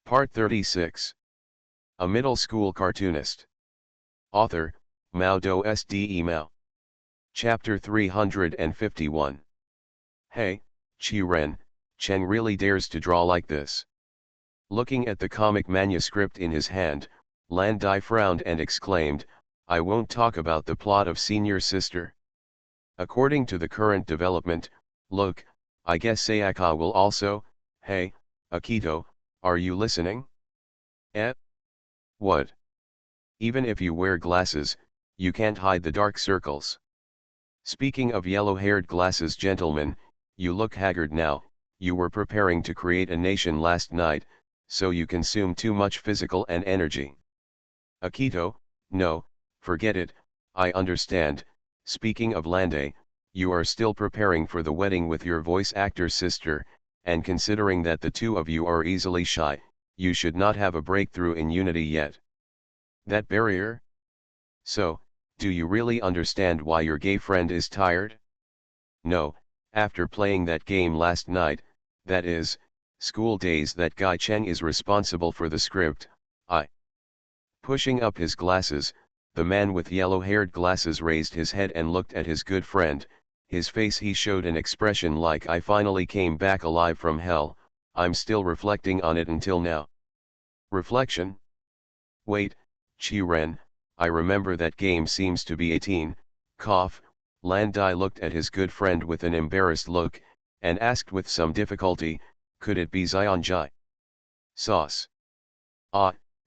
Part 36. A Middle School Cartoonist. Author, Mao Do Sde Mao. Chapter 351. Hey, Chi-Ren, Cheng really dares to draw like this. Looking at the comic manuscript in his hand, Lan Dai frowned and exclaimed, I won't talk about the plot of Senior Sister. According to the current development, look, I guess Sayaka will also. Hey, Akito, are you listening? Eh? What? Even if you wear glasses, you can't hide the dark circles. Speaking of yellow-haired glasses, gentlemen, you look haggard now. You were preparing to create a nation last night, so you consume too much physical and energy. Akito, no, forget it, I understand. Speaking of Lande, you are still preparing for the wedding with your voice actor sister, and considering that the two of you are easily shy, you should not have a breakthrough in unity yet. That barrier? So, do you really understand why your gay friend is tired? No, after playing that game last night, that is, school days, that guy Cheng is responsible for the script. Pushing up his glasses, the man with yellow-haired glasses raised his head and looked at his good friend. His face, he showed an expression like, I finally came back alive from hell. I'm still reflecting on it until now. Reflection? Wait, Chi-Ren, I remember that game seems to be 18, cough. Lan Dai looked at his good friend with an embarrassed look, and asked with some difficulty, could it be Zionjai? Sauce.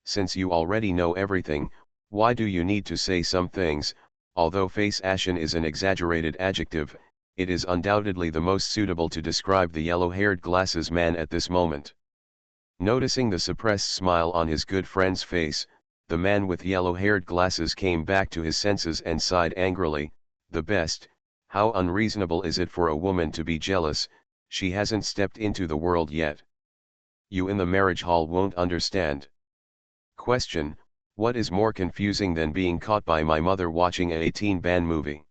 Since you already know everything, why do you need to say some things? Although face ashen is an exaggerated adjective, it is undoubtedly the most suitable to describe the yellow-haired glasses man at this moment. Noticing the suppressed smile on his good friend's face, the man with yellow-haired glasses came back to his senses and sighed angrily, the best. How unreasonable is it for a woman to be jealous? She hasn't stepped into the world yet. You in the marriage hall won't understand. Question, what is more confusing than being caught by my mother watching a teen ban movie?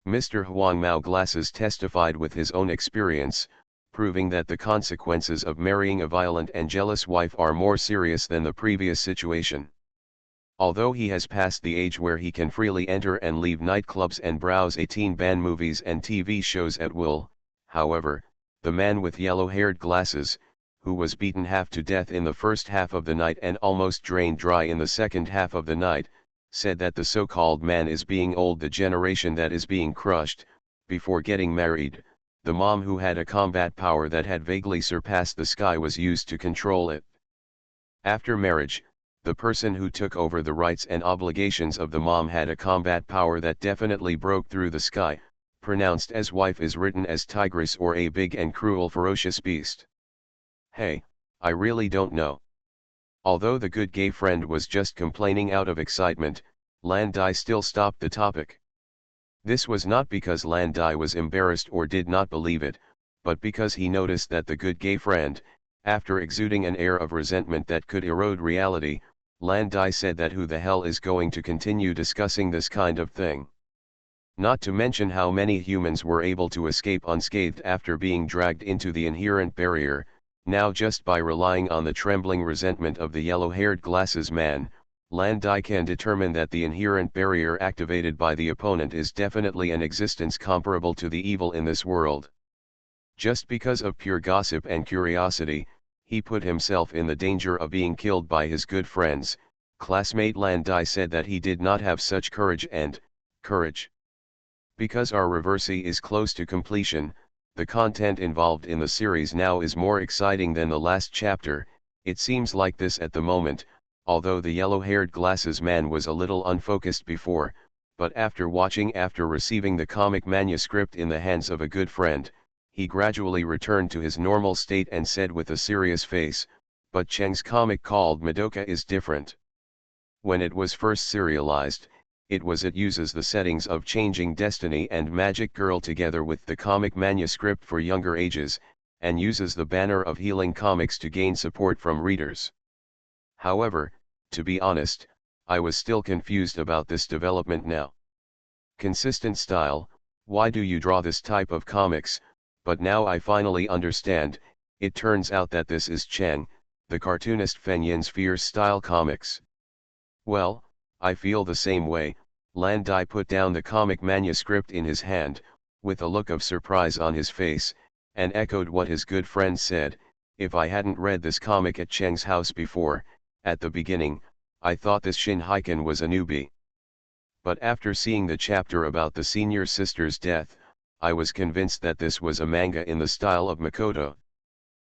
Mr. Huang Mao Glasses testified with his own experience, proving that the consequences of marrying a violent and jealous wife are more serious than the previous situation. Although he has passed the age where he can freely enter and leave nightclubs and browse 18 ban movies and TV shows at will, however, the man with yellow-haired glasses, who was beaten half to death in the first half of the night and almost drained dry in the second half of the night, said that the so-called man is being old, the generation that is being crushed. Before getting married, the mom who had a combat power that had vaguely surpassed the sky was used to control it. After marriage, the person who took over the rights and obligations of the mom had a combat power that definitely broke through the sky. Pronounced as wife is written as tigress or a big and cruel ferocious beast. Hey, I really don't know. Although the good gay friend was just complaining out of excitement, Lan Dai still stopped the topic. This was not because Lan Dai was embarrassed or did not believe it, but because he noticed that the good gay friend, after exuding an air of resentment that could erode reality, Lan Dai said that who the hell is going to continue discussing this kind of thing? Not to mention how many humans were able to escape unscathed after being dragged into the inherent barrier. Now just by relying on the trembling resentment of the yellow-haired glasses man, Lan Dai can determine that the inherent barrier activated by the opponent is definitely an existence comparable to the evil in this world. Just because of pure gossip and curiosity, he put himself in the danger of being killed by his good friends. Classmate Lan Dai said that he did not have such courage. Because our Reversey is close to completion, the content involved in the series now is more exciting than the last chapter. It seems like this at the moment, although the yellow-haired glasses man was a little unfocused before, but after receiving the comic manuscript in the hands of a good friend, he gradually returned to his normal state and said with a serious face, but Cheng's comic called Madoka is different. When it was first serialized, it uses the settings of Changing Destiny and Magic Girl together with the comic manuscript for younger ages, and uses the banner of Healing Comics to gain support from readers. However, to be honest, I was still confused about this development now. Consistent style, why do you draw this type of comics? But now I finally understand. It turns out that this is Cheng, the cartoonist Fenyin's fierce style comics. Well, I feel the same way. Lan Dai put down the comic manuscript in his hand, with a look of surprise on his face, and echoed what his good friend said. If I hadn't read this comic at Cheng's house before, at the beginning, I thought this Shin Hiken was a newbie. But after seeing the chapter about the senior sister's death, I was convinced that this was a manga in the style of Makoto.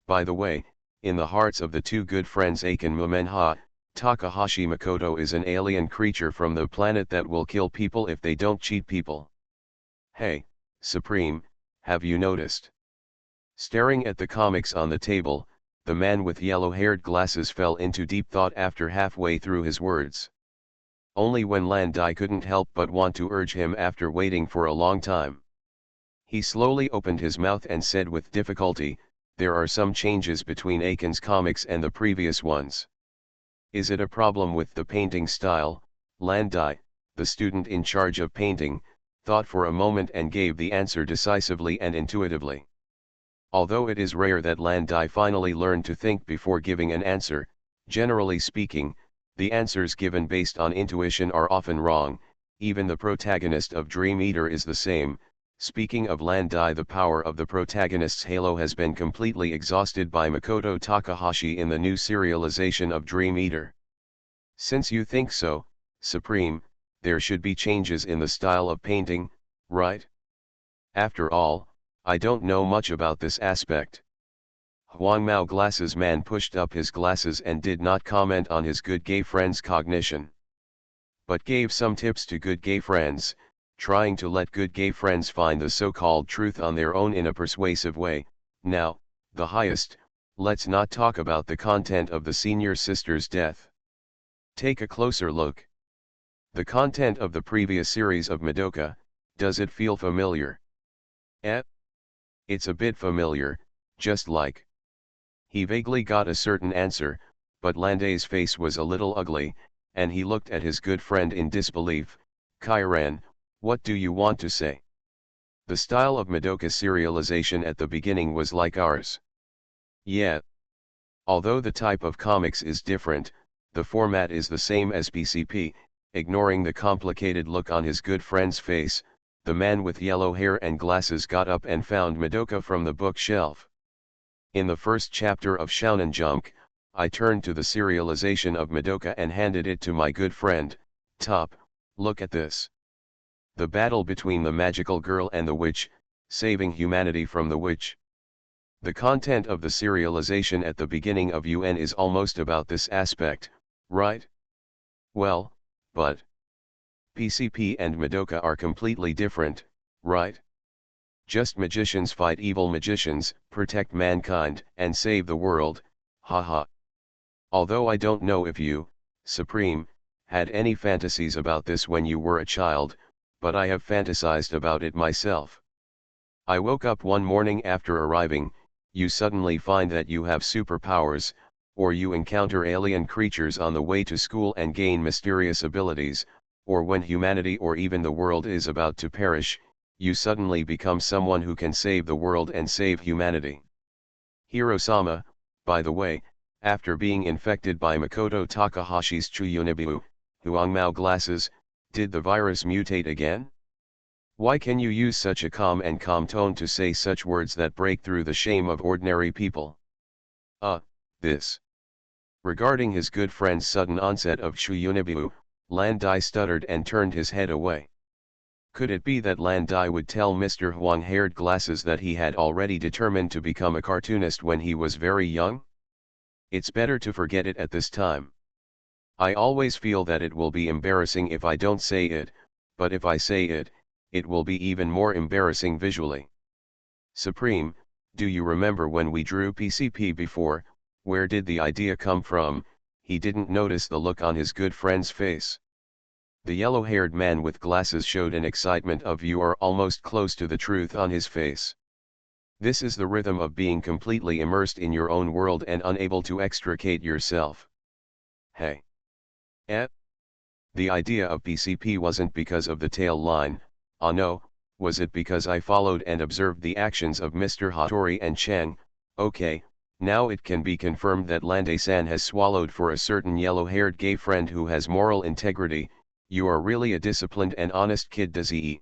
By the way, in the hearts of the two good friends Aiken Mumenha, Takahashi Makoto is an alien creature from the planet that will kill people if they don't cheat people. Hey, Supreme, have you noticed? Staring at the comics on the table, the man with yellow-haired glasses fell into deep thought after halfway through his words. Only when Lan Dai couldn't help but want to urge him after waiting for a long time. He slowly opened his mouth and said with difficulty, "There are some changes between Aiken's comics and the previous ones. Is it a problem with the painting style?" Lan Dai, the student in charge of painting, thought for a moment and gave the answer decisively and intuitively. Although it is rare that Lan Dai finally learned to think before giving an answer, generally speaking, the answers given based on intuition are often wrong. Even the protagonist of Dream Eater is the same. Speaking of Lan Dai, the power of the protagonist's halo has been completely exhausted by Makoto Takahashi in the new serialization of Dream Eater. Since you think so, Supreme, there should be changes in the style of painting, right? After all, I don't know much about this aspect. Huang Mao Glasses Man pushed up his glasses and did not comment on his good gay friend's cognition. But gave some tips to good gay friends, trying to let good gay friends find the so-called truth on their own in a persuasive way. Now, the highest, let's not talk about the content of the senior sister's death. Take a closer look. The content of the previous series of Madoka, does it feel familiar? It's a bit familiar, just like. He vaguely got a certain answer, but Lan Dai's face was a little ugly, and he looked at his good friend in disbelief. Kairan, what do you want to say? The style of Madoka serialization at the beginning was like ours. Yeah. Although the type of comics is different, the format is the same as PCP. Ignoring the complicated look on his good friend's face, the man with yellow hair and glasses got up and found Madoka from the bookshelf. In the first chapter of Shounen Jump, I turned to the serialization of Madoka and handed it to my good friend. Top, look at this. The battle between the magical girl and the witch, saving humanity from the witch. The content of the serialization at the beginning of UN is almost about this aspect, right? Well, but PCP and Madoka are completely different, right? Just magicians fight evil magicians, protect mankind, and save the world, haha. Although I don't know if you, Supreme, had any fantasies about this when you were a child, but I have fantasized about it myself. I woke up one morning after arriving, you suddenly find that you have superpowers, or you encounter alien creatures on the way to school and gain mysterious abilities, or when humanity or even the world is about to perish, you suddenly become someone who can save the world and save humanity. Hiro-sama, by the way, after being infected by Makoto Takahashi's Chuyunibu, Huang Mao Glasses, did the virus mutate again? Why can you use such a calm tone to say such words that break through the shame of ordinary people? This. Regarding his good friend's sudden onset of Chuyunibu, Lan Dai stuttered and turned his head away. Could it be that Lan Dai would tell Mr. Huang-haired Glasses that he had already determined to become a cartoonist when he was very young? It's better to forget it at this time. I always feel that it will be embarrassing if I don't say it, but if I say it, it will be even more embarrassing visually. Supreme, do you remember when we drew PCP before? Where did the idea come from? He didn't notice the look on his good friend's face. The yellow-haired man with glasses showed an excitement of you are almost close to the truth on his face. This is the rhythm of being completely immersed in your own world and unable to extricate yourself. Hey. The idea of PCP wasn't because of the tail line, no, was it because I followed and observed the actions of Mr. Hattori and Chang? Okay, Now it can be confirmed that Lande-san has swallowed for a certain yellow-haired gay friend who has moral integrity. You are really a disciplined and honest kid. Does he?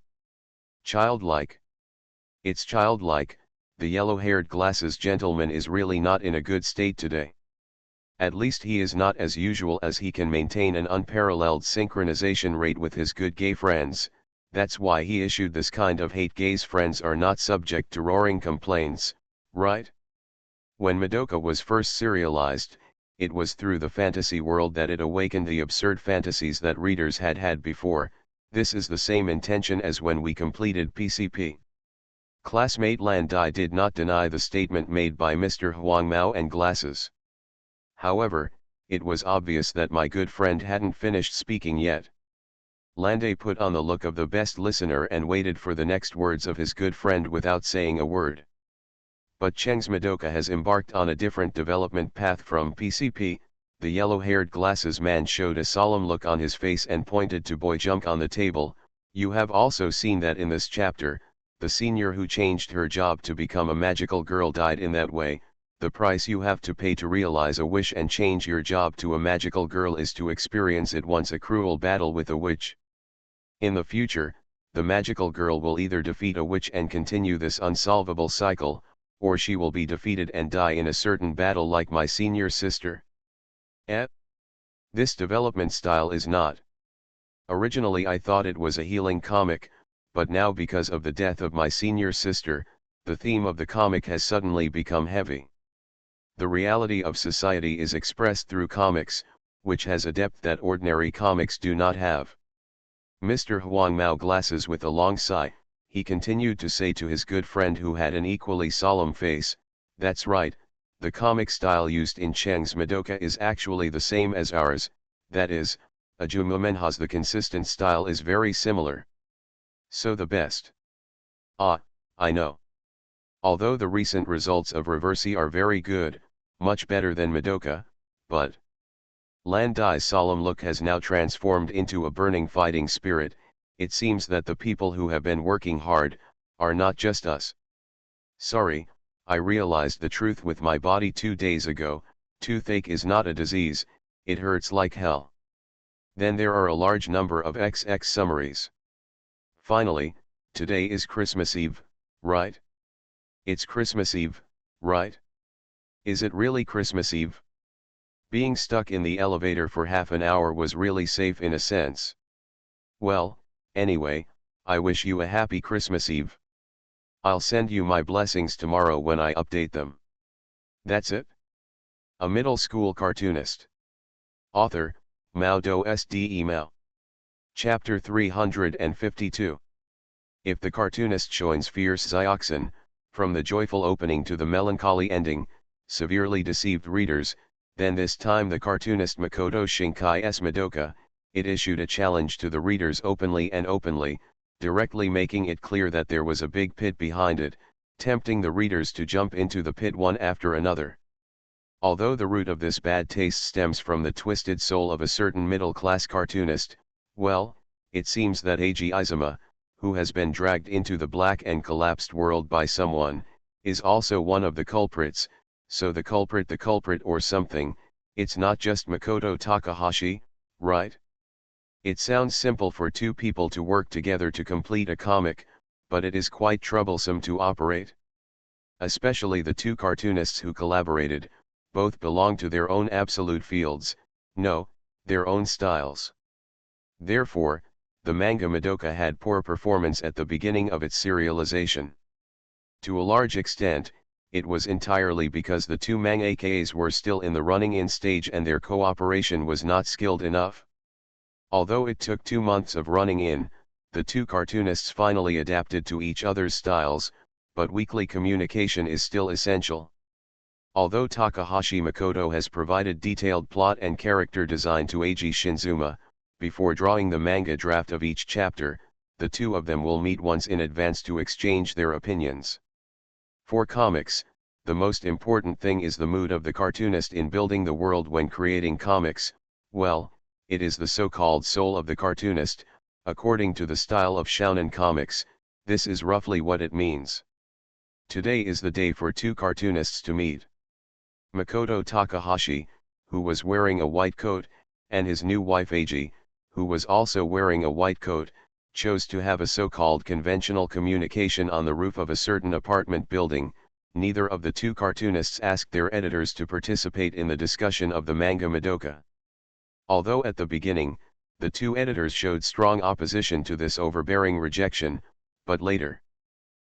Childlike. It's childlike. The yellow-haired glasses gentleman is really not in a good state today. At least he is not as usual, as he can maintain an unparalleled synchronization rate with his good gay friends. That's why he issued this kind of hate. Gays friends are not subject to roaring complaints, right? When Madoka was first serialized, it was through the fantasy world that it awakened the absurd fantasies that readers had had before. This is the same intention as when we completed PCP. Classmate Landai did not deny the statement made by Mr. Huang Mao and Glasses. However, it was obvious that my good friend hadn't finished speaking yet. Landai put on the look of the best listener and waited for the next words of his good friend without saying a word. But Cheng's Madoka has embarked on a different development path from PCP. The yellow-haired glasses man showed a solemn look on his face and pointed to Boy Junk on the table. You have also seen that in this chapter, the senior who changed her job to become a magical girl died in that way. The price you have to pay to realize a wish and change your job to a magical girl is to experience at once a cruel battle with a witch. In the future, the magical girl will either defeat a witch and continue this unsolvable cycle, or she will be defeated and die in a certain battle like my senior sister. This development style is not. Originally I thought it was a healing comic, but now because of the death of my senior sister, the theme of the comic has suddenly become heavy. The reality of society is expressed through comics, which has a depth that ordinary comics do not have. Mr. Huang Mao Glasses, with a long sigh, he continued to say to his good friend who had an equally solemn face, "That's right, the comic style used in Cheng's Madoka is actually the same as ours, that is, Ajumumenha's the consistent style is very similar. So the best." Ah, I know. Although the recent results of Reversi are very good, much better than Madoka, but Landai's solemn look has now transformed into a burning fighting spirit. It seems that the people who have been working hard, are not just us. Sorry, I realized the truth with my body 2 days ago. Toothache is not a disease, it hurts like hell. Then there are a large number of XX summaries. Finally, today is Christmas Eve, right? It's Christmas Eve, right? Is it really Christmas Eve? Being stuck in the elevator for half an hour was really safe in a sense. Well, anyway, I wish you a happy Christmas Eve. I'll send you my blessings tomorrow when I update them. That's it? A middle school cartoonist. Author, Mao Do Sde Mao. Chapter 352. If the cartoonist joins fierce Zioxin, from the joyful opening to the melancholy ending, severely deceived readers, then this time the cartoonist Makoto Shinkai's Madoka, it issued a challenge to the readers openly, directly making it clear that there was a big pit behind it, tempting the readers to jump into the pit one after another. Although the root of this bad taste stems from the twisted soul of a certain middle-class cartoonist, well, it seems that Eiji Izuma, who has been dragged into the black and collapsed world by someone, is also one of the culprits. So the culprit or something, it's not just Makoto Takahashi, right? It sounds simple for two people to work together to complete a comic, but it is quite troublesome to operate. Especially the two cartoonists who collaborated, both belong to their own absolute fields, no, their own styles. Therefore, the manga Madoka had poor performance at the beginning of its serialization. To a large extent, it was entirely because the two mangakas were still in the running-in stage and their cooperation was not skilled enough. Although it took 2 months of running in, the two cartoonists finally adapted to each other's styles, but weekly communication is still essential. Although Takahashi Makoto has provided detailed plot and character design to Eiji Shinzuma, before drawing the manga draft of each chapter, the two of them will meet once in advance to exchange their opinions. For comics, the most important thing is the mood of the cartoonist in building the world when creating comics. Well, it is the so-called soul of the cartoonist. According to the style of shounen comics, this is roughly what it means. Today is the day for two cartoonists to meet. Makoto Takahashi, who was wearing a white coat, and his new wife Eiji, who was also wearing a white coat, chose to have a so-called conventional communication on the roof of a certain apartment building. Neither of the two cartoonists asked their editors to participate in the discussion of the manga Madoka. Although at the beginning, the two editors showed strong opposition to this overbearing rejection, but later.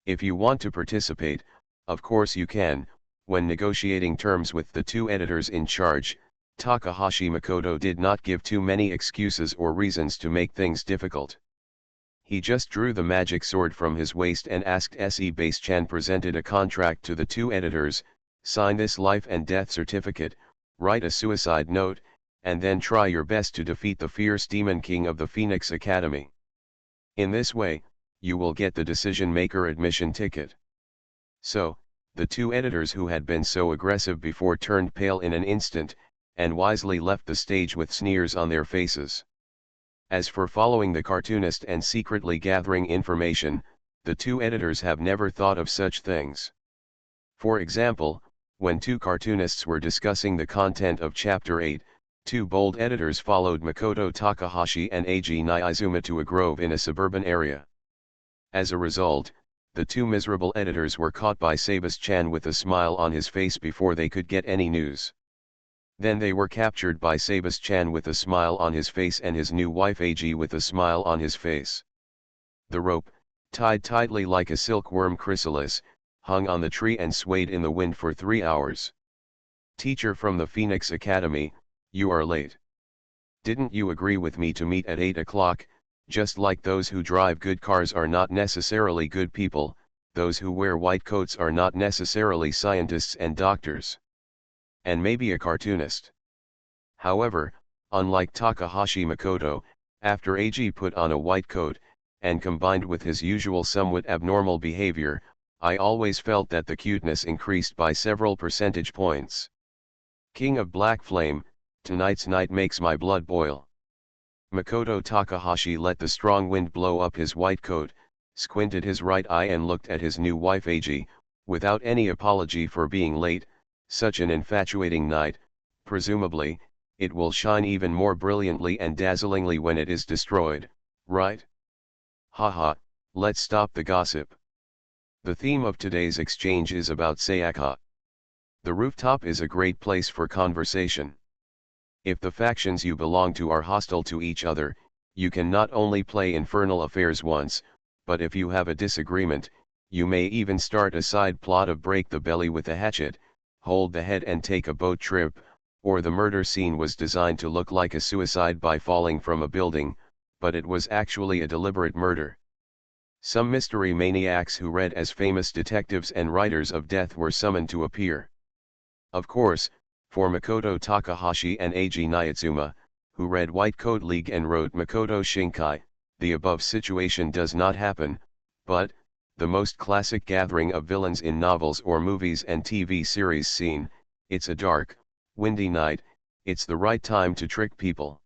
If you want to participate, of course you can. When negotiating terms with the two editors in charge, Takahashi Makoto did not give too many excuses or reasons to make things difficult. He just drew the magic sword from his waist and asked Se Base-chan presented a contract to the two editors, sign this life and death certificate, write a suicide note, and then try your best to defeat the fierce demon king of the Phoenix Academy. In this way, you will get the decision-maker admission ticket. So, the two editors who had been so aggressive before turned pale in an instant, and wisely left the stage with sneers on their faces. As for following the cartoonist and secretly gathering information, the two editors have never thought of such things. For example, when two cartoonists were discussing the content of Chapter 8, two bold editors followed Makoto Takahashi and Eiji Niizuma to a grove in a suburban area. As a result, the two miserable editors were caught by Sabas-chan with a smile on his face before they could get any news. Then they were captured by Sabas-chan with a smile on his face and his new wife Eiji with a smile on his face. The rope, tied tightly like a silkworm chrysalis, hung on the tree and swayed in the wind for 3 hours. Teacher from the Phoenix Academy, you are late. Didn't you agree with me to meet at 8 o'clock? Just like those who drive good cars are not necessarily good people, those who wear white coats are not necessarily scientists and doctors. And maybe a cartoonist. However, unlike Takahashi Makoto, after Eiji put on a white coat, and combined with his usual somewhat abnormal behavior, I always felt that the cuteness increased by several percentage points. King of Black Flame, tonight's night makes my blood boil. Makoto Takahashi let the strong wind blow up his white coat, squinted his right eye and looked at his new wife Eiji, without any apology for being late. Such an infatuating night, presumably, it will shine even more brilliantly and dazzlingly when it is destroyed, right? Haha, let's stop the gossip. The theme of today's exchange is about Sayaka. The rooftop is a great place for conversation. If the factions you belong to are hostile to each other, you can not only play Infernal Affairs once, but if you have a disagreement, you may even start a side plot of break the belly with a hatchet, hold the head and take a boat trip, or the murder scene was designed to look like a suicide by falling from a building, but it was actually a deliberate murder. Some mystery maniacs who read as famous detectives and writers of death were summoned to appear. Of course, for Makoto Takahashi and Eiji Niizuma, who read White Coat League and wrote Makoto Shinkai, the above situation does not happen, but, the most classic gathering of villains in novels or movies and TV series scene, it's a dark, windy night, it's the right time to trick people.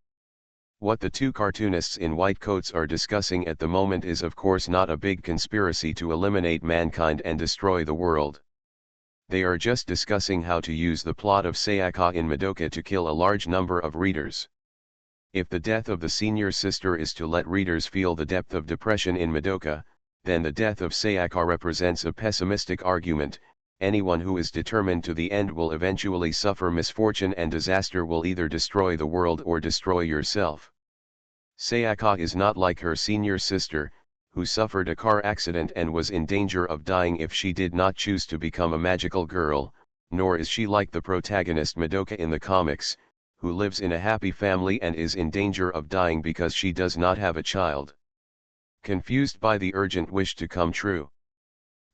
What the two cartoonists in white coats are discussing at the moment is of course not a big conspiracy to eliminate mankind and destroy the world. They are just discussing how to use the plot of Sayaka in Madoka to kill a large number of readers. If the death of the senior sister is to let readers feel the depth of depression in Madoka, then the death of Sayaka represents a pessimistic argument. Anyone who is determined to the end will eventually suffer misfortune, and disaster will either destroy the world or destroy yourself. Sayaka is not like her senior sister, who suffered a car accident and was in danger of dying if she did not choose to become a magical girl, nor is she like the protagonist Madoka in the comics, who lives in a happy family and is in danger of dying because she does not have a child. Confused by the urgent wish to come true.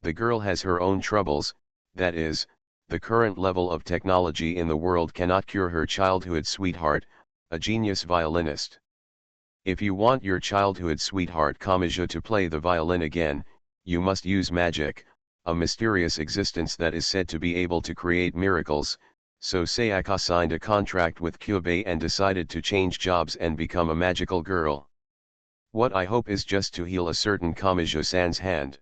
The girl has her own troubles, that is, the current level of technology in the world cannot cure her childhood sweetheart, a genius violinist. If you want your childhood sweetheart Kamijo to play the violin again, you must use magic, a mysterious existence that is said to be able to create miracles, so Sayaka signed a contract with Kyubei and decided to change jobs and become a magical girl. What I hope is just to heal a certain Kamijo-san's hand.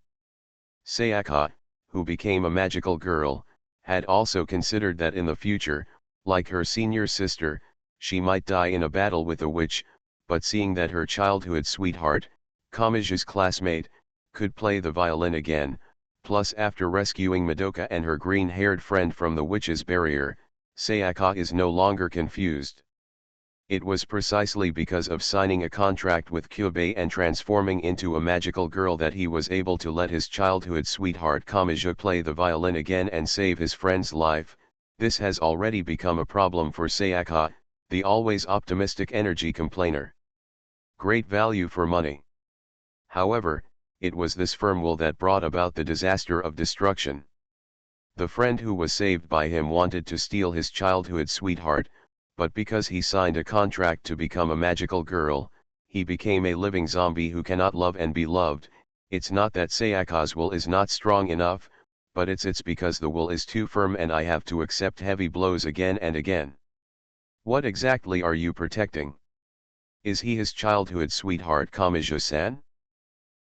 Sayaka, who became a magical girl, had also considered that in the future, like her senior sister, she might die in a battle with a witch, but seeing that her childhood sweetheart, Kamija's classmate, could play the violin again, plus after rescuing Madoka and her green-haired friend from the witch's barrier, Sayaka is no longer confused. It was precisely because of signing a contract with Kyubei and transforming into a magical girl that he was able to let his childhood sweetheart Kamija play the violin again and save his friend's life. This has already become a problem for Sayaka, the always optimistic energy complainer. Great value for money. However, it was this firm will that brought about the disaster of destruction. The friend who was saved by him wanted to steal his childhood sweetheart, but because he signed a contract to become a magical girl, he became a living zombie who cannot love and be loved. It's not that Sayaka's will is not strong enough, but it's because the will is too firm and I have to accept heavy blows again and again. What exactly are you protecting? Is he his childhood sweetheart Kamijo-san?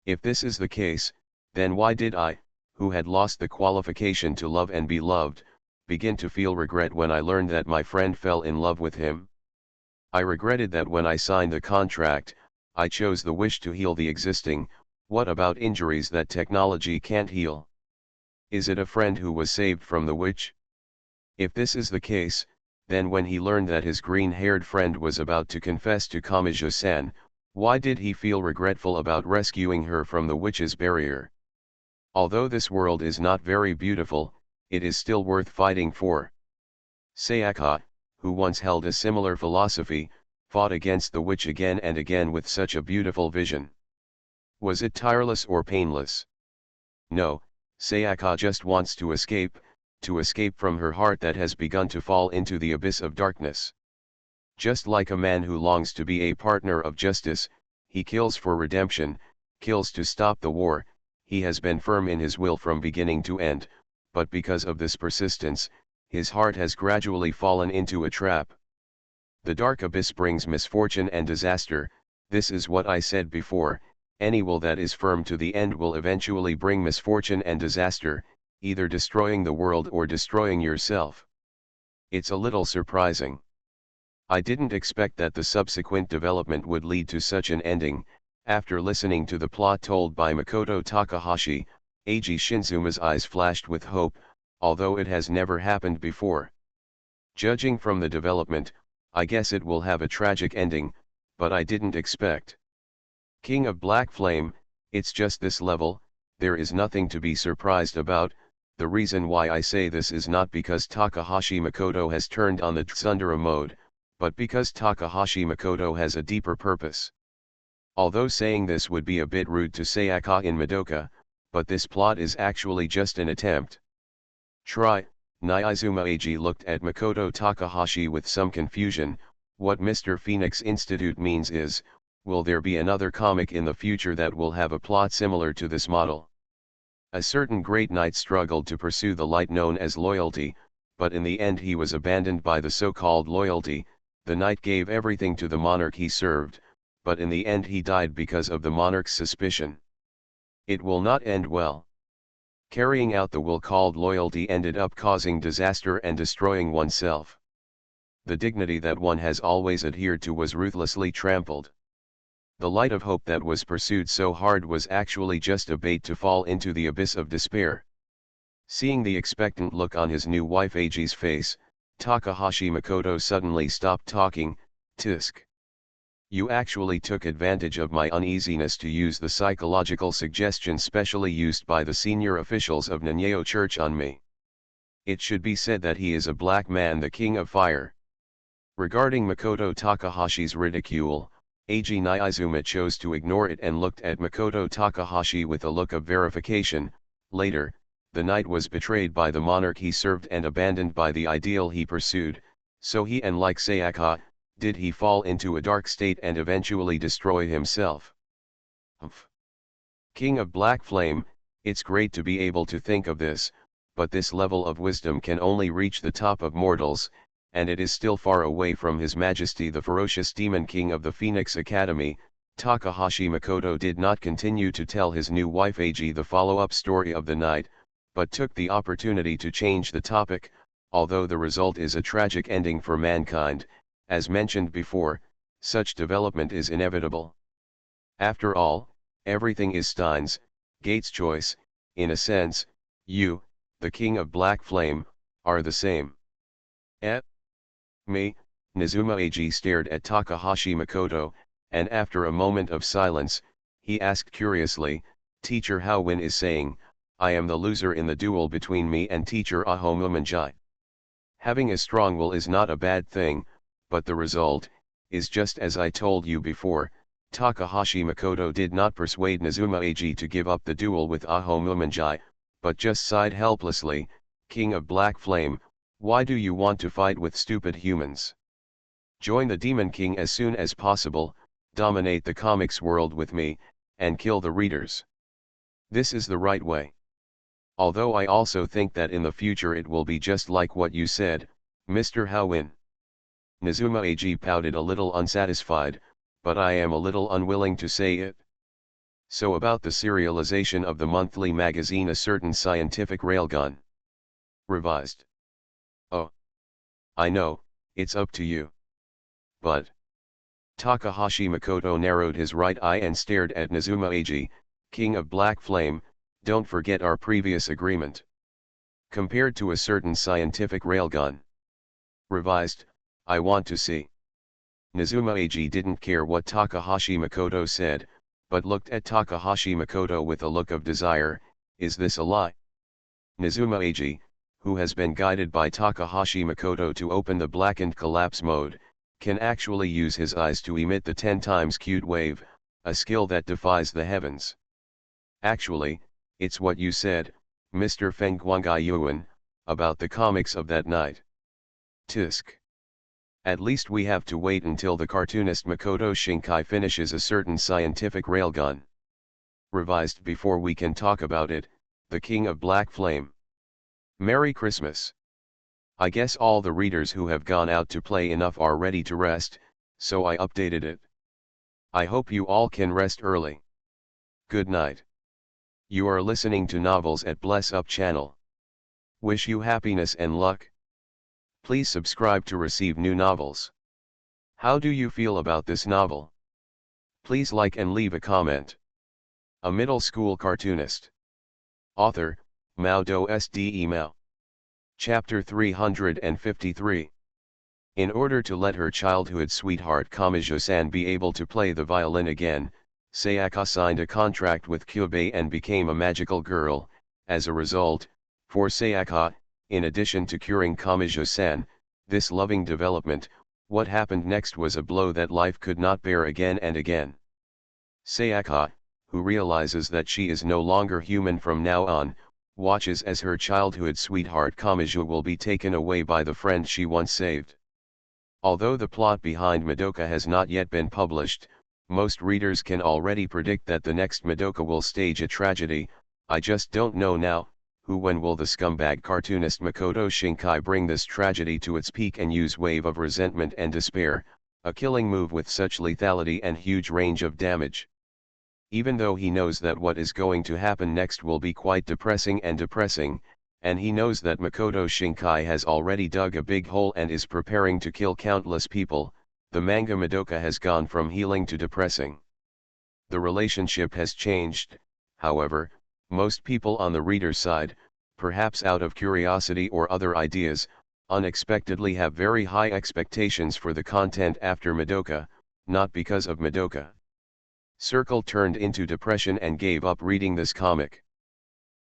If this is the case, then why did I, who had lost the qualification to love and be loved, begin to feel regret when I learned that my friend fell in love with him? I regretted that when I signed the contract, I chose the wish to heal the existing. What about injuries that technology can't heal? Is it a friend who was saved from the witch? If this is the case, then when he learned that his green-haired friend was about to confess to Kamijo-san, why did he feel regretful about rescuing her from the witch's barrier? Although this world is not very beautiful, it is still worth fighting for. Sayaka, who once held a similar philosophy, fought against the witch again and again with such a beautiful vision. Was it tireless or painless? No, Sayaka just wants to escape from her heart that has begun to fall into the abyss of darkness. Just like a man who longs to be a partner of justice, he kills for redemption, kills to stop the war. He has been firm in his will from beginning to end, but because of this persistence, his heart has gradually fallen into a trap. The dark abyss brings misfortune and disaster. This is what I said before, any will that is firm to the end will eventually bring misfortune and disaster, either destroying the world or destroying yourself. It's a little surprising. I didn't expect that the subsequent development would lead to such an ending. After listening to the plot told by Makoto Takahashi, Eiji Shinzuma's eyes flashed with hope, although it has never happened before. Judging from the development, I guess it will have a tragic ending, but I didn't expect. King of Black Flame, it's just this level, there is nothing to be surprised about. The reason why I say this is not because Takahashi Makoto has turned on the Tsundere mode, but because Takahashi Makoto has a deeper purpose. Although saying this would be a bit rude to Sayaka in Madoka, but this plot is actually just an attempt. Try. Nyaizuma Eiji looked at Makoto Takahashi with some confusion. What Mr. Phoenix Institute means is, will there be another comic in the future that will have a plot similar to this model? A certain great knight struggled to pursue the light known as loyalty, but in the end he was abandoned by the so-called loyalty. The knight gave everything to the monarch he served, but in the end he died because of the monarch's suspicion. It will not end well. Carrying out the will called loyalty ended up causing disaster and destroying oneself. The dignity that one has always adhered to was ruthlessly trampled. The light of hope that was pursued so hard was actually just a bait to fall into the abyss of despair. Seeing the expectant look on his new wife Eiji's face, Takahashi Makoto suddenly stopped talking. Tisk. You actually took advantage of my uneasiness to use the psychological suggestion specially used by the senior officials of Nanyeo Church on me. It should be said that he is a black man, the king of fire. Regarding Makoto Takahashi's ridicule, Eiji Nyaizuma chose to ignore it and looked at Makoto Takahashi with a look of verification. Later, the knight was betrayed by the monarch he served and abandoned by the ideal he pursued, so he and like Sayaka, did he fall into a dark state and eventually destroy himself. Humph. King of Black Flame, it's great to be able to think of this, but this level of wisdom can only reach the top of mortals, and it is still far away from His Majesty the ferocious Demon King of the Phoenix Academy. Takahashi Makoto did not continue to tell his new wife Eiji the follow-up story of the night, but took the opportunity to change the topic, although the result is a tragic ending for mankind. As mentioned before, such development is inevitable. After all, everything is Steins Gate's choice. In a sense, you, the king of Black Flame, are the same. Me, Nezuma Ag stared at Takahashi Makoto, and after a moment of silence, he asked curiously, Teacher Howin is saying, I am the loser in the duel between me and Teacher Ahomumanjai. Having a strong will is not a bad thing, but the result is just as I told you before. Takahashi Makoto did not persuade Nezuma Ag to give up the duel with Ahomumanjai, but just sighed helplessly, King of Black Flame, why do you want to fight with stupid humans? Join the Demon King as soon as possible, dominate the comics world with me, and kill the readers. This is the right way. Although I also think that in the future it will be just like what you said, Mr. Howin. Nezuma Ag pouted a little unsatisfied, but I am a little unwilling to say it. So about the serialization of the monthly magazine A Certain Scientific Railgun. Revised. Oh. I know, it's up to you. But. Takahashi Makoto narrowed his right eye and stared at Nezuma Ag, King of Black Flame, don't forget our previous agreement. Compared to A Certain Scientific Railgun. Revised, I want to see. Nezuma Ag didn't care what Takahashi Makoto said, but looked at Takahashi Makoto with a look of desire. Is this a lie? Nezuma Ag, who has been guided by Takahashi Makoto to open the blackened collapse mode, can actually use his eyes to emit the 10 times cute wave, a skill that defies the heavens. Actually, it's what you said, Mr. Fengguangai Yuan, about the comics of that night. Tisk. At least we have to wait until the cartoonist Makoto Shinkai finishes A Certain Scientific Railgun. Revised before we can talk about it, the King of Black Flame. Merry Christmas. I guess all the readers who have gone out to play enough are ready to rest, so I updated it. I hope you all can rest early. Good night. You are listening to Novels at Bless Up channel. Wish you happiness and luck. Please subscribe to receive new novels. How do you feel about this novel? Please like and leave a comment. A middle school cartoonist. Author, Mao Do Sde Mao. Chapter 353. In order to let her childhood sweetheart Kamijo-san be able to play the violin again, Sayaka signed a contract with Kyubei and became a magical girl. As a result, for Sayaka, in addition to curing Kamijo-san, this loving development, what happened next was a blow that life could not bear again and again. Sayaka, who realizes that she is no longer human from now on, watches as her childhood sweetheart Kamijo will be taken away by the friend she once saved. Although the plot behind Madoka has not yet been published, most readers can already predict that the next Madoka will stage a tragedy. I just don't know now, when will the scumbag cartoonist Makoto Shinkai bring this tragedy to its peak and use wave of resentment and despair, a killing move with such lethality and huge range of damage. Even though he knows that what is going to happen next will be quite depressing, and he knows that Makoto Shinkai has already dug a big hole and is preparing to kill countless people, the manga Madoka has gone from healing to depressing. The relationship has changed, however. Most people on the reader's side, perhaps out of curiosity or other ideas, unexpectedly have very high expectations for the content after Madoka, not because of Madoka. Circle turned into depression and gave up reading this comic.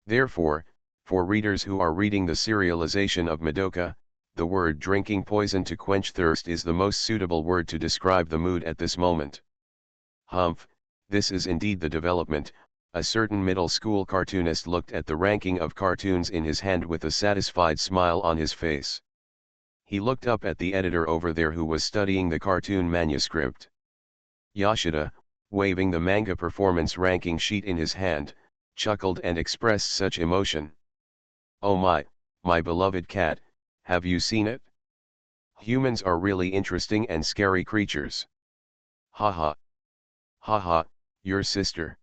Therefore, for readers who are reading the serialization of Madoka, the word drinking poison to quench thirst is the most suitable word to describe the mood at this moment. Humph, this is indeed the development. A certain middle school cartoonist looked at the ranking of cartoons in his hand with a satisfied smile on his face. He looked up at the editor over there who was studying the cartoon manuscript. Yoshida, waving the manga performance ranking sheet in his hand, chuckled and expressed such emotion. Oh my beloved cat, have you seen it? Humans are really interesting and scary creatures. Haha. Haha, your sister.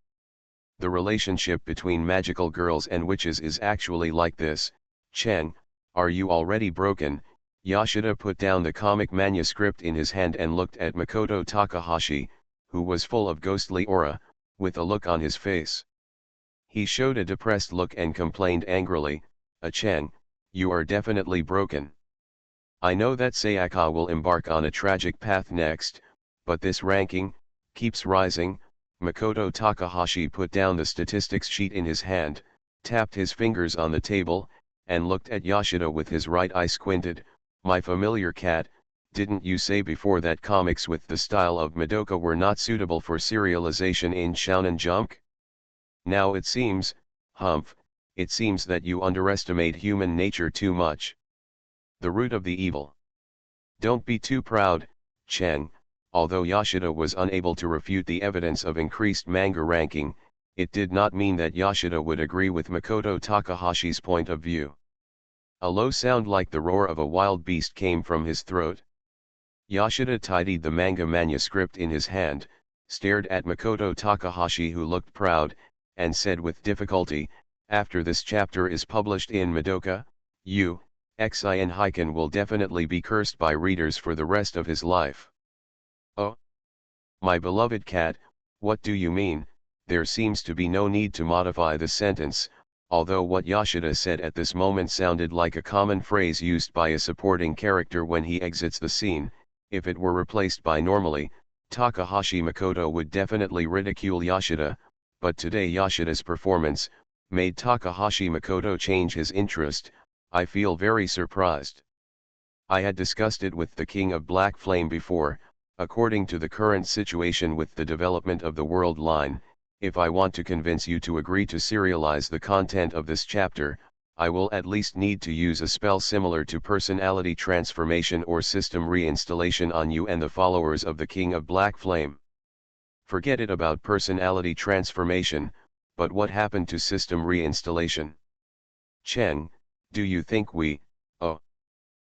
The relationship between magical girls and witches is actually like this. Chen, are you already broken? Yoshida put down the comic manuscript in his hand and looked at Makoto Takahashi, who was full of ghostly aura, with a look on his face. He showed a depressed look and complained angrily, Chen, you are definitely broken. I know that Sayaka will embark on a tragic path next, but this ranking keeps rising. Makoto Takahashi put down the statistics sheet in his hand, tapped his fingers on the table, and looked at Yoshida with his right eye squinted. My familiar cat, didn't you say before that comics with the style of Madoka were not suitable for serialization in Shonen Jump? Now it seems, Humph, it seems that you underestimate human nature too much. The root of the evil. Don't be too proud, Chen. Although Yoshida was unable to refute the evidence of increased manga ranking, it did not mean that Yoshida would agree with Makoto Takahashi's point of view. A low sound like the roar of a wild beast came from his throat. Yoshida tidied the manga manuscript in his hand, stared at Makoto Takahashi who looked proud, and said with difficulty, after this chapter is published in Madoka, you, Xin Heiken will definitely be cursed by readers for the rest of his life. Oh, my beloved cat, what do you mean? There seems to be no need to modify the sentence, although what Yoshida said at this moment sounded like a common phrase used by a supporting character when he exits the scene. If it were replaced by normally, Takahashi Makoto would definitely ridicule Yoshida, but today Yoshida's performance made Takahashi Makoto change his interest. I feel very surprised. I had discussed it with the King of Black Flame before. According to the current situation with the development of the world line, if I want to convince you to agree to serialize the content of this chapter, I will at least need to use a spell similar to personality transformation or system reinstallation on you and the followers of the King of Black Flame. Forget it about personality transformation, but what happened to system reinstallation? Chen, do you think we,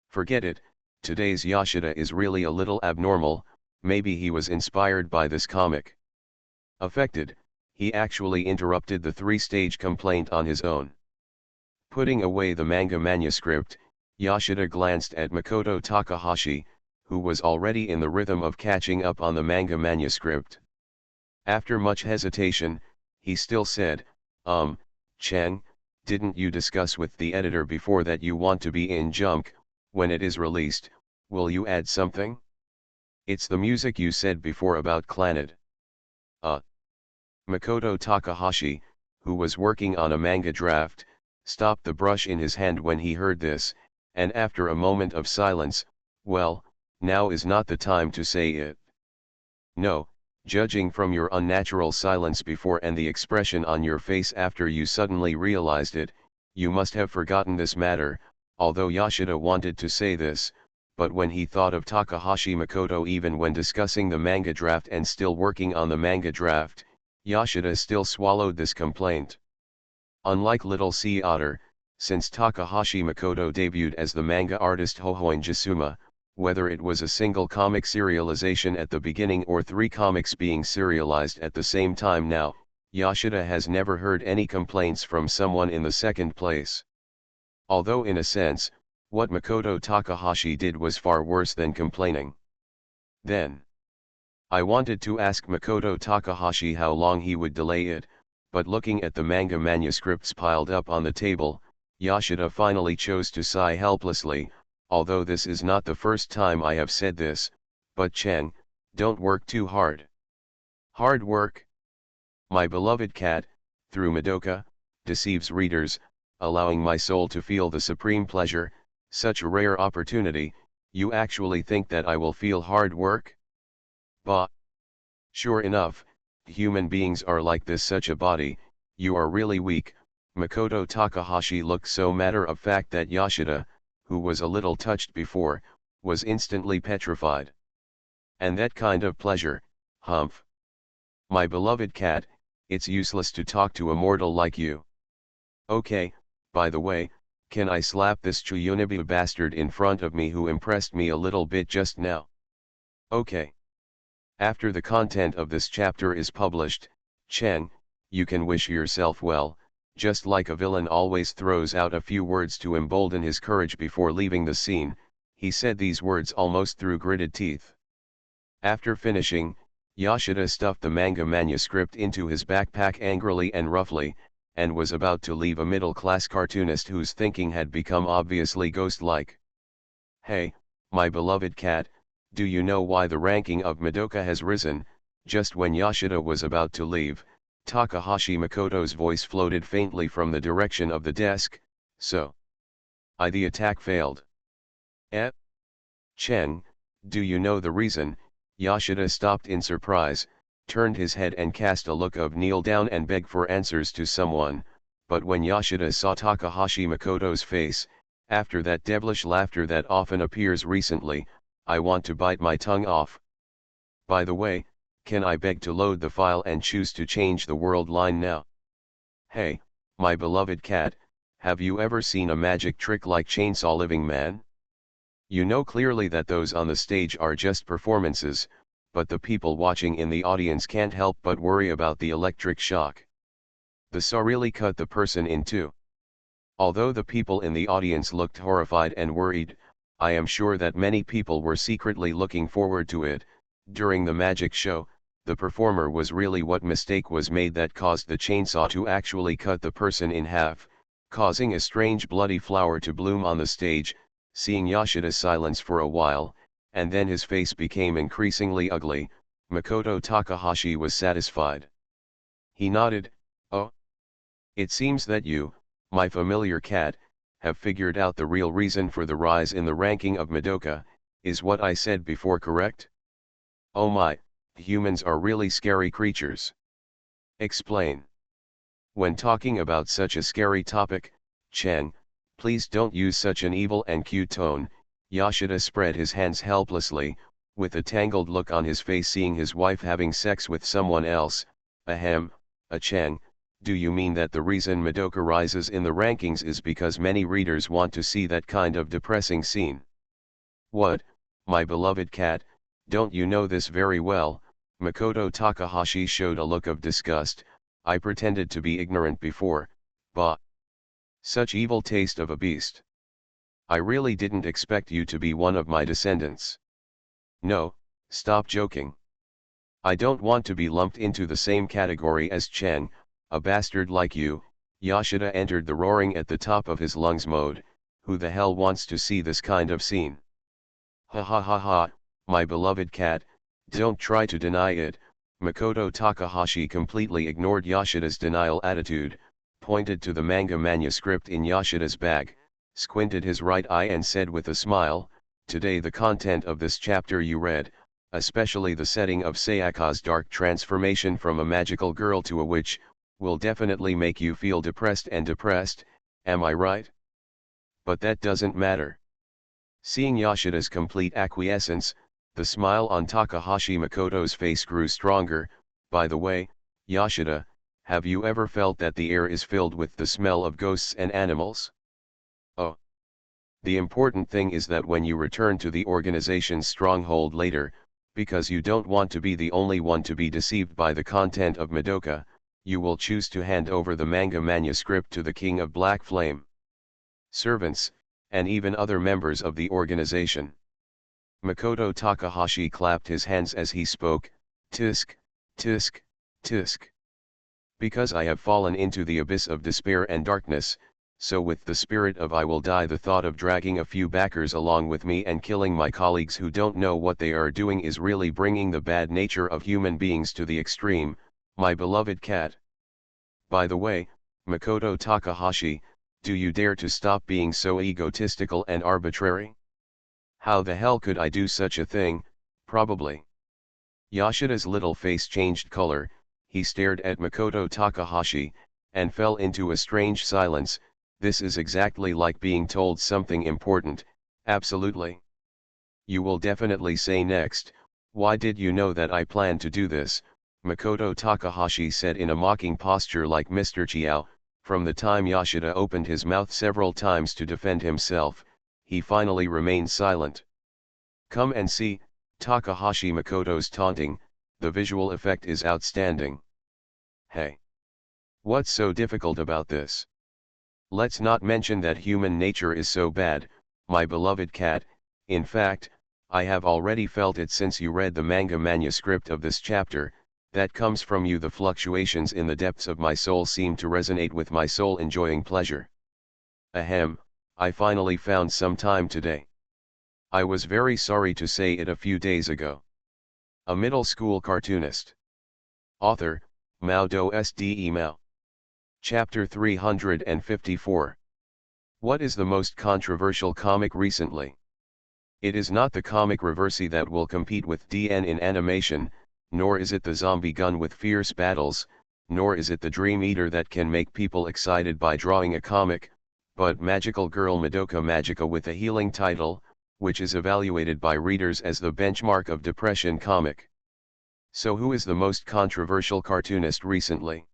forget it, today's Yoshida is really a little abnormal, maybe he was inspired by this comic. Affected, he actually interrupted the three-stage complaint on his own. Putting away the manga manuscript, Yoshida glanced at Makoto Takahashi, who was already in the rhythm of catching up on the manga manuscript. After much hesitation, he still said, Chen, didn't you discuss with the editor before that you want to be in Jump? When it is released, will you add something? It's the music you said before about Clannad. Makoto Takahashi, who was working on a manga draft, stopped the brush in his hand when he heard this, and after a moment of silence, well, now is not the time to say it. No, judging from your unnatural silence before and the expression on your face after you suddenly realized it, you must have forgotten this matter. Although Yoshida wanted to say this, but when he thought of Takahashi Makoto even when discussing the manga draft and still working on the manga draft, Yoshida still swallowed this complaint. Unlike Little Sea Otter, since Takahashi Makoto debuted as the manga artist Hohoin Jisuma, whether it was a single comic serialization at the beginning or 3 comics being serialized at the same time now, Yoshida has never heard any complaints from someone in the second place. Although in a sense, what Makoto Takahashi did was far worse than complaining. Then, I wanted to ask Makoto Takahashi how long he would delay it, but looking at the manga manuscripts piled up on the table, Yoshida finally chose to sigh helplessly. Although this is not the first time I have said this, but Chen, don't work too hard. Hard work? My beloved cat, through Madoka, deceives readers, allowing my soul to feel the supreme pleasure, such a rare opportunity. You actually think that I will feel hard work? Bah! Sure enough, human beings are like this. Such a body, you are really weak. Makoto Takahashi looked so matter-of-fact that Yoshida, who was a little touched before, was instantly petrified. And that kind of pleasure, humph. My beloved cat, it's useless to talk to a mortal like you. Okay, by the way, can I slap this Chuyunibu bastard in front of me who impressed me a little bit just now? Okay. After the content of this chapter is published, Chen, you can wish yourself well, just like a villain always throws out a few words to embolden his courage before leaving the scene. He said these words almost through gritted teeth. After finishing, Yoshida stuffed the manga manuscript into his backpack angrily and roughly, and was about to leave a middle-class cartoonist whose thinking had become obviously ghost-like. "Hey, my beloved cat, do you know why the ranking of Madoka has risen?" Just when Yoshida was about to leave, Takahashi Makoto's voice floated faintly from the direction of the desk. "So, the attack failed. Eh? Chen, do you know the reason?" Yoshida stopped in surprise, turned his head and cast a look of kneel down and beg for answers to someone, but when Yoshida saw Takahashi Makoto's face, after that devilish laughter that often appears recently, "I want to bite my tongue off. By the way, can I beg to load the file and choose to change the world line now? Hey, my beloved cat, have you ever seen a magic trick like Chainsaw Living Man? You know clearly that those on the stage are just performances, but the people watching in the audience can't help but worry about the electric shock. The saw really cut the person in two." Although the people in the audience looked horrified and worried, I am sure that many people were secretly looking forward to it. During the magic show, the performer was really what mistake was made that caused the chainsaw to actually cut the person in half, causing a strange bloody flower to bloom on the stage. Seeing Yoshida silence for a while, and then his face became increasingly ugly, Makoto Takahashi was satisfied. He nodded. "Oh, it seems that you, my familiar cat, have figured out the real reason for the rise in the ranking of Madoka. Is what I said before correct? Oh my, humans are really scary creatures. Explain." "When talking about such a scary topic, Chen, please don't use such an evil and cute tone." Yoshida spread his hands helplessly, with a tangled look on his face seeing his wife having sex with someone else. "Ahem, Chen, do you mean that the reason Madoka rises in the rankings is because many readers want to see that kind of depressing scene?" "What, my beloved cat, don't you know this very well?" Makoto Takahashi showed a look of disgust. "I pretended to be ignorant before, but such evil taste of a beast. I really didn't expect you to be one of my descendants. No, stop joking. I don't want to be lumped into the same category as Chen, a bastard like you." Yoshida entered the roaring at the top of his lungs mode. "Who the hell wants to see this kind of scene? Ha ha ha ha, my beloved cat, don't try to deny it." Makoto Takahashi completely ignored Yoshida's denial attitude, pointed to the manga manuscript in Yoshida's bag, squinted his right eye and said with a smile, "Today the content of this chapter you read, especially the setting of Sayaka's dark transformation from a magical girl to a witch, will definitely make you feel depressed, am I right? But that doesn't matter." Seeing Yoshida's complete acquiescence, the smile on Takahashi Makoto's face grew stronger. "By the way, Yoshida, have you ever felt that the air is filled with the smell of ghosts and animals? Oh. The important thing is that when you return to the organization's stronghold later, because you don't want to be the only one to be deceived by the content of Madoka, you will choose to hand over the manga manuscript to the King of Black Flame, servants, and even other members of the organization." Makoto Takahashi clapped his hands as he spoke. "Tisk, tisk, tisk. Because I have fallen into the abyss of despair and darkness, so with the spirit of I will die the thought of dragging a few backers along with me and killing my colleagues who don't know what they are doing is really bringing the bad nature of human beings to the extreme, my beloved cat. By the way, Makoto Takahashi, do you dare to stop being so egotistical and arbitrary? How the hell could I do such a thing, probably?" Yoshida's little face changed color, he stared at Makoto Takahashi, and fell into a strange silence. "This is exactly like being told something important, absolutely. You will definitely say next, why did you know that I planned to do this?" Makoto Takahashi said in a mocking posture like Mr. Chiao. From the time Yoshida opened his mouth several times to defend himself, he finally remained silent. "Come and see," Takahashi Makoto's taunting, "the visual effect is outstanding. Hey. What's so difficult about this? Let's not mention that human nature is so bad, my beloved cat. In fact, I have already felt it since you read the manga manuscript of this chapter, that comes from you. The fluctuations in the depths of my soul seem to resonate with my soul enjoying pleasure. Ahem, I finally found some time today. I was very sorry to say it a few days ago. A middle school cartoonist. Author, MaleProtagonist. Chapter 354. What is the most controversial comic recently? It is not the comic reversey that will compete with DN in animation, nor is it the zombie gun with fierce battles, nor is it the Dream Eater that can make people excited by drawing a comic, but Magical Girl Madoka Magica with a healing title, which is evaluated by readers as the benchmark of depression comic. So who is the most controversial cartoonist recently?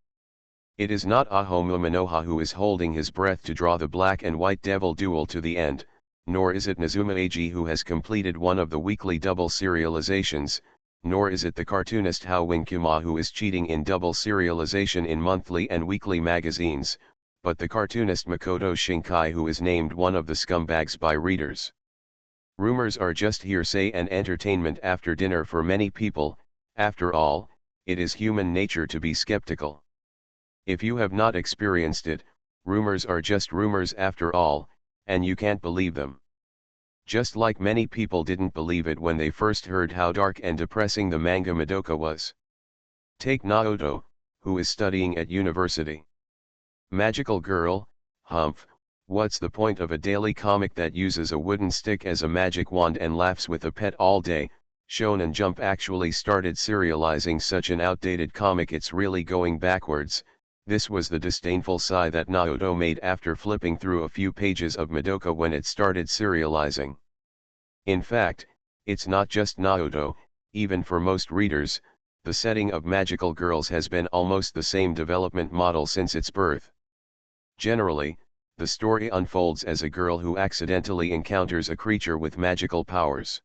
It is not Ahomu Manoha who is holding his breath to draw the black and white devil duel to the end, nor is it Nazuma Eiji who has completed one of the weekly double serializations, nor is it the cartoonist Hao Winkuma who is cheating in double serialization in monthly and weekly magazines, but the cartoonist Makoto Shinkai who is named one of the scumbags by readers. Rumors are just hearsay and entertainment after dinner for many people. After all, it is human nature to be skeptical. If you have not experienced it, rumors are just rumors after all, and you can't believe them. Just like many people didn't believe it when they first heard how dark and depressing the manga Madoka was. Take Naoto, who is studying at university. Magical girl, humph, what's the point of a daily comic that uses a wooden stick as a magic wand and laughs with a pet all day? Shonen Jump actually started serializing such an outdated comic, it's really going backwards. This was the disdainful sigh that Naoto made after flipping through a few pages of Madoka when it started serializing. In fact, it's not just Naoto, even for most readers, the setting of Magical Girls has been almost the same development model since its birth. Generally, the story unfolds as a girl who accidentally encounters a creature with magical powers.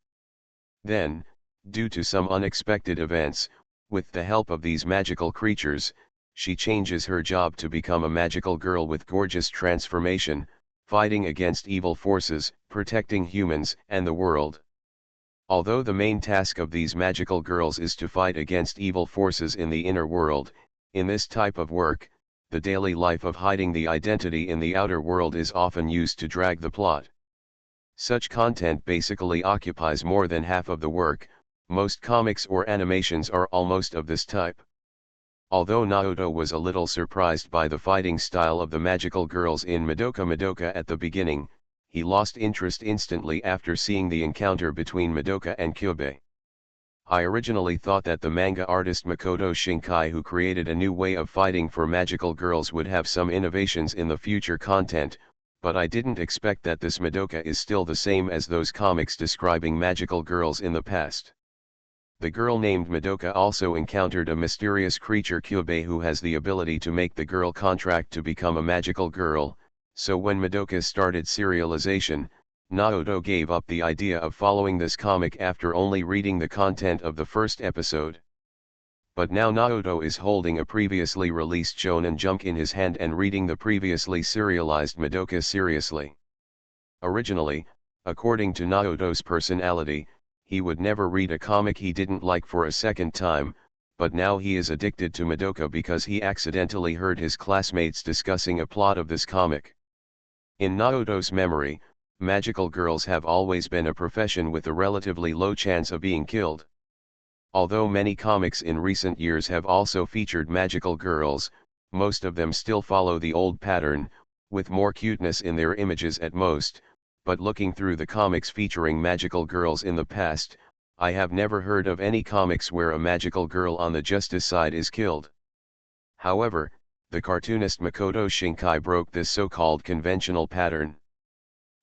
Then, due to some unexpected events, with the help of these magical creatures, she changes her job to become a magical girl with gorgeous transformation, fighting against evil forces, protecting humans and the world. Although the main task of these magical girls is to fight against evil forces in the inner world, in this type of work, the daily life of hiding the identity in the outer world is often used to drag the plot. Such content basically occupies more than half of the work. Most comics or animations are almost of this type. Although Naoto was a little surprised by the fighting style of the magical girls in Madoka Madoka at the beginning, he lost interest instantly after seeing the encounter between Madoka and Kyubei. I originally thought that the manga artist Makoto Shinkai, who created a new way of fighting for magical girls, would have some innovations in the future content, but I didn't expect that this Madoka is still the same as those comics describing magical girls in the past. The girl named Madoka also encountered a mysterious creature Kyubei who has the ability to make the girl contract to become a magical girl, so when Madoka started serialization, Naoto gave up the idea of following this comic after only reading the content of the first episode. But now Naoto is holding a previously released Shonen Jump in his hand and reading the previously serialized Madoka seriously. Originally, according to Naoto's personality, he would never read a comic he didn't like for a second time, but now he is addicted to Madoka because he accidentally heard his classmates discussing a plot of this comic. In Naoto's memory, magical girls have always been a profession with a relatively low chance of being killed. Although many comics in recent years have also featured magical girls, most of them still follow the old pattern, with more cuteness in their images at most. But looking through the comics featuring magical girls in the past, I have never heard of any comics where a magical girl on the justice side is killed. However, the cartoonist Makoto Shinkai broke this so-called conventional pattern.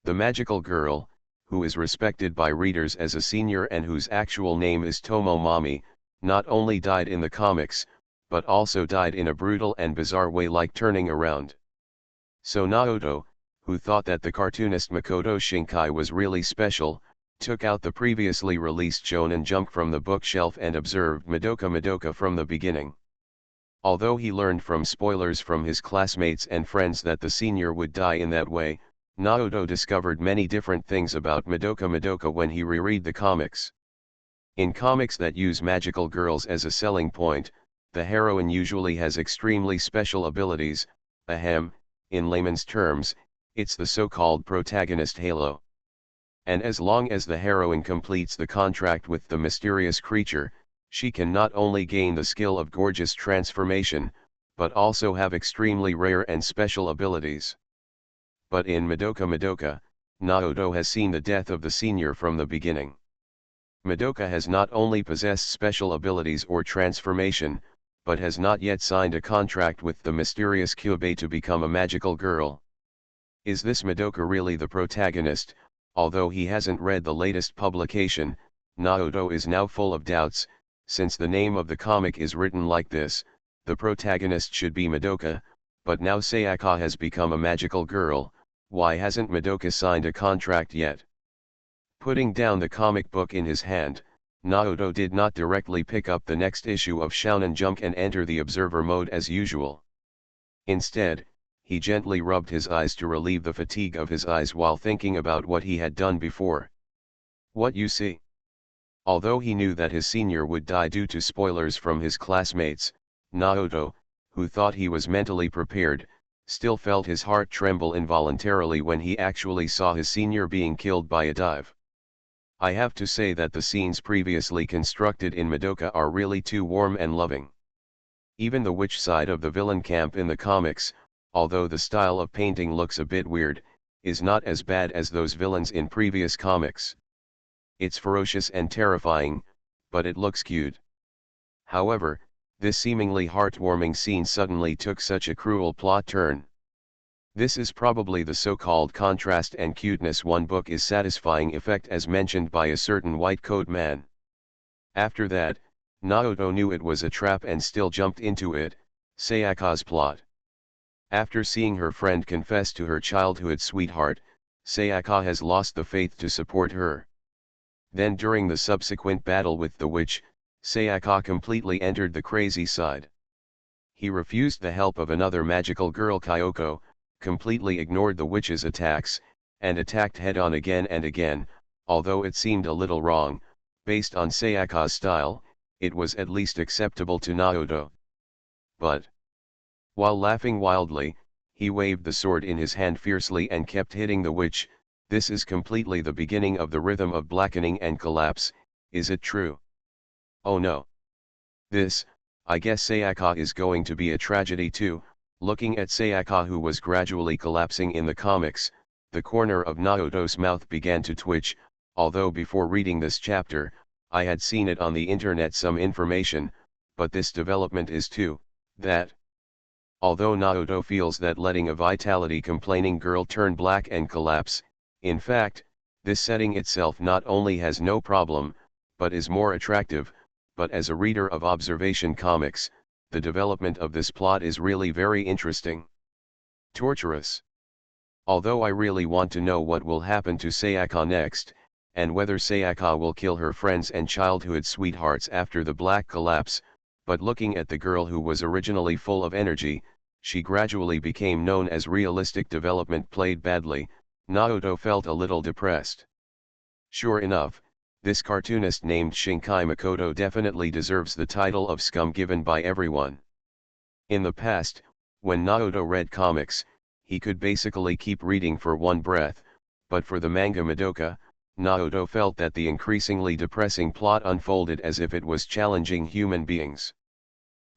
The magical girl, who is respected by readers as a senior and whose actual name is Tomomomi, not only died in the comics, but also died in a brutal and bizarre way, like turning around. So Naoto, who thought that the cartoonist Makoto Shinkai was really special, took out the previously released Shonen Jump from the bookshelf and observed Madoka Madoka from the beginning. Although he learned from spoilers from his classmates and friends that the senior would die in that way, Naoto discovered many different things about Madoka when he reread the comics. In comics that use magical girls as a selling point, the heroine usually has extremely special abilities. Ahem, in layman's terms, it's the so-called protagonist halo. And as long as the heroine completes the contract with the mysterious creature, she can not only gain the skill of gorgeous transformation, but also have extremely rare and special abilities. But in Madoka, Naoto has seen the death of the senior from the beginning. Madoka has not only possessed special abilities or transformation, but has not yet signed a contract with the mysterious Kyubei to become a magical girl. Is this Madoka really the protagonist? Although he hasn't read the latest publication, Naoto is now full of doubts, since the name of the comic is written like this: the protagonist should be Madoka, but now Sayaka has become a magical girl. Why hasn't Madoka signed a contract yet? Putting down the comic book in his hand, Naoto did not directly pick up the next issue of Shonen Jump and enter the observer mode as usual. Instead, he gently rubbed his eyes to relieve the fatigue of his eyes while thinking about what he had done before. What you see? Although he knew that his senior would die due to spoilers from his classmates, Naoto, who thought he was mentally prepared, still felt his heart tremble involuntarily when he actually saw his senior being killed by a dive. I have to say that the scenes previously constructed in Madoka are really too warm and loving. Even the witch side of the villain camp in the comics, although the style of painting looks a bit weird, is not as bad as those villains in previous comics. It's ferocious and terrifying, but it looks cute. However, this seemingly heartwarming scene suddenly took such a cruel plot turn. This is probably the so-called contrast and cuteness one book is satisfying effect as mentioned by a certain white coat man. After that, Naoto knew it was a trap and still jumped into it, Sayaka's plot. After seeing her friend confess to her childhood sweetheart, Sayaka has lost the faith to support her. Then during the subsequent battle with the witch, Sayaka completely entered the crazy side. He refused the help of another magical girl Kyoko, completely ignored the witch's attacks, and attacked head-on again and again. Although it seemed a little wrong, based on Sayaka's style, it was at least acceptable to Naoto. But, while laughing wildly, he waved the sword in his hand fiercely and kept hitting the witch. This is completely the beginning of the rhythm of blackening and collapse, is it true? Oh no. This, I guess Sayaka is going to be a tragedy too. Looking at Sayaka, who was gradually collapsing in the comics, the corner of Naoto's mouth began to twitch. Although before reading this chapter, I had seen it on the internet some information, but this development is too, that. Although Naoto feels that letting a vitality complaining girl turn black and collapse, in fact, this setting itself not only has no problem, but is more attractive, but as a reader of observation comics, the development of this plot is really very interesting. Torturous. Although I really want to know what will happen to Sayaka next, and whether Sayaka will kill her friends and childhood sweethearts after the black collapse, but looking at the girl who was originally full of energy, she gradually became known as realistic development played badly. Naoto felt a little depressed. Sure enough, this cartoonist named Shinkai Makoto definitely deserves the title of scum given by everyone. In the past, when Naoto read comics, he could basically keep reading for one breath, but for the manga Madoka, Naoto felt that the increasingly depressing plot unfolded as if it was challenging human beings.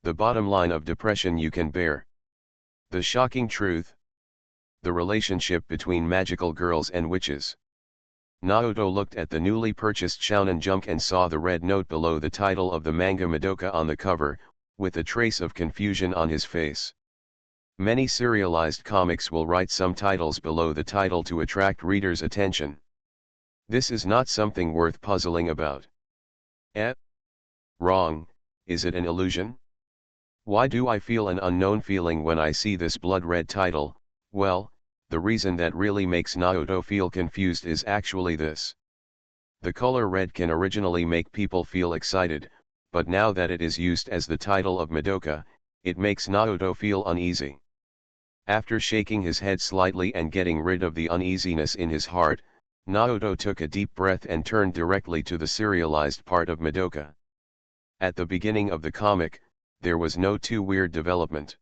The bottom line of depression you can bear. The shocking truth. The relationship between magical girls and witches. Naoto looked at the newly purchased Shonen Jump and saw the red note below the title of the manga Madoka on the cover, with a trace of confusion on his face. Many serialized comics will write some titles below the title to attract readers' attention. This is not something worth puzzling about. Wrong, is it an illusion? Why do I feel an unknown feeling when I see this blood-red title? Well, the reason that really makes Naoto feel confused is actually this. The color red can originally make people feel excited, but now that it is used as the title of Madoka, It makes Naoto feel uneasy. After shaking his head slightly and getting rid of the uneasiness in his heart, Naoto took a deep breath and turned directly to the serialized part of Madoka. At the beginning of the comic, there was no too weird development.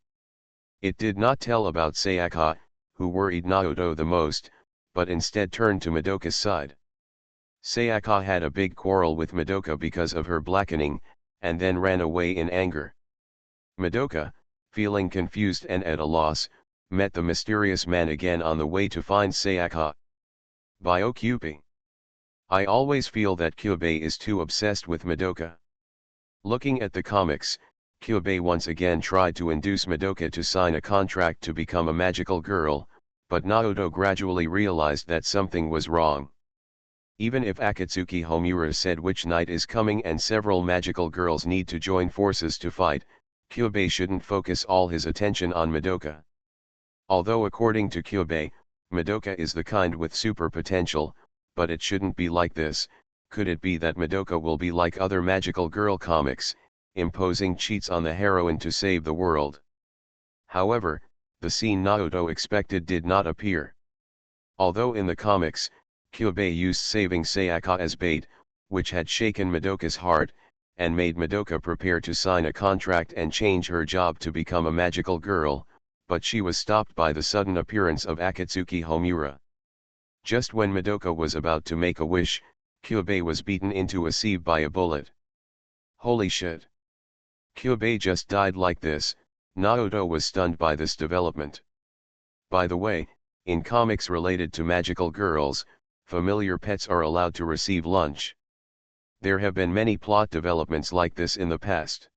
It did not tell about Sayaka, who worried Naoto the most, but instead turned to Madoka's side. Sayaka had a big quarrel with Madoka because of her blackening, and then ran away in anger. Madoka, feeling confused and at a loss, met the mysterious man again on the way to find Sayaka. Bio Kyubey. I always feel that Kyubey is too obsessed with Madoka. Looking at the comics, Kyubey once again tried to induce Madoka to sign a contract to become a magical girl, but Naoto gradually realized that something was wrong. Even if Akatsuki Homura said which night is coming and several magical girls need to join forces to fight, Kyubey shouldn't focus all his attention on Madoka. Although according to Kyubey, Madoka is the kind with super potential, but it shouldn't be like this. Could it be that Madoka will be like other magical girl comics, imposing cheats on the heroine to save the world? However, the scene Naoto expected did not appear. Although in the comics, Kyubey used saving Sayaka as bait, which had shaken Madoka's heart, and made Madoka prepare to sign a contract and change her job to become a magical girl, but she was stopped by the sudden appearance of Akatsuki Homura. Just when Madoka was about to make a wish, Kyubey was beaten into a sieve by a bullet. Holy shit! Kyubey just died like this. Naoto was stunned by this development. By the way, in comics related to magical girls, familiar pets are allowed to receive lunch. There have been many plot developments like this in the past.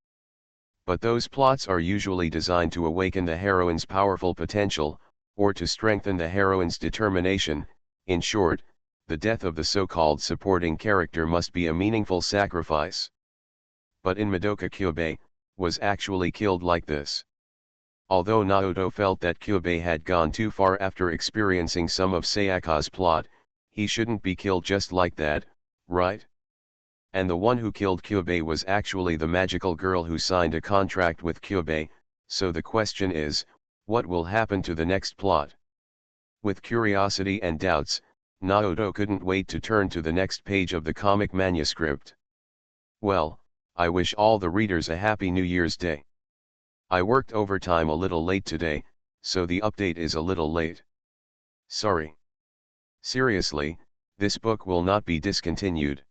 But those plots are usually designed to awaken the heroine's powerful potential, or to strengthen the heroine's determination. In short, the death of the so-called supporting character must be a meaningful sacrifice. But in Madoka, Kyubey was actually killed like this. Although Naoto felt that Kyubey had gone too far after experiencing some of Sayaka's plot, he shouldn't be killed just like that, right? And the one who killed Kyubey was actually the magical girl who signed a contract with Kyubey, so the question is, what will happen to the next plot? With curiosity and doubts, Naoto couldn't wait to turn to the next page of the comic manuscript. Well, I wish all the readers a happy New Year's Day. I worked overtime a little late today, so the update is a little late. Sorry. Seriously, this book will not be discontinued.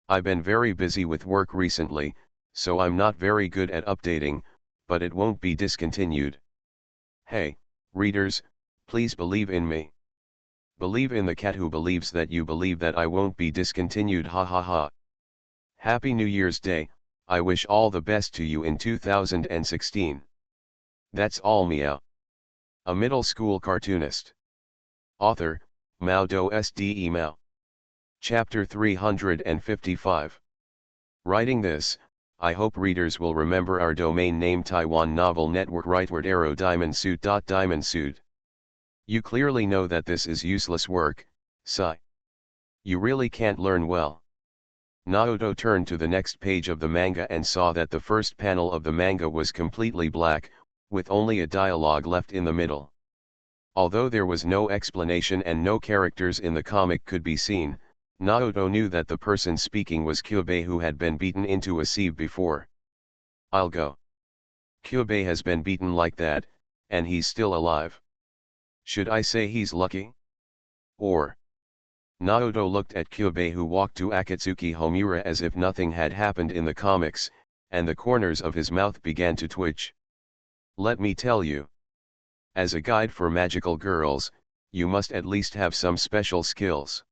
I've been very busy with work recently, so I'm not very good at updating, but it won't be discontinued. Hey, readers, please believe in me. Believe in the cat who believes that you believe that I won't be discontinued, ha ha ha. Happy New Year's Day. I wish all the best to you in 2016. That's all, meow. A middle school cartoonist. Author, Mao SD Mao. Chapter 355. Writing this, I hope readers will remember our domain name Taiwan Novel Network rightward arrow diamond suit. You clearly know that this is useless work, sigh. You really can't learn well. Naoto turned to the next page of the manga and saw that the first panel of the manga was completely black, with only a dialogue left in the middle. Although there was no explanation and no characters in the comic could be seen, Naoto knew that the person speaking was Kyubey, who had been beaten into a sieve before. I'll go. Kyubey has been beaten like that, and he's still alive. Should I say he's lucky? Or... Naoto looked at Kyubey, who walked to Akatsuki Homura as if nothing had happened in the comics, and the corners of his mouth began to twitch. Let me tell you. As a guide for magical girls, you must at least have some special skills.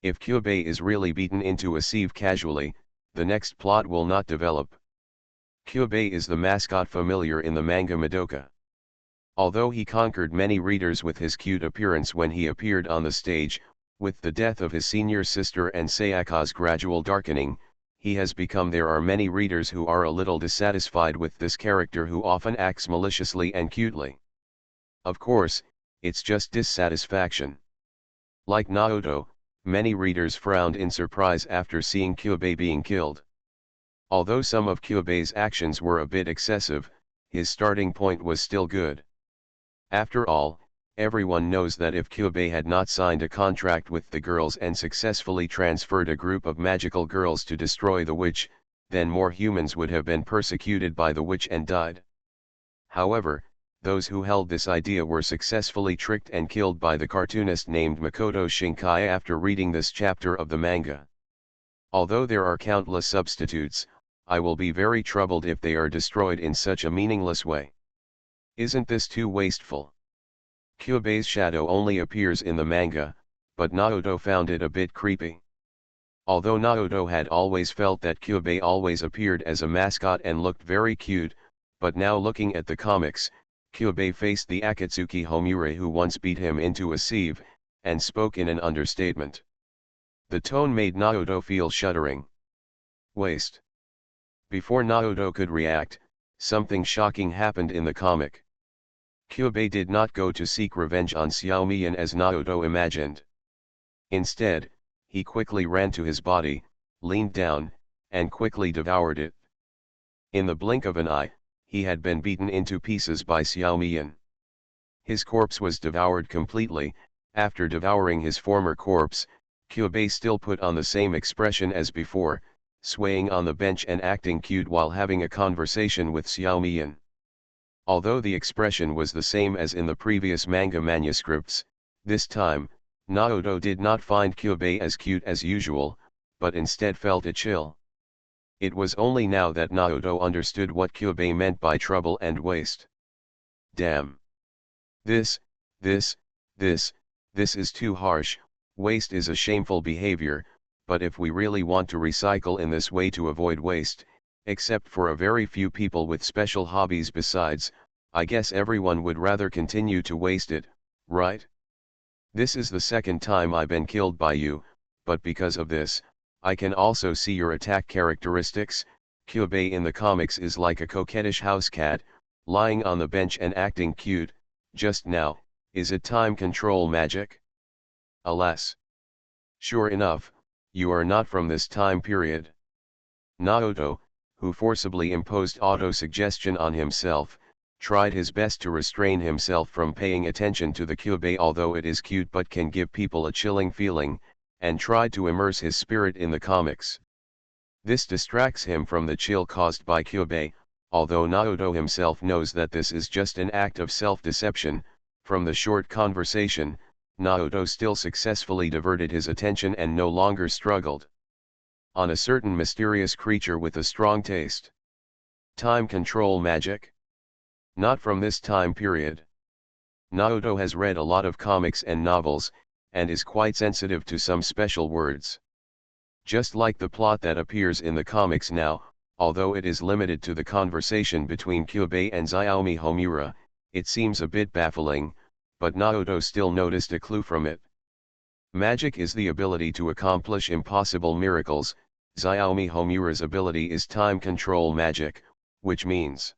If Kyubey is really beaten into a sieve casually, the next plot will not develop. Kyubey is the mascot familiar in the manga Madoka. Although he conquered many readers with his cute appearance when he appeared on the stage, with the death of his senior sister and Sayaka's gradual darkening, he has become there are many readers who are a little dissatisfied with this character who often acts maliciously and cutely. Of course, it's just dissatisfaction. Like Naoto, many readers frowned in surprise after seeing Kyubey being killed. Although some of Kyubey's actions were a bit excessive, his starting point was still good. After all, everyone knows that if Kyubei had not signed a contract with the girls and successfully transferred a group of magical girls to destroy the witch, then more humans would have been persecuted by the witch and died. However, those who held this idea were successfully tricked and killed by the cartoonist named Makoto Shinkai after reading this chapter of the manga. Although there are countless substitutes, I will be very troubled if they are destroyed in such a meaningless way. Isn't this too wasteful? Kyubei's shadow only appears in the manga, but Naoto found it a bit creepy. Although Naoto had always felt that Kyubei always appeared as a mascot and looked very cute, but now looking at the comics, Kyubei faced the Akatsuki Homure who once beat him into a sieve, and spoke in an understatement. The tone made Naoto feel shuddering. Waste. Before Naoto could react, something shocking happened in the comic. Kyubei did not go to seek revenge on Xiaomian as Naoto imagined. Instead, he quickly ran to his body, leaned down, and quickly devoured it. In the blink of an eye, he had been beaten into pieces by Xiaomian. His corpse was devoured completely. After devouring his former corpse, Kyubei still put on the same expression as before, swaying on the bench and acting cute while having a conversation with Xiaomian. Although the expression was the same as in the previous manga manuscripts, this time, Naoto did not find Kyubei as cute as usual, but instead felt a chill. It was only now that Naoto understood what Kyubei meant by trouble and waste. Damn. This is too harsh. Waste is a shameful behavior, but if we really want to recycle in this way to avoid waste, except for a very few people with special hobbies besides, I guess everyone would rather continue to waste it, right? This is the second time I've been killed by you, but because of this, I can also see your attack characteristics. Kyubei in the comics is like a coquettish house cat, lying on the bench and acting cute. Just now, is it time control magic? Alas. Sure enough, you are not from this time period. Naoto, who forcibly imposed auto-suggestion on himself, tried his best to restrain himself from paying attention to the Kyubei although it is cute but can give people a chilling feeling, and tried to immerse his spirit in the comics. This distracts him from the chill caused by Kyubei, although Naoto himself knows that this is just an act of self-deception. From the short conversation, Naoto still successfully diverted his attention and no longer struggled on a certain mysterious creature with a strong taste. Time control magic? Not from this time period. Naoto has read a lot of comics and novels, and is quite sensitive to some special words. Just like the plot that appears in the comics now, although it is limited to the conversation between Kyubei and Xiaomi Homura, it seems a bit baffling, but Naoto still noticed a clue from it. Magic is the ability to accomplish impossible miracles. Xiaomi Homura's ability is time control magic, which means.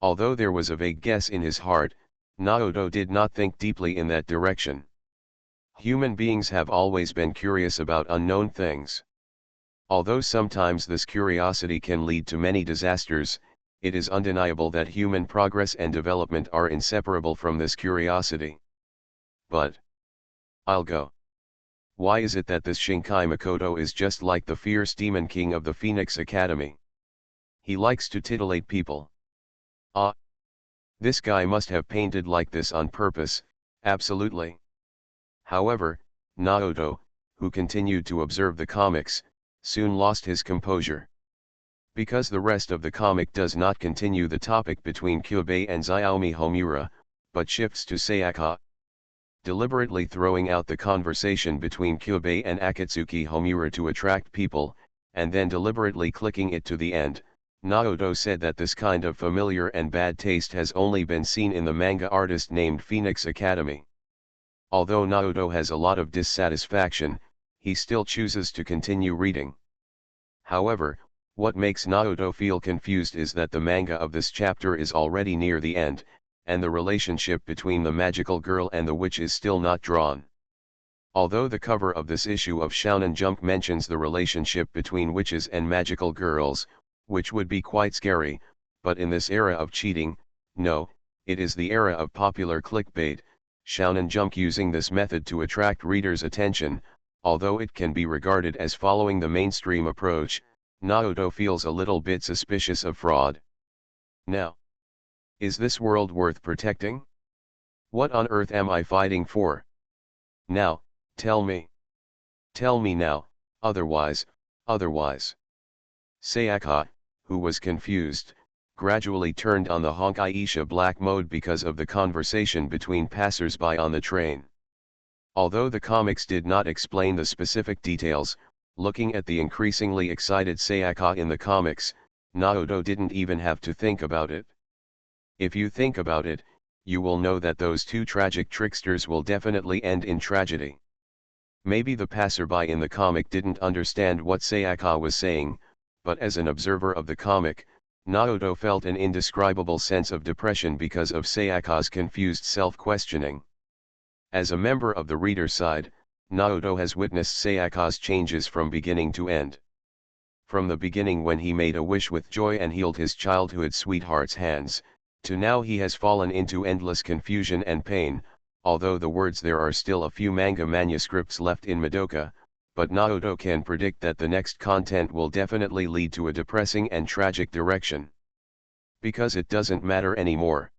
Although there was a vague guess in his heart, Naoto did not think deeply in that direction. Human beings have always been curious about unknown things. Although sometimes this curiosity can lead to many disasters, it is undeniable that human progress and development are inseparable from this curiosity. But I'll go. Why is it that this Shinkai Makoto is just like the fierce demon king of the Phoenix Academy? He likes to titillate people. Ah! This guy must have painted like this on purpose, absolutely. However, Naoto, who continued to observe the comics, soon lost his composure. Because the rest of the comic does not continue the topic between Kyubei and Xiaomi Homura, but shifts to Sayaka. Deliberately throwing out the conversation between Kyubei and Akatsuki Homura to attract people, and then deliberately clicking it to the end, Naoto said that this kind of familiar and bad taste has only been seen in the manga artist named Phoenix Academy. Although Naoto has a lot of dissatisfaction, he still chooses to continue reading. However, what makes Naoto feel confused is that the manga of this chapter is already near the end, and the relationship between the magical girl and the witch is still not drawn. Although the cover of this issue of Shonen Jump mentions the relationship between witches and magical girls, which would be quite scary, But in this era of cheating, no, it is the era of popular clickbait, Shonen Jump using this method to attract readers' attention. Although it can be regarded as following the mainstream approach, Naoto feels a little bit suspicious of fraud. Now, is this world worth protecting? What on earth am I fighting for? Now, tell me. Tell me now, otherwise. Sayaka, who was confused, gradually turned on the Honkai-isha black mode because of the conversation between passers-by on the train. Although the comics did not explain the specific details, looking at the increasingly excited Sayaka in the comics, Naoto didn't even have to think about it. If you think about it, you will know that those two tragic tricksters will definitely end in tragedy. Maybe the passerby in the comic didn't understand what Sayaka was saying, but as an observer of the comic, Naoto felt an indescribable sense of depression because of Sayaka's confused self-questioning. As a member of the reader side, Naoto has witnessed Sayaka's changes from beginning to end. From the beginning when he made a wish with joy and healed his childhood sweetheart's hands, to now he has fallen into endless confusion and pain. Although the words there are still a few manga manuscripts left in Madoka, but Naoto can predict that the next content will definitely lead to a depressing and tragic direction. Because it doesn't matter anymore.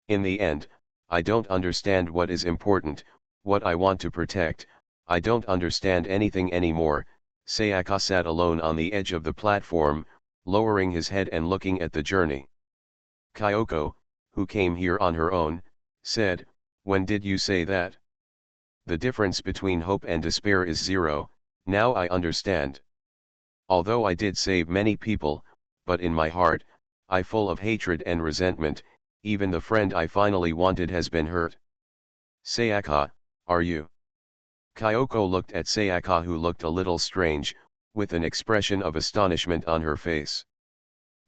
In the end, I don't understand what is important, what I want to protect, I don't understand anything anymore. Sayaka sat alone on the edge of the platform, lowering his head and looking at the journey. Kyoko, who came here on her own, said, "When did you say that? The difference between hope and despair is zero, now I understand. Although I did save many people, but in my heart, I full of hatred and resentment, even the friend I finally wanted has been hurt." Sayaka, are you? Kyoko looked at Sayaka, who looked a little strange, with an expression of astonishment on her face.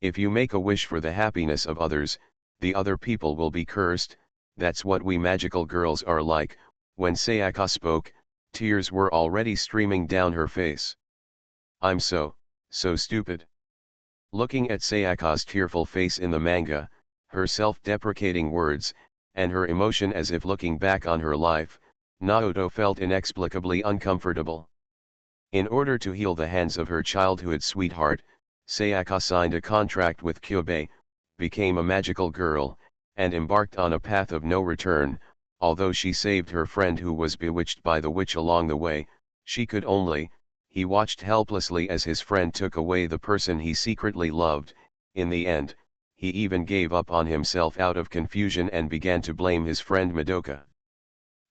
If you make a wish for the happiness of others, the other people will be cursed. That's what we magical girls are like. When Sayaka spoke, tears were already streaming down her face. I'm so stupid. Looking at Sayaka's tearful face in the manga, her self-deprecating words, and her emotion as if looking back on her life, Naoto felt inexplicably uncomfortable. In order to heal the hands of her childhood sweetheart, Sayaka signed a contract with Kyubei, became a magical girl, and embarked on a path of no return. Although she saved her friend who was bewitched by the witch along the way, he watched helplessly as his friend took away the person he secretly loved. In the end, he even gave up on himself out of confusion and began to blame his friend Madoka.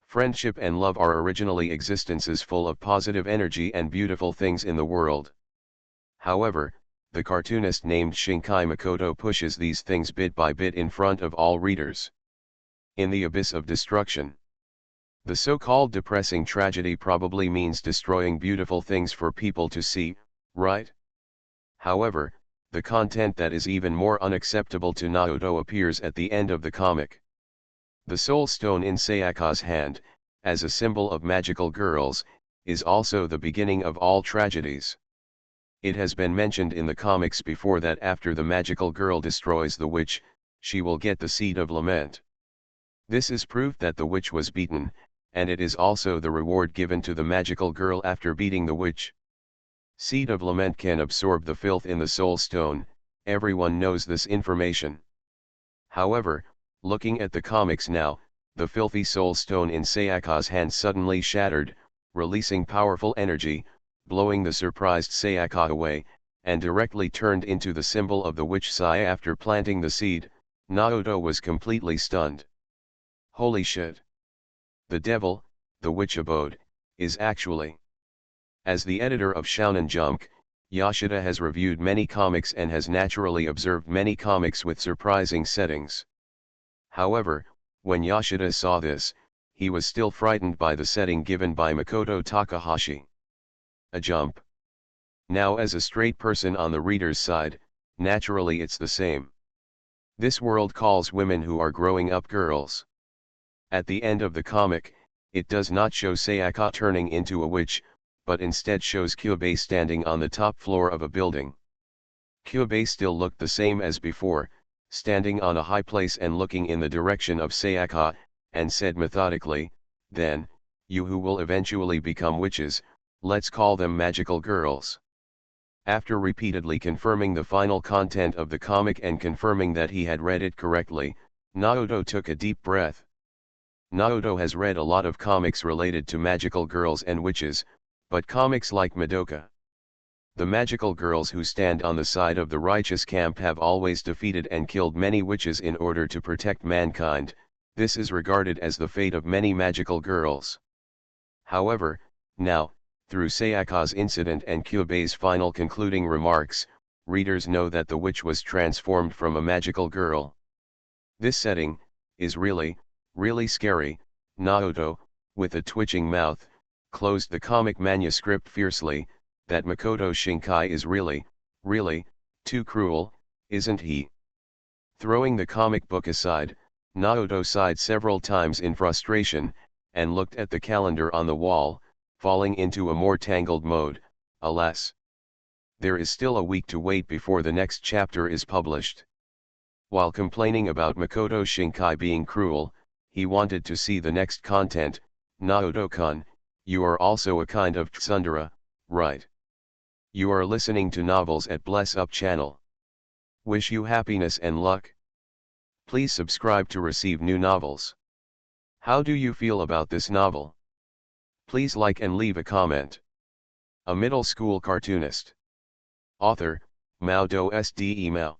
Friendship and love are originally existences full of positive energy and beautiful things in the world. However, the cartoonist named Shinkai Makoto pushes these things bit by bit in front of all readers. In the abyss of destruction. The so-called depressing tragedy probably means destroying beautiful things for people to see, right? However, the content that is even more unacceptable to Naoto appears at the end of the comic. The soul stone in Sayaka's hand, as a symbol of magical girls, is also the beginning of all tragedies. It has been mentioned in the comics before that after the magical girl destroys the witch, she will get the Seed of Lament. This is proof that the witch was beaten, and it is also the reward given to the magical girl after beating the witch. Seed of Lament can absorb the filth in the soul stone, everyone knows this information. However, looking at the comics now, the filthy soul stone in Sayaka's hand suddenly shattered, releasing powerful energy, blowing the surprised Sayaka away, and directly turned into the symbol of the witch Sai. After planting the seed, Naoto was completely stunned. Holy shit! The devil, the witch abode, is actually. As the editor of Shonen Jump, Yoshida has reviewed many comics and has naturally observed many comics with surprising settings. However, when Yoshida saw this, he was still frightened by the setting given by Makoto Takahashi. A jump. Now as a straight person on the reader's side, naturally it's the same. This world calls women who are growing up girls. At the end of the comic, it does not show Sayaka turning into a witch, but instead shows Kyubei standing on the top floor of a building. Kyubei still looked the same as before, standing on a high place and looking in the direction of Sayaka, and said methodically, "Then, you who will eventually become witches, let's call them magical girls." After repeatedly confirming the final content of the comic and confirming that he had read it correctly, Naoto took a deep breath. Naoto has read a lot of comics related to magical girls and witches, but comics like Madoka. The magical girls who stand on the side of the righteous camp have always defeated and killed many witches in order to protect mankind. This is regarded as the fate of many magical girls. However, now, through Sayaka's incident and Kyubei's final concluding remarks, readers know that the witch was transformed from a magical girl. This setting is really, really scary. Naoto, with a twitching mouth, closed the comic manuscript fiercely. That Makoto Shinkai is really, really, too cruel, isn't he? Throwing the comic book aside, Naoto sighed several times in frustration, and looked at the calendar on the wall, falling into a more tangled mode. Alas! There is still a week to wait before the next chapter is published. While complaining about Makoto Shinkai being cruel, he wanted to see the next content. Naoto-kun, you are also a kind of tsundere, right? You are listening to Novels at Bless Up channel. Wish you happiness and luck. Please subscribe to receive new novels. How do you feel about this novel? Please like and leave a comment. A middle school cartoonist. Author, Mao SD Email.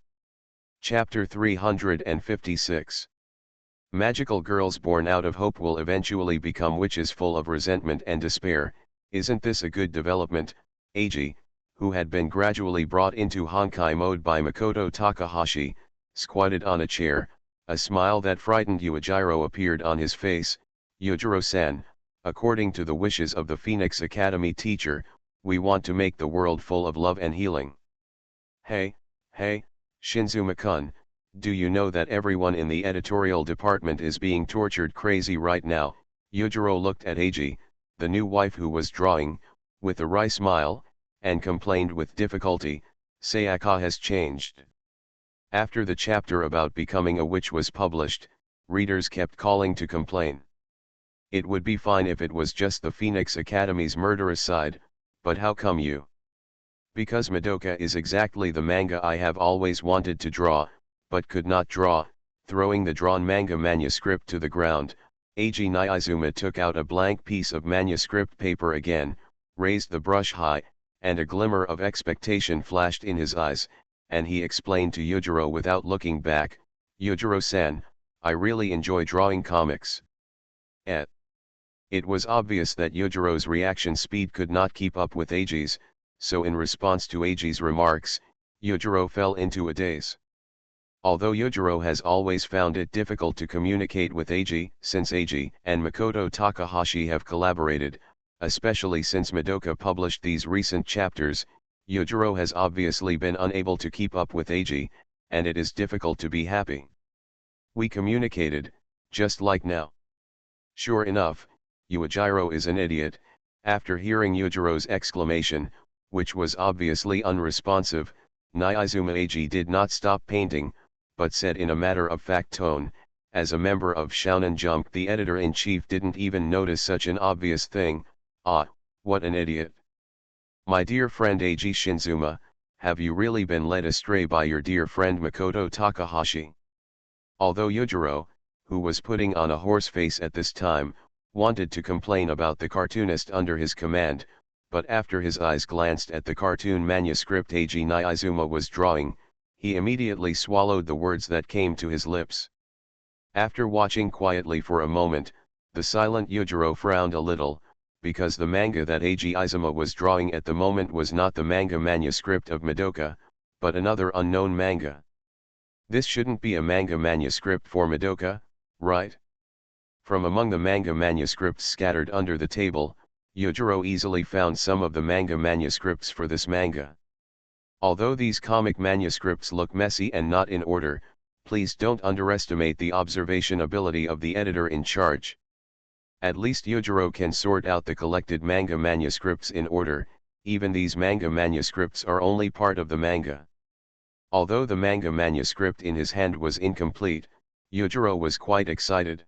Chapter 356. Magical girls born out of hope will eventually become witches full of resentment and despair. Isn't this a good development? Eiji, who had been gradually brought into Honkai mode by Makoto Takahashi, squatted on a chair. A smile that frightened Yujiro appeared on his face. Yujiro-san, according to the wishes of the Phoenix Academy teacher, we want to make the world full of love and healing. Hey, Shinzuma-kun, do you know that everyone in the editorial department is being tortured crazy right now? Yujiro looked at Eiji, the new wife who was drawing, with a wry smile, and complained with difficulty, Sayaka has changed. After the chapter about becoming a witch was published, readers kept calling to complain. It would be fine if it was just the Phoenix Academy's murderous side, but how come you? Because Madoka is exactly the manga I have always wanted to draw, but could not draw. Throwing the drawn manga manuscript to the ground, Eiji Nyaizuma took out a blank piece of manuscript paper again, raised the brush high, and a glimmer of expectation flashed in his eyes, and he explained to Yujiro without looking back, Yujiro-san, I really enjoy drawing comics. It was obvious that Yujiro's reaction speed could not keep up with Eiji's, so in response to Eiji's remarks, Yujiro fell into a daze. Although Yujiro has always found it difficult to communicate with Eiji, since Eiji and Makoto Takahashi have collaborated, especially since Madoka published these recent chapters, Yujiro has obviously been unable to keep up with Eiji, and it is difficult to be happy. We communicated, just like now. Sure enough, Yujiro is an idiot. After hearing Yujiro's exclamation, which was obviously unresponsive, Nyaizuma Eiji did not stop painting, but said in a matter-of-fact tone, as a member of Shounen Jump the editor-in-chief didn't even notice such an obvious thing. Ah, what an idiot. My dear friend Eiji Shinzuma, have you really been led astray by your dear friend Makoto Takahashi? Although Yujiro, who was putting on a horse face at this time, wanted to complain about the cartoonist under his command, but after his eyes glanced at the cartoon manuscript Eiji Nyaizuma was drawing, he immediately swallowed the words that came to his lips. After watching quietly for a moment, the silent Yujiro frowned a little, because the manga that Eiji Izuma was drawing at the moment was not the manga manuscript of Madoka, but another unknown manga. This shouldn't be a manga manuscript for Madoka, right? From among the manga manuscripts scattered under the table, Yujiro easily found some of the manga manuscripts for this manga. Although these comic manuscripts look messy and not in order, please don't underestimate the observation ability of the editor in charge. At least Yujiro can sort out the collected manga manuscripts in order. Even these manga manuscripts are only part of the manga. Although the manga manuscript in his hand was incomplete, Yujiro was quite excited.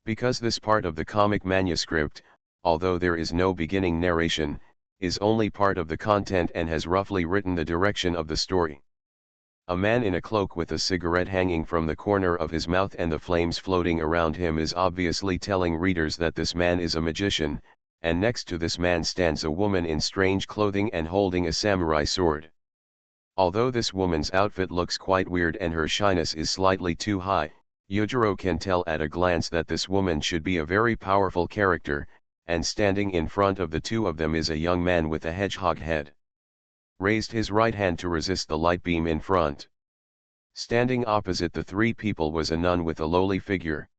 Because this part of the comic manuscript, although there is no beginning narration, is only part of the content and has roughly written the direction of the story. A man in a cloak with a cigarette hanging from the corner of his mouth and the flames floating around him is obviously telling readers that this man is a magician, and next to this man stands a woman in strange clothing and holding a samurai sword. Although this woman's outfit looks quite weird and her shyness is slightly too high, Yujiro can tell at a glance that this woman should be a very powerful character, and standing in front of the two of them is a young man with a hedgehog head. Raised his right hand to resist the light beam in front. Standing opposite the three people was a nun with a lowly figure.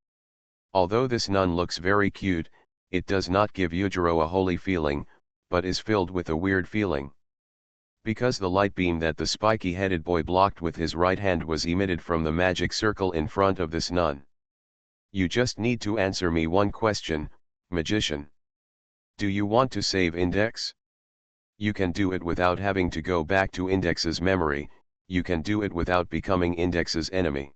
Although this nun looks very cute, it does not give Yujiro a holy feeling, but is filled with a weird feeling. Because the light beam that the spiky-headed boy blocked with his right hand was emitted from the magic circle in front of this nun. You just need to answer me one question, magician. Do you want to save Index? You can do it without having to go back to Index's memory, you can do it without becoming Index's enemy.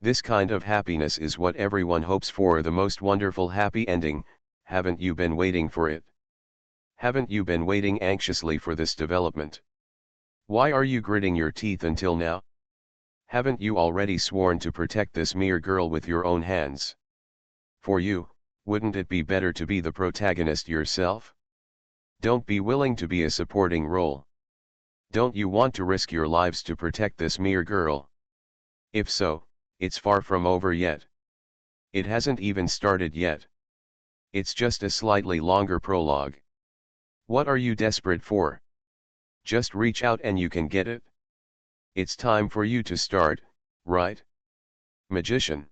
This kind of happiness is what everyone hopes for, the most wonderful happy ending. Haven't you been waiting for it? Haven't you been waiting anxiously for this development? Why are you gritting your teeth until now? Haven't you already sworn to protect this mere girl with your own hands? For you, wouldn't it be better to be the protagonist yourself? Don't be willing to be a supporting role. Don't you want to risk your lives to protect this mere girl? If so, it's far from over yet. It hasn't even started yet. It's just a slightly longer prologue. What are you desperate for? Just reach out and you can get it. It's time for you to start, right? Magician.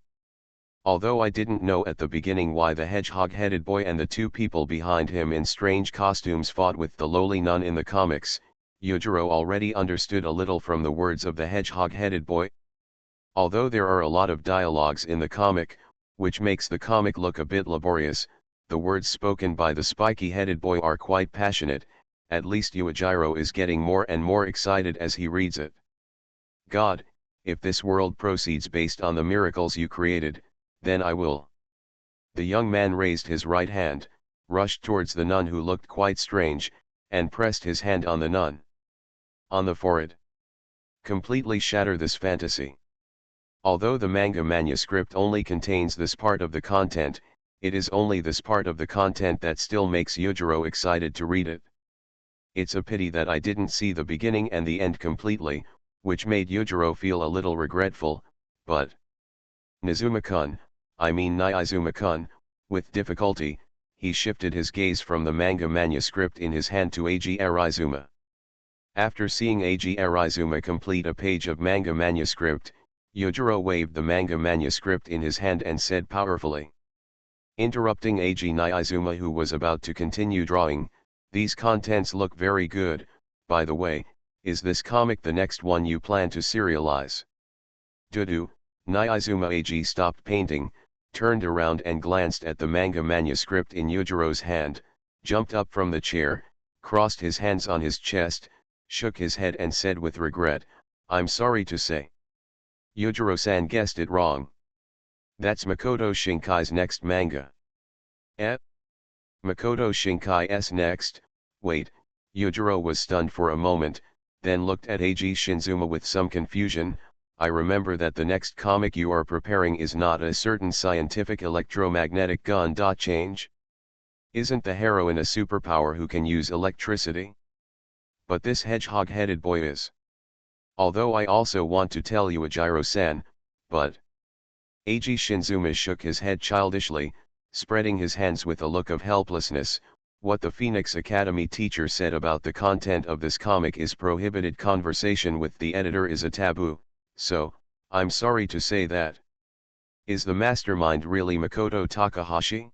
Although I didn't know at the beginning why the hedgehog-headed boy and the two people behind him in strange costumes fought with the lowly nun in the comics, Yujiro already understood a little from the words of the hedgehog-headed boy. Although there are a lot of dialogues in the comic, which makes the comic look a bit laborious, the words spoken by the spiky-headed boy are quite passionate. At least Yujiro is getting more and more excited as he reads it. God, if this world proceeds based on the miracles you created, then I will. The young man raised his right hand, rushed towards the nun who looked quite strange, and pressed his hand on the nun. On the forehead. Completely shatter this fantasy. Although the manga manuscript only contains this part of the content, it is only this part of the content that still makes Yujiro excited to read it. It's a pity that I didn't see the beginning and the end completely, which made Yujiro feel a little regretful, but Nizuma-kun, with difficulty, he shifted his gaze from the manga manuscript in his hand to Eiji Arizuma. After seeing Eiji Arizuma complete a page of manga manuscript, Yujiro waved the manga manuscript in his hand and said powerfully. Interrupting Eiji Arizuma, who was about to continue drawing, "These contents look very good. By the way, is this comic the next one you plan to serialize?" Dudu, Nizuma Eiji stopped painting, turned around and glanced at the manga manuscript in Yujiro's hand, jumped up from the chair, crossed his hands on his chest, shook his head and said with regret, "I'm sorry to say. Yujiro-san guessed it wrong. That's Makoto Shinkai's next manga." Eh? Makoto Shinkai's next? Wait, Yujiro was stunned for a moment, then looked at Eiji Shinzuma with some confusion. "I remember that the next comic you are preparing is not a certain scientific electromagnetic gun. Change? Isn't the heroine a superpower who can use electricity? But this hedgehog-headed boy is. Although I also want to tell you Yujiro-san, but..." Eiji Shinzuma shook his head childishly, spreading his hands with a look of helplessness. "What the Phoenix Academy teacher said about the content of this comic is prohibited. Conversation with the editor is a taboo, so, I'm sorry to say that." Is the mastermind really Makoto Takahashi?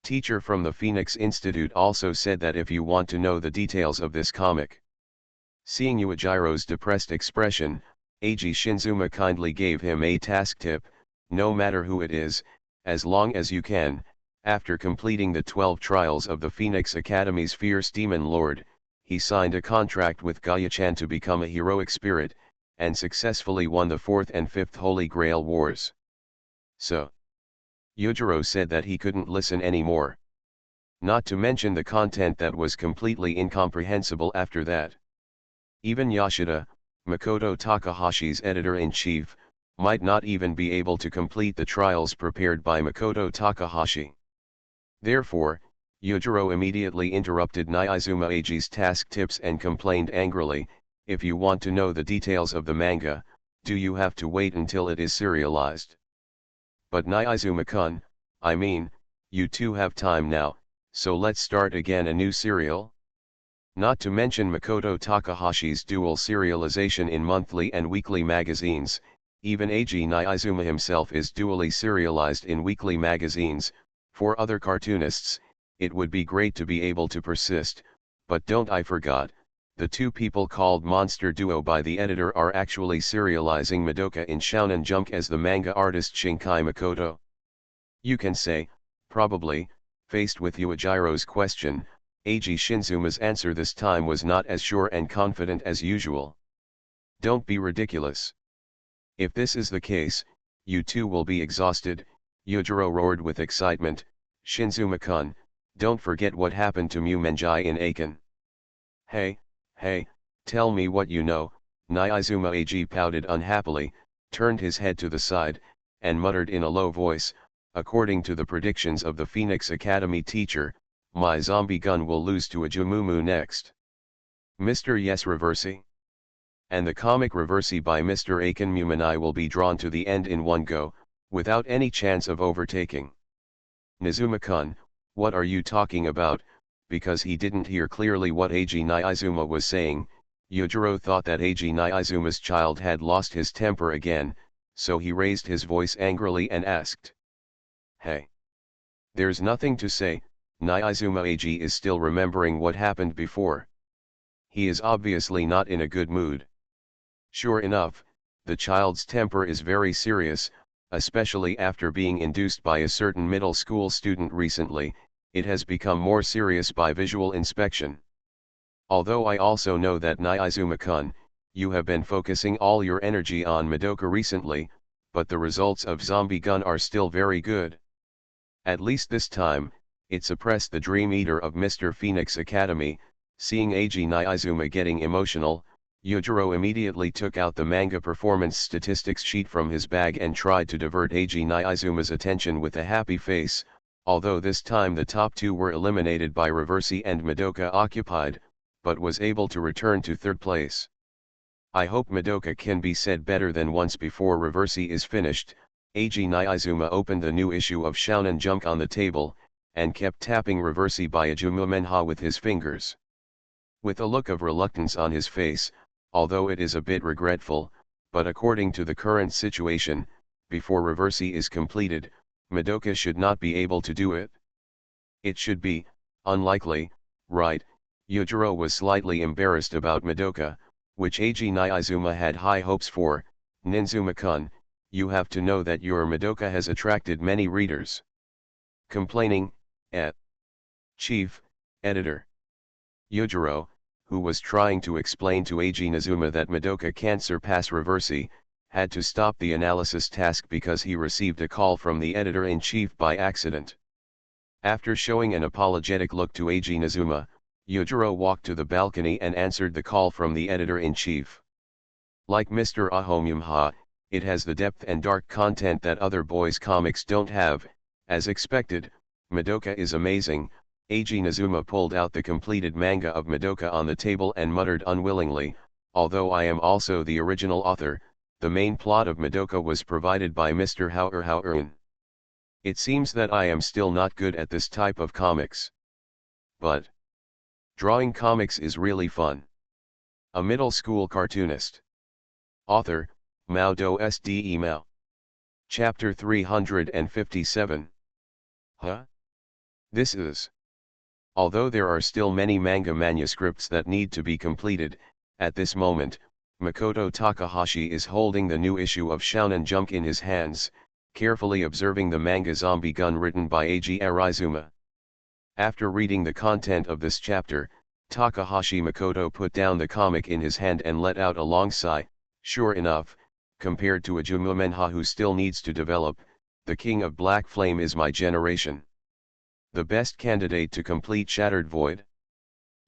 Teacher from the Phoenix Institute also said that if you want to know the details of this comic. Seeing Yujiro's depressed expression, Eiji Shinzuma kindly gave him a task tip: no matter who it is, as long as you can, after completing the 12 trials of the Phoenix Academy's fierce demon lord, he signed a contract with Gaia-chan to become a heroic spirit, and successfully won the 4th and 5th Holy Grail Wars. So, Yujiro said that he couldn't listen anymore. Not to mention the content that was completely incomprehensible after that. Even Yoshida, Makoto Takahashi's editor-in-chief, might not even be able to complete the trials prepared by Makoto Takahashi. Therefore, Yujiro immediately interrupted Nyaizuma Eiji's task tips and complained angrily, "If you want to know the details of the manga, do you have to wait until it is serialized? But Nyaizuma-kun, I mean, you two have time now, so let's start again a new serial?" Not to mention Makoto Takahashi's dual serialization in monthly and weekly magazines, even Eiji Nyaizuma himself is dually serialized in weekly magazines. For other cartoonists, it would be great to be able to persist, but don't I forgot, the two people called Monster Duo by the editor are actually serializing Madoka in Shonen Jump as the manga artist Shinkai Makoto. You can say, probably, faced with Yuichiro's question, Eiji Shinzuma's answer this time was not as sure and confident as usual. Don't be ridiculous. If this is the case, you too will be exhausted, Yujiro roared with excitement. Shinzuma-kun, don't forget what happened to Mumenjai in Aiken. Hey, tell me what you know. Nyaizuma Eiji pouted unhappily, turned his head to the side, and muttered in a low voice, "According to the predictions of the Phoenix Academy teacher, my zombie gun will lose to a Jumumu next. Mr. Yes Reversi. And the comic Reversi by Mr. Aiken Mumenai will be drawn to the end in one go, without any chance of overtaking." Nizuma-kun, what are you talking about? Because he didn't hear clearly what Eiji Nyaizuma was saying, Yujiro thought that Eiji Nya'izuma's child had lost his temper again, so he raised his voice angrily and asked. Hey. There's nothing to say, Nyaizuma Eiji is still remembering what happened before. He is obviously not in a good mood. Sure enough, the child's temper is very serious, especially after being induced by a certain middle school student recently. It has become more serious by visual inspection. Although I also know that Nyaizuma-kun, you have been focusing all your energy on Madoka recently, but the results of Zombie Gun are still very good. At least this time, it suppressed the Dream Eater of Mr. Phoenix Academy. Seeing Eiji Nyaizuma getting emotional, Yujiro immediately took out the manga performance statistics sheet from his bag and tried to divert Eiji Nya'izuma's attention with a happy face, although this time the top two were eliminated by Reversi and Madoka occupied, but was able to return to third place. I hope Madoka can be said better than once before Reversi is finished. Eiji Nyaizuma opened the new issue of Shonen Jump on the table, and kept tapping Reversi by a Jumumenha with his fingers. With a look of reluctance on his face, although it is a bit regretful, but according to the current situation, before Reversi is completed, Madoka should not be able to do it. It should be unlikely, right? Yujiro was slightly embarrassed about Madoka, which Eiji Nyaizuma had high hopes for. Ninzuma-kun, you have to know that your Madoka has attracted many readers. Complaining, Chief Editor. Yujiro, who was trying to explain to Eiji Nizuma that Madoka can't surpass Reversi, had to stop the analysis task because he received a call from the editor-in-chief by accident. After showing an apologetic look to Eiji Nizuma, Yujiro walked to the balcony and answered the call from the editor-in-chief. Like Mr. Ahomyumha, it has the depth and dark content that other boys' comics don't have. As expected, Madoka is amazing. Eiji Nizuma pulled out the completed manga of Madoka on the table and muttered unwillingly, although I am also the original author, the main plot of Madoka was provided by Mr. Hauer. It seems that I am still not good at this type of comics. But drawing comics is really fun. A middle school cartoonist. Author, Mao Do Sde Mao. Chapter 357. Huh? This is. Although there are still many manga manuscripts that need to be completed, at this moment, Makoto Takahashi is holding the new issue of Shonen Jump in his hands, carefully observing the manga Zombie Gun written by Eiji Arizuma. After reading the content of this chapter, Takahashi Makoto put down the comic in his hand and let out a long sigh. Sure enough, compared to Ajumumenha who still needs to develop, the King of Black Flame is my generation. The best candidate to complete Shattered Void.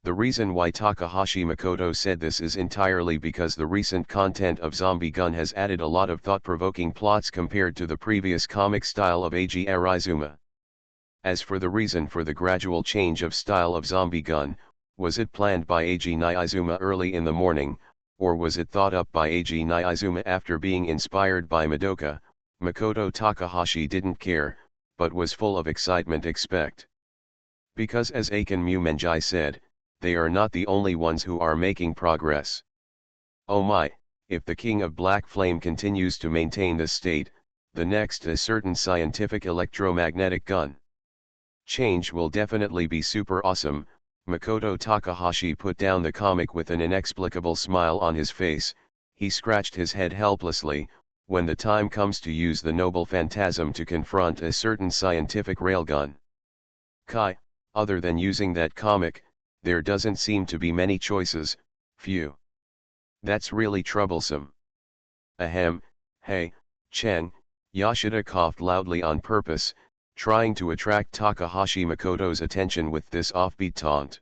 The reason why Takahashi Makoto said this is entirely because the recent content of Zombie Gun has added a lot of thought-provoking plots compared to the previous comic style of Eiji Arizuma. As for the reason for the gradual change of style of Zombie Gun, was it planned by Eiji Naizuma early in the morning, or was it thought up by Eiji Naizuma after being inspired by Madoka? Makoto Takahashi didn't care, but was full of excitement. Because as Aiken Mumenjai said, they are not the only ones who are making progress. Oh my, if the King of Black Flame continues to maintain this state, the next is certain scientific electromagnetic gun. Change will definitely be super awesome. Makoto Takahashi put down the comic with an inexplicable smile on his face. He scratched his head helplessly. When the time comes to use the noble phantasm to confront a certain scientific railgun. Kai, other than using that comic, there doesn't seem to be many choices, few. That's really troublesome. Ahem, hey, Chen, Yoshida coughed loudly on purpose, trying to attract Takahashi Makoto's attention with this offbeat taunt.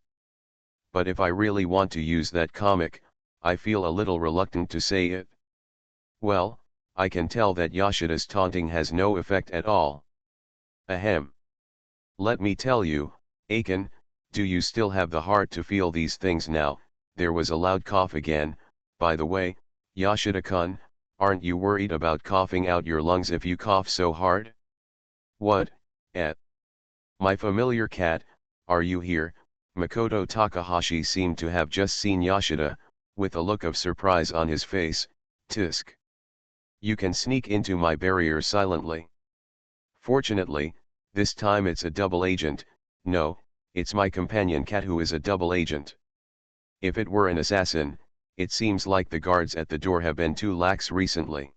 But if I really want to use that comic, I feel a little reluctant to say it. Well, I can tell that Yoshida's taunting has no effect at all. Ahem. Let me tell you, Aiken, do you still have the heart to feel these things now? There was a loud cough again. By the way, Yoshida-kun, aren't you worried about coughing out your lungs if you cough so hard? What, my familiar cat, are you here? Makoto Takahashi seemed to have just seen Yoshida, with a look of surprise on his face. Tisk. You can sneak into my barrier silently. Fortunately, this time it's a double agent. No, it's my companion cat who is a double agent. If it were an assassin, it seems like the guards at the door have been too lax recently.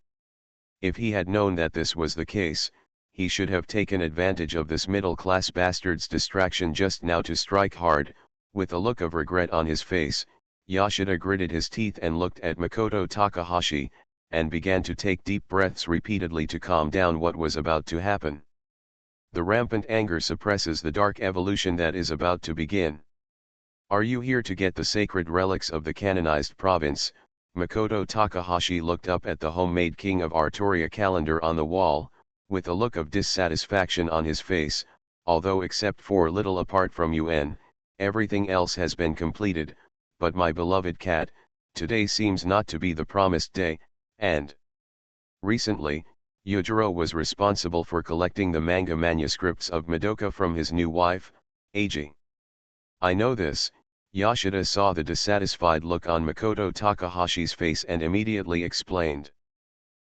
If he had known that this was the case, he should have taken advantage of this middle-class bastard's distraction just now to strike hard. With a look of regret on his face, Yoshida gritted his teeth and looked at Makoto Takahashi, and began to take deep breaths repeatedly to calm down what was about to happen. The rampant anger suppresses the dark evolution that is about to begin. Are you here to get the sacred relics of the canonized province? Makoto Takahashi looked up at the homemade King of Artoria calendar on the wall, with a look of dissatisfaction on his face. Although except for a little apart from UN, everything else has been completed, but my beloved cat, today seems not to be the promised day, and recently, Yujiro was responsible for collecting the manga manuscripts of Madoka from his new wife, Eiji. I know this. Yoshida saw the dissatisfied look on Makoto Takahashi's face and immediately explained.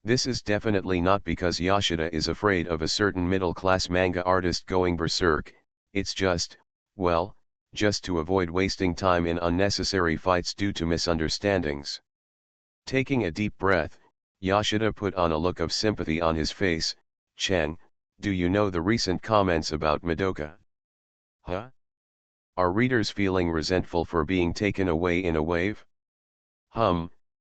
This is definitely not because Yoshida is afraid of a certain middle-class manga artist going berserk, it's just, well, just to avoid wasting time in unnecessary fights due to misunderstandings. Taking a deep breath, Yoshida put on a look of sympathy on his face. Chen, do you know the recent comments about Madoka? Huh? Are readers feeling resentful for being taken away in a wave?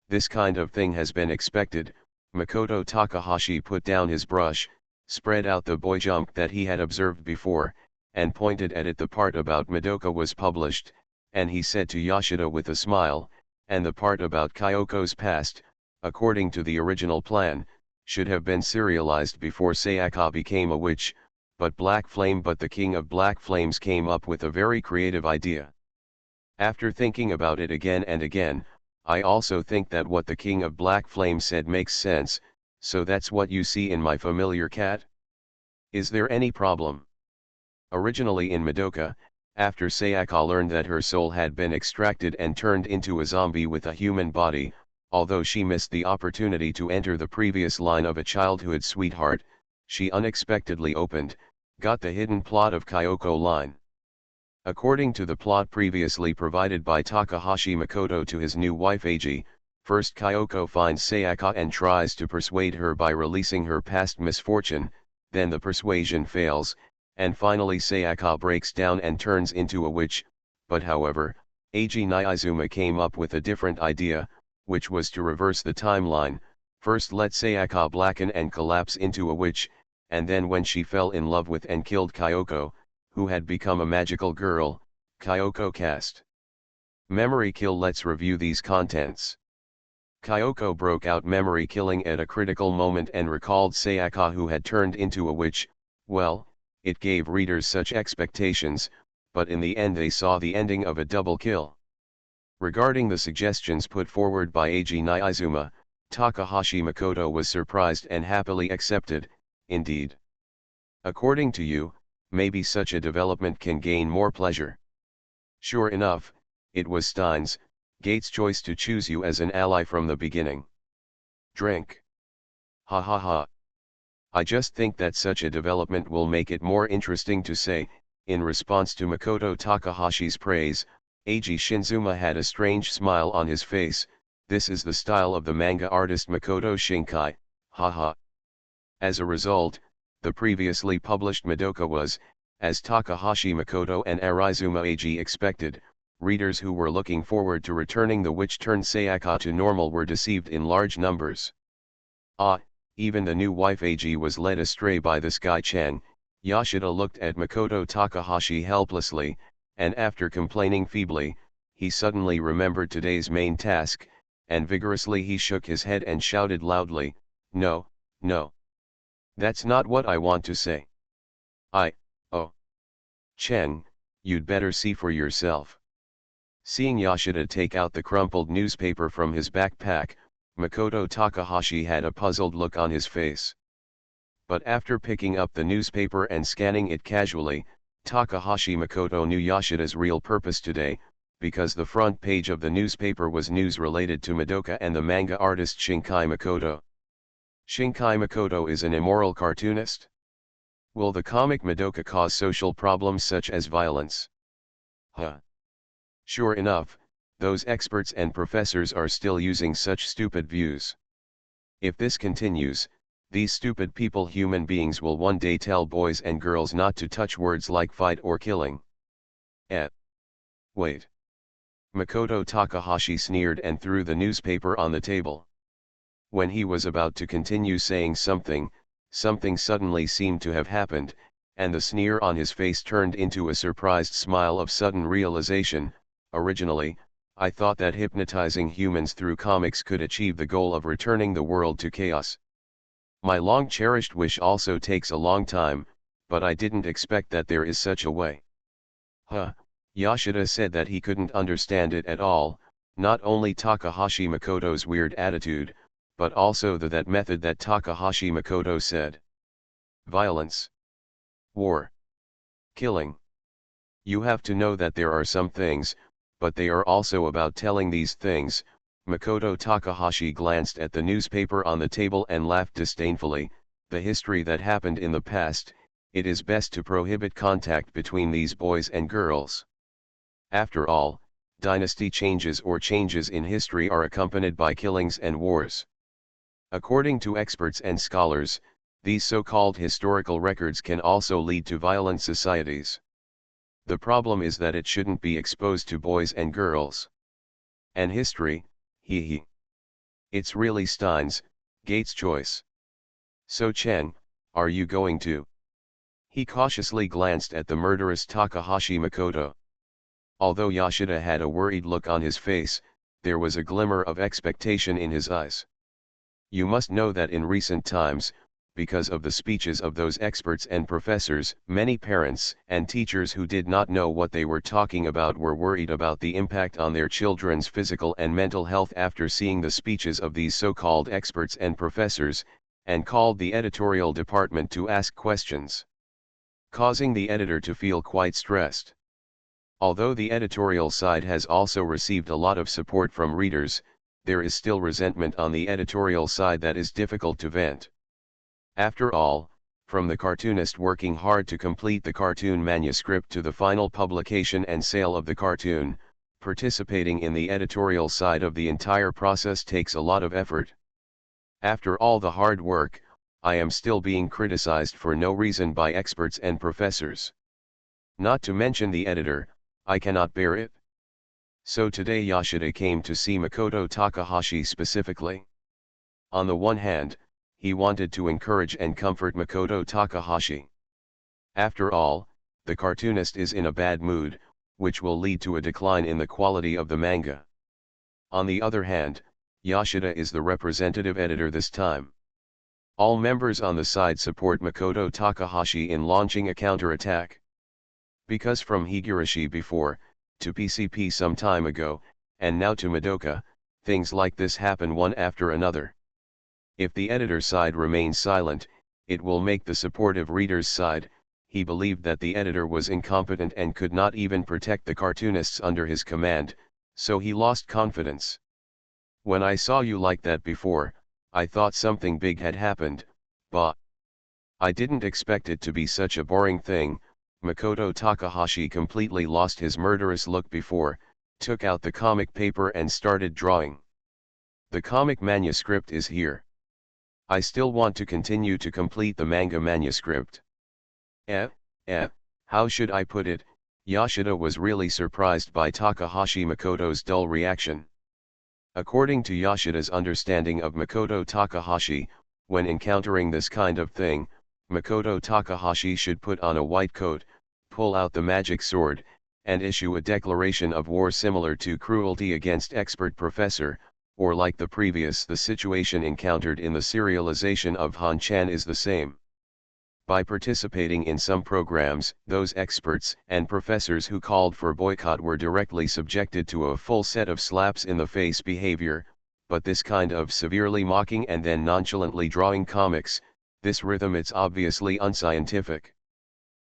This kind of thing has been expected. Makoto Takahashi put down his brush, spread out the boy jump that he had observed before, and pointed at it. The part about Madoka was published, and he said to Yoshida with a smile, and the part about Kyoko's past, according to the original plan, should have been serialized before Sayaka became a witch, but the King of Black Flames came up with a very creative idea. After thinking about it again and again, I also think that what the King of Black Flames said makes sense, so that's what you see in my familiar cat? Is there any problem? Originally in Madoka, after Sayaka learned that her soul had been extracted and turned into a zombie with a human body, although she missed the opportunity to enter the previous line of a childhood sweetheart, she unexpectedly got the hidden plot of Kyoko line. According to the plot previously provided by Takahashi Makoto to his new wife Eiji, first Kyoko finds Sayaka and tries to persuade her by releasing her past misfortune, then the persuasion fails, and finally Sayaka breaks down and turns into a witch. But however, Eiji Naizuma came up with a different idea. which was to reverse the timeline, first let Sayaka blacken and collapse into a witch, and then when she fell in love with and killed Kyoko, who had become a magical girl, Kyoko cast. Memory kill. Let's review these contents. Kyoko broke out memory killing at a critical moment and recalled Sayaka, who had turned into a witch. Well, it gave readers such expectations, but in the end they saw the ending of a double kill. Regarding the suggestions put forward by Eiji Niizuma, Takahashi Makoto was surprised and happily accepted, indeed. According to you, maybe such a development can gain more pleasure. Sure enough, it was Steins Gate's choice to choose you as an ally from the beginning. Drink. Ha ha ha. I just think that such a development will make it more interesting to say. In response to Makoto Takahashi's praise, Eiji Shinzuma had a strange smile on his face. This is the style of the manga artist Makoto Shinkai, haha. As a result, the previously published Madoka was, as Takahashi Makoto and Arizuma Eiji expected, readers who were looking forward to returning the witch-turned Sayaka to normal were deceived in large numbers. Even the new wife Eiji was led astray by this guy Chen. Yoshida looked at Makoto Takahashi helplessly, and after complaining feebly, he suddenly remembered today's main task, and vigorously he shook his head and shouted loudly, "No, no. That's not what I want to say. Oh. Chen, you'd better see for yourself." Seeing Yoshida take out the crumpled newspaper from his backpack, Makoto Takahashi had a puzzled look on his face. But after picking up the newspaper and scanning it casually, Takahashi Makoto knew Yoshida's real purpose today, because the front page of the newspaper was news related to Madoka and the manga artist Shinkai Makoto. Shinkai Makoto is an immoral cartoonist? Will the comic Madoka cause social problems such as violence? Sure enough, those experts and professors are still using such stupid views. If this continues, these stupid people, human beings, will one day tell boys and girls not to touch words like fight or killing. Wait. Makoto Takahashi sneered and threw the newspaper on the table. When he was about to continue saying something, something suddenly seemed to have happened, and the sneer on his face turned into a surprised smile of sudden realization. Originally, I thought that hypnotizing humans through comics could achieve the goal of returning the world to chaos. My long-cherished wish also takes a long time, but I didn't expect that there is such a way. Yoshida said that he couldn't understand it at all, not only Takahashi Makoto's weird attitude, but also that method that Takahashi Makoto said. Violence. War. Killing. You have to know that there are some things, but they are also about telling these things. Makoto Takahashi glanced at the newspaper on the table and laughed disdainfully. The history that happened in the past, it is best to prohibit contact between these boys and girls. After all, dynasty changes or changes in history are accompanied by killings and wars. According to experts and scholars, these so-called historical records can also lead to violent societies. The problem is that it shouldn't be exposed to boys and girls. And history, it's really Steins Gate's choice. So Chen, are you going to? He cautiously glanced at the murderous Takahashi Makoto. Although Yoshida had a worried look on his face, there was a glimmer of expectation in his eyes. You must know that in recent times, because of the speeches of those experts and professors, many parents and teachers who did not know what they were talking about were worried about the impact on their children's physical and mental health after seeing the speeches of these so-called experts and professors, and called the editorial department to ask questions, causing the editor to feel quite stressed. Although the editorial side has also received a lot of support from readers, there is still resentment on the editorial side that is difficult to vent. After all, from the cartoonist working hard to complete the cartoon manuscript to the final publication and sale of the cartoon, participating in the editorial side of the entire process takes a lot of effort. After all the hard work, I am still being criticized for no reason by experts and professors. Not to mention the editor, I cannot bear it. So today Yoshida came to see Makoto Takahashi specifically. On the one hand, he wanted to encourage and comfort Makoto Takahashi. After all, the cartoonist is in a bad mood, which will lead to a decline in the quality of the manga. On the other hand, Yoshida is the representative editor this time. All members on the side support Makoto Takahashi in launching a counterattack. Because from Higurashi before, to PCP some time ago, and now to Madoka, things like this happen one after another. If the editor side remains silent, it will make the supportive reader's side. He believed that the editor was incompetent and could not even protect the cartoonists under his command, so he lost confidence. When I saw you like that before, I thought something big had happened, but I didn't expect it to be such a boring thing. Makoto Takahashi completely lost his murderous look before, took out the comic paper and started drawing. The comic manuscript is here. I still want to continue to complete the manga manuscript. How should I put it? Yoshida was really surprised by Takahashi Makoto's dull reaction. According to Yoshida's understanding of Makoto Takahashi, when encountering this kind of thing, Makoto Takahashi should put on a white coat, pull out the magic sword, and issue a declaration of war similar to cruelty against expert professor, or like the situation encountered in the serialization of Han-chan is the same. By participating in some programs, those experts and professors who called for boycott were directly subjected to a full set of slaps in the face behavior, but this kind of severely mocking and then nonchalantly drawing comics, this rhythm, it's obviously unscientific.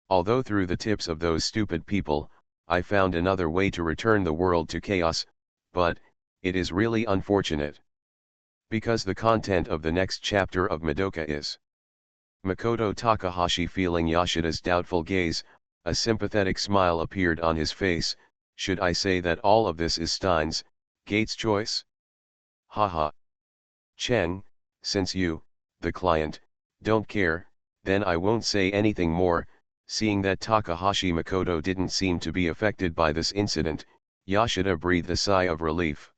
Although through the tips of those stupid people, I found another way to return the world to chaos, but it is really unfortunate. Because the content of the next chapter of Madoka is Makoto Takahashi. Feeling Yoshida's doubtful gaze, a sympathetic smile appeared on his face. Should I say that all of this is Steins Gate's choice? Haha. Cheng, since you, the client, don't care, then I won't say anything more. Seeing that Takahashi Makoto didn't seem to be affected by this incident, Yoshida breathed a sigh of relief.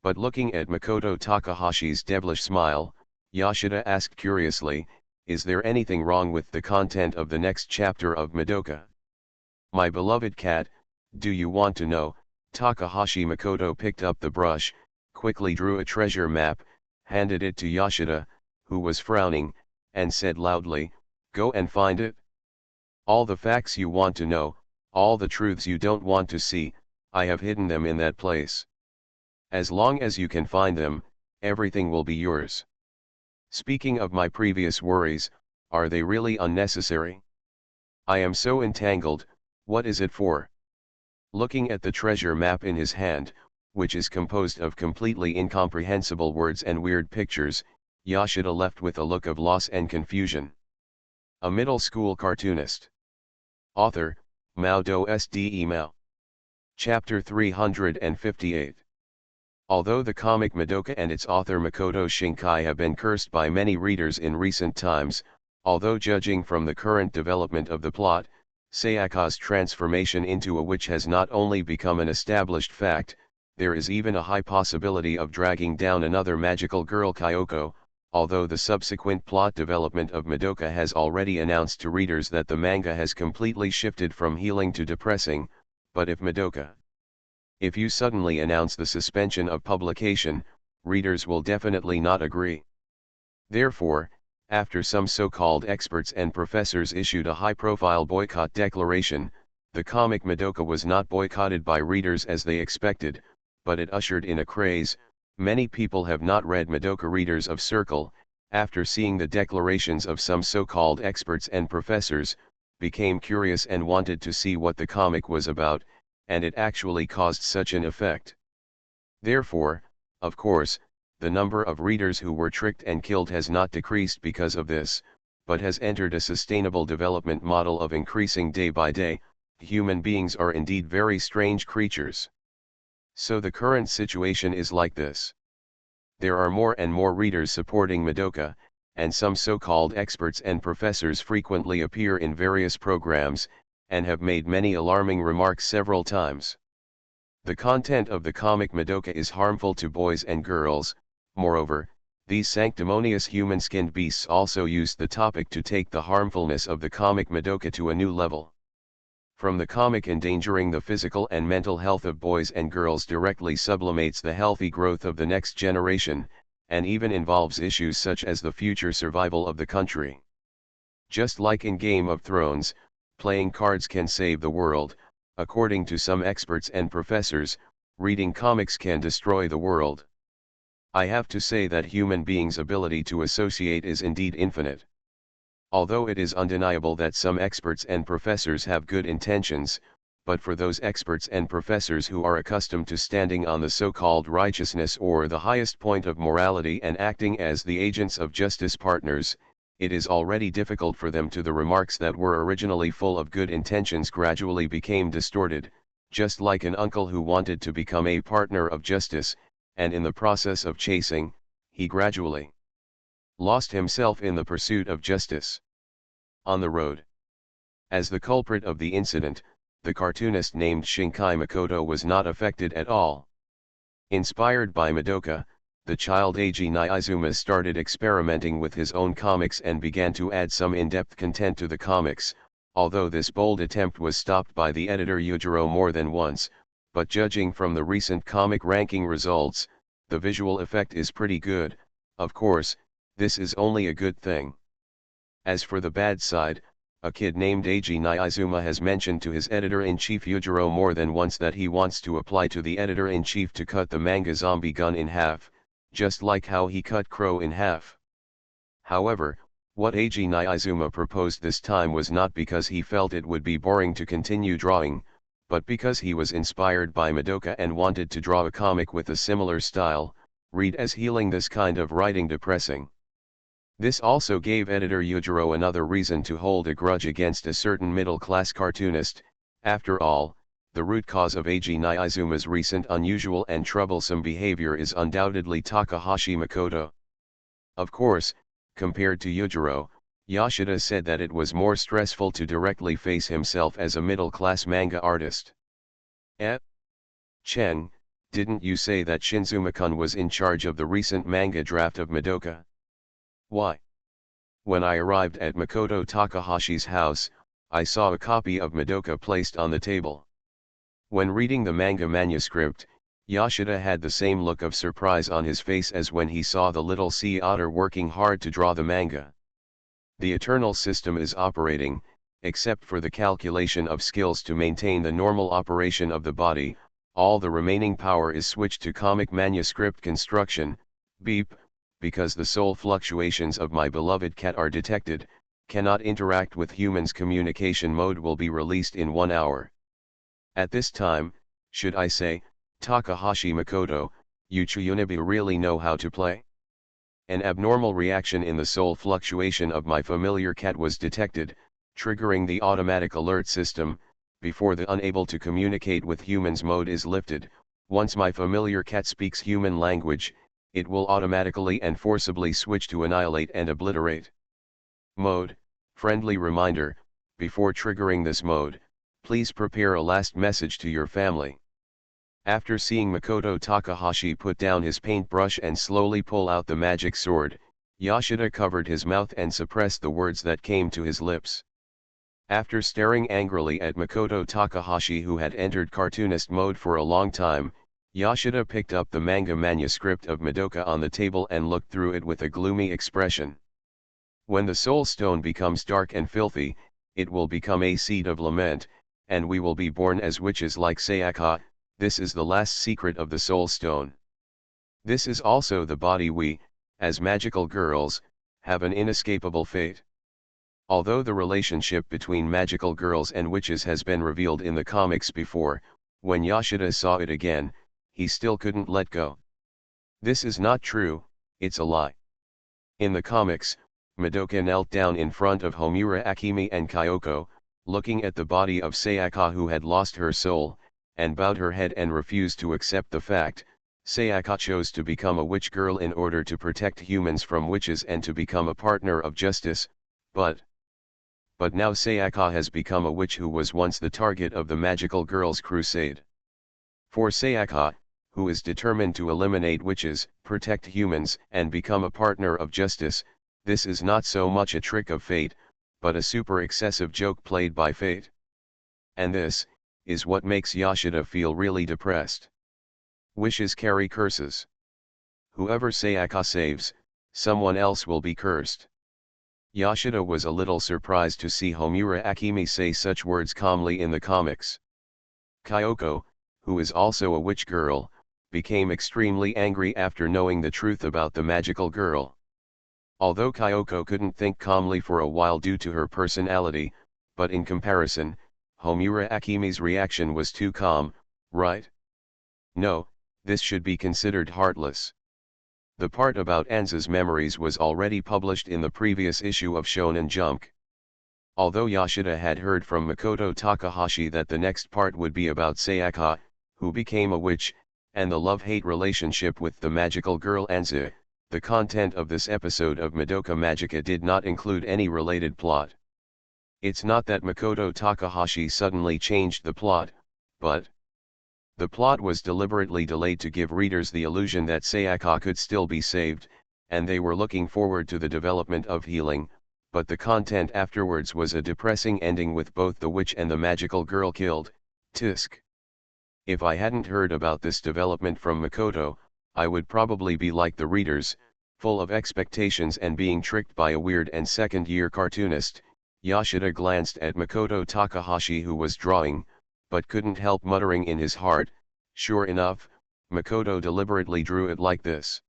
But looking at Makoto Takahashi's devilish smile, Yoshida asked curiously, is there anything wrong with the content of the next chapter of Madoka? My beloved cat, do you want to know? Takahashi Makoto picked up the brush, quickly drew a treasure map, handed it to Yoshida, who was frowning, and said loudly, go and find it. All the facts you want to know, all the truths you don't want to see, I have hidden them in that place. As long as you can find them, everything will be yours. Speaking of my previous worries, are they really unnecessary? I am so entangled, what is it for? Looking at the treasure map in his hand, which is composed of completely incomprehensible words and weird pictures, Yoshida left with a look of loss and confusion. A middle school cartoonist. Author, MaleProtagonist. Chapter 358. Although the comic Madoka and its author Makoto Shinkai have been cursed by many readers in recent times, although judging from the current development of the plot, Sayaka's transformation into a witch has not only become an established fact, there is even a high possibility of dragging down another magical girl Kyoko, although the subsequent plot development of Madoka has already announced to readers that the manga has completely shifted from healing to depressing. But if you suddenly announce the suspension of publication, readers will definitely not agree. Therefore, after some so-called experts and professors issued a high-profile boycott declaration, the comic Madoka was not boycotted by readers as they expected, but it ushered in a craze. Many people have not read Madoka. Readers of Circle, after seeing the declarations of some so-called experts and professors, became curious and wanted to see what the comic was about, and it actually caused such an effect. Therefore, of course, the number of readers who were tricked and killed has not decreased because of this, but has entered a sustainable development model of increasing day by day. Human beings are indeed very strange creatures. So the current situation is like this. There are more and more readers supporting Madoka, and some so-called experts and professors frequently appear in various programs, and have made many alarming remarks several times. The content of the comic Madoka is harmful to boys and girls. Moreover, these sanctimonious human-skinned beasts also used the topic to take the harmfulness of the comic Madoka to a new level. From the comic endangering the physical and mental health of boys and girls directly sublimates the healthy growth of the next generation, and even involves issues such as the future survival of the country. Just like in Game of Thrones, playing cards can save the world. According to some experts and professors, reading comics can destroy the world. I have to say that human beings' ability to associate is indeed infinite. Although it is undeniable that some experts and professors have good intentions, but for those experts and professors who are accustomed to standing on the so-called righteousness or the highest point of morality and acting as the agents of justice partners, it is already difficult for them to. The remarks that were originally full of good intentions gradually became distorted, just like an uncle who wanted to become a partner of justice, and in the process of chasing, he gradually lost himself in the pursuit of justice. On the road. As the culprit of the incident, the cartoonist named Shinkai Makoto was not affected at all. Inspired by Madoka, the child Eiji Niizuma started experimenting with his own comics and began to add some in-depth content to the comics, although this bold attempt was stopped by the editor Yujiro more than once, but judging from the recent comic ranking results, the visual effect is pretty good. Of course, this is only a good thing. As for the bad side, a kid named Eiji Niizuma has mentioned to his editor-in-chief Yujiro more than once that he wants to apply to the editor-in-chief to cut the manga Zombie Gun in half, just like how he cut Crow in half. However, what Eiji Niizuma proposed this time was not because he felt it would be boring to continue drawing, but because he was inspired by Madoka and wanted to draw a comic with a similar style. Read as healing this kind of writing depressing. This also gave editor Yujiro another reason to hold a grudge against a certain middle-class cartoonist. After all, the root cause of Eiji Niizuma's recent unusual and troublesome behavior is undoubtedly Takahashi Makoto. Of course, compared to Yujiro, Yoshida said that it was more stressful to directly face himself as a middle-class manga artist. Chen, didn't you say that Shinzuma-kun was in charge of the recent manga draft of Madoka? Why? When I arrived at Makoto Takahashi's house, I saw a copy of Madoka placed on the table. When reading the manga manuscript, Yoshida had the same look of surprise on his face as when he saw the little sea otter working hard to draw the manga. The eternal system is operating, except for the calculation of skills to maintain the normal operation of the body. All the remaining power is switched to comic manuscript construction. Beep. Because the soul fluctuations of my beloved cat are detected, cannot interact with humans. Communication mode will be released in 1 hour. At this time, should I say, Takahashi Makoto, you Chiyunibi really know how to play? An abnormal reaction in the soul fluctuation of my familiar cat was detected, triggering the automatic alert system. Before the unable to communicate with humans mode is lifted, once my familiar cat speaks human language, it will automatically and forcibly switch to annihilate and obliterate mode. Friendly reminder, before triggering this mode, please prepare a last message to your family. After seeing Makoto Takahashi put down his paintbrush and slowly pull out the magic sword, Yoshida covered his mouth and suppressed the words that came to his lips. After staring angrily at Makoto Takahashi, who had entered cartoonist mode for a long time, Yoshida picked up the manga manuscript of Madoka on the table and looked through it with a gloomy expression. When the soul stone becomes dark and filthy, it will become a seed of lament, and we will be born as witches like Sayaka. This is the last secret of the soul stone. This is also the body we, as magical girls, have an inescapable fate. Although the relationship between magical girls and witches has been revealed in the comics before, when Yoshida saw it again, he still couldn't let go. This is not true, it's a lie. In the comics, Madoka knelt down in front of Homura Akemi and Kyoko, looking at the body of Sayaka who had lost her soul, and bowed her head and refused to accept the fact. Sayaka chose to become a witch girl in order to protect humans from witches and to become a partner of justice, but now Sayaka has become a witch who was once the target of the magical girls' crusade. For Sayaka, who is determined to eliminate witches, protect humans, and become a partner of justice, this is not so much a trick of fate, but a super excessive joke played by fate. And this is what makes Yashida feel really depressed. Wishes carry curses. Whoever Sayaka saves, someone else will be cursed. Yashida was a little surprised to see Homura Akemi say such words calmly in the comics. Kyoko, who is also a witch girl, became extremely angry after knowing the truth about the magical girl. Although Kyoko couldn't think calmly for a while due to her personality, but in comparison, Homura Akemi's reaction was too calm, right? No, this should be considered heartless. The part about Anza's memories was already published in the previous issue of Shonen Jump. Although Yashida had heard from Makoto Takahashi that the next part would be about Sayaka, who became a witch, and the love-hate relationship with the magical girl Anza, the content of this episode of Madoka Magica did not include any related plot. It's not that Makoto Takahashi suddenly changed the plot, but the plot was deliberately delayed to give readers the illusion that Sayaka could still be saved, and they were looking forward to the development of healing, but the content afterwards was a depressing ending with both the witch and the magical girl killed. Tisk. If I hadn't heard about this development from Makoto, I would probably be like the readers, full of expectations and being tricked by a weird and second-year cartoonist. Yashida glanced at Makoto Takahashi who was drawing, but couldn't help muttering in his heart, sure enough, Makoto deliberately drew it like this.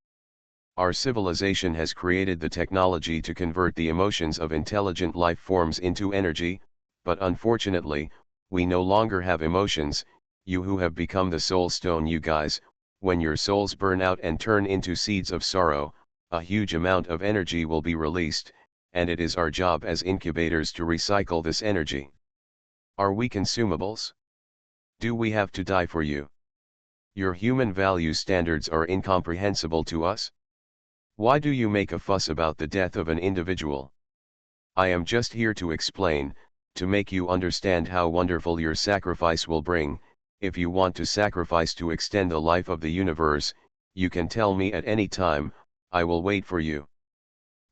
Our civilization has created the technology to convert the emotions of intelligent life forms into energy, but unfortunately, we no longer have emotions. You who have become the soul stone, you guys, when your souls burn out and turn into seeds of sorrow, a huge amount of energy will be released, and it is our job as incubators to recycle this energy. Are we consumables? Do we have to die for you? Your human value standards are incomprehensible to us. Why do you make a fuss about the death of an individual? I am just here to explain, to make you understand how wonderful your sacrifice will bring. If you want to sacrifice to extend the life of the universe, you can tell me at any time, I will wait for you.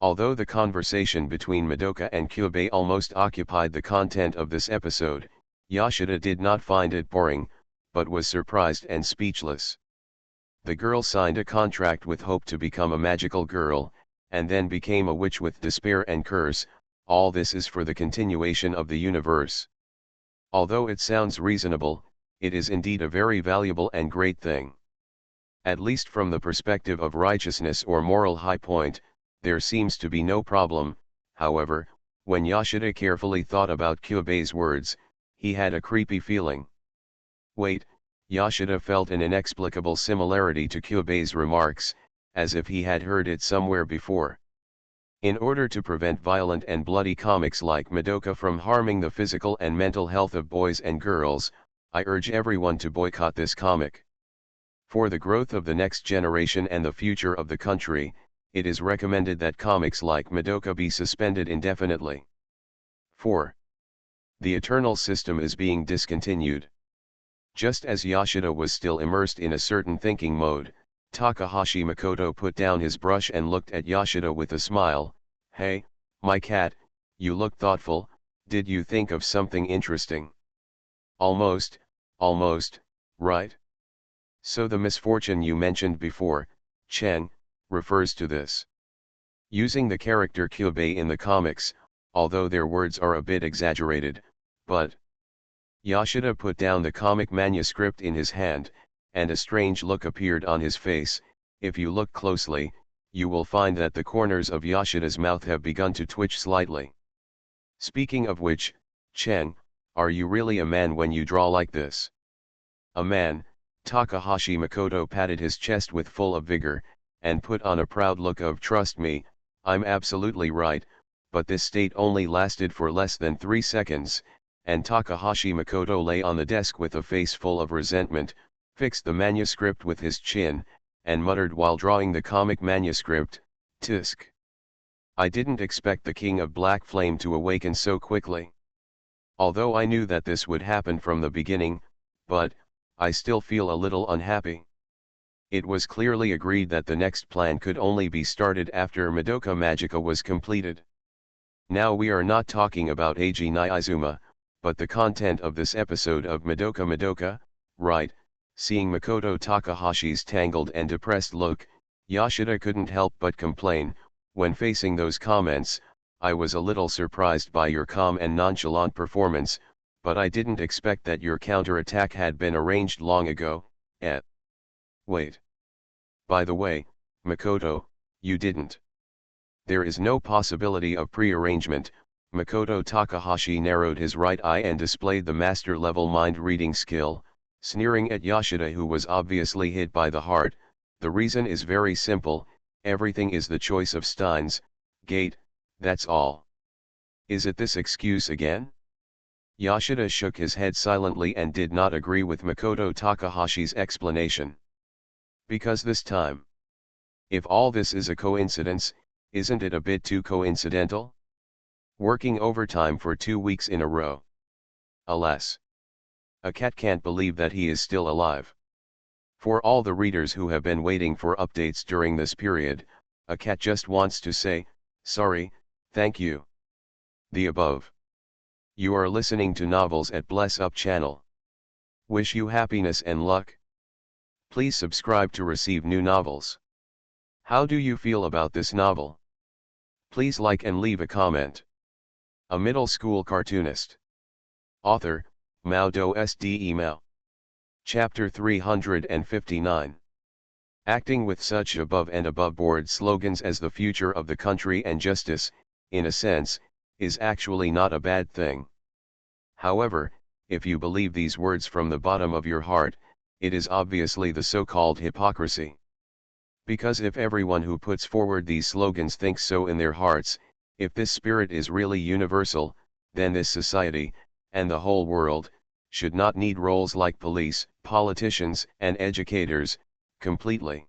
Although the conversation between Madoka and Kyubei almost occupied the content of this episode, Yashida did not find it boring, but was surprised and speechless. The girl signed a contract with hope to become a magical girl, and then became a witch with despair and curse. All this is for the continuation of the universe. Although it sounds reasonable, it is indeed a very valuable and great thing. At least from the perspective of righteousness or moral high point, there seems to be no problem. However, when Yashida carefully thought about Kyubei's words, he had a creepy feeling. Wait, Yashida felt an inexplicable similarity to Kyubei's remarks, as if he had heard it somewhere before. In order to prevent violent and bloody comics like Madoka from harming the physical and mental health of boys and girls, I urge everyone to boycott this comic. For the growth of the next generation and the future of the country, it is recommended that comics like Madoka be suspended indefinitely. 4. The Eternal System is being discontinued. Just as Yashida was still immersed in a certain thinking mode, Takahashi Makoto put down his brush and looked at Yashida with a smile. Hey, my cat, you look thoughtful. Did you think of something interesting? Almost, right? So the misfortune you mentioned before, Chen, refers to this. Using the character Kyubei in the comics, although their words are a bit exaggerated, but Yashida put down the comic manuscript in his hand, and a strange look appeared on his face. If you look closely, you will find that the corners of Yashida's mouth have begun to twitch slightly. Speaking of which, Chen, are you really a man when you draw like this? A man, Takahashi Makoto patted his chest with full of vigor, and put on a proud look of trust me, I'm absolutely right, but this state only lasted for less than 3 seconds, and Takahashi Makoto lay on the desk with a face full of resentment, fixed the manuscript with his chin, and muttered while drawing the comic manuscript, Tisk. I didn't expect the King of Black Flame to awaken so quickly. Although I knew that this would happen from the beginning, but, I still feel a little unhappy. It was clearly agreed that the next plan could only be started after Madoka Magica was completed. Now we are not talking about Eiji Niizuma, but the content of this episode of Madoka Madoka, right? Seeing Makoto Takahashi's tangled and depressed look, Yoshida couldn't help but complain. When facing those comments, I was a little surprised by your calm and nonchalant performance, but I didn't expect that your counterattack had been arranged long ago. Wait. By the way, Makoto, you didn't. There is no possibility of pre-arrangement. Makoto Takahashi narrowed his right eye and displayed the master-level mind-reading skill, sneering at Yoshida, who was obviously hit by the heart. The reason is very simple, everything is the choice of Steins Gate, that's all. Is it this excuse again? Yoshida shook his head silently and did not agree with Makoto Takahashi's explanation. Because this time. If all this is a coincidence, isn't it a bit too coincidental? Working overtime for 2 weeks in a row. Alas. A cat can't believe that he is still alive. For all the readers who have been waiting for updates during this period, a cat just wants to say, sorry, thank you. The above. You are listening to Novels at Bless Up channel. Wish you happiness and luck. Please subscribe to receive new novels. How do you feel about this novel? Please like and leave a comment. A middle school cartoonist. Author, MaleProtagonist. Chapter 359. Acting with such above and above board slogans as the future of the country and justice, in a sense, is actually not a bad thing. However, if you believe these words from the bottom of your heart, it is obviously the so-called hypocrisy. Because if everyone who puts forward these slogans thinks so in their hearts, if this spirit is really universal, then this society, and the whole world, should not need roles like police, politicians, and educators, completely.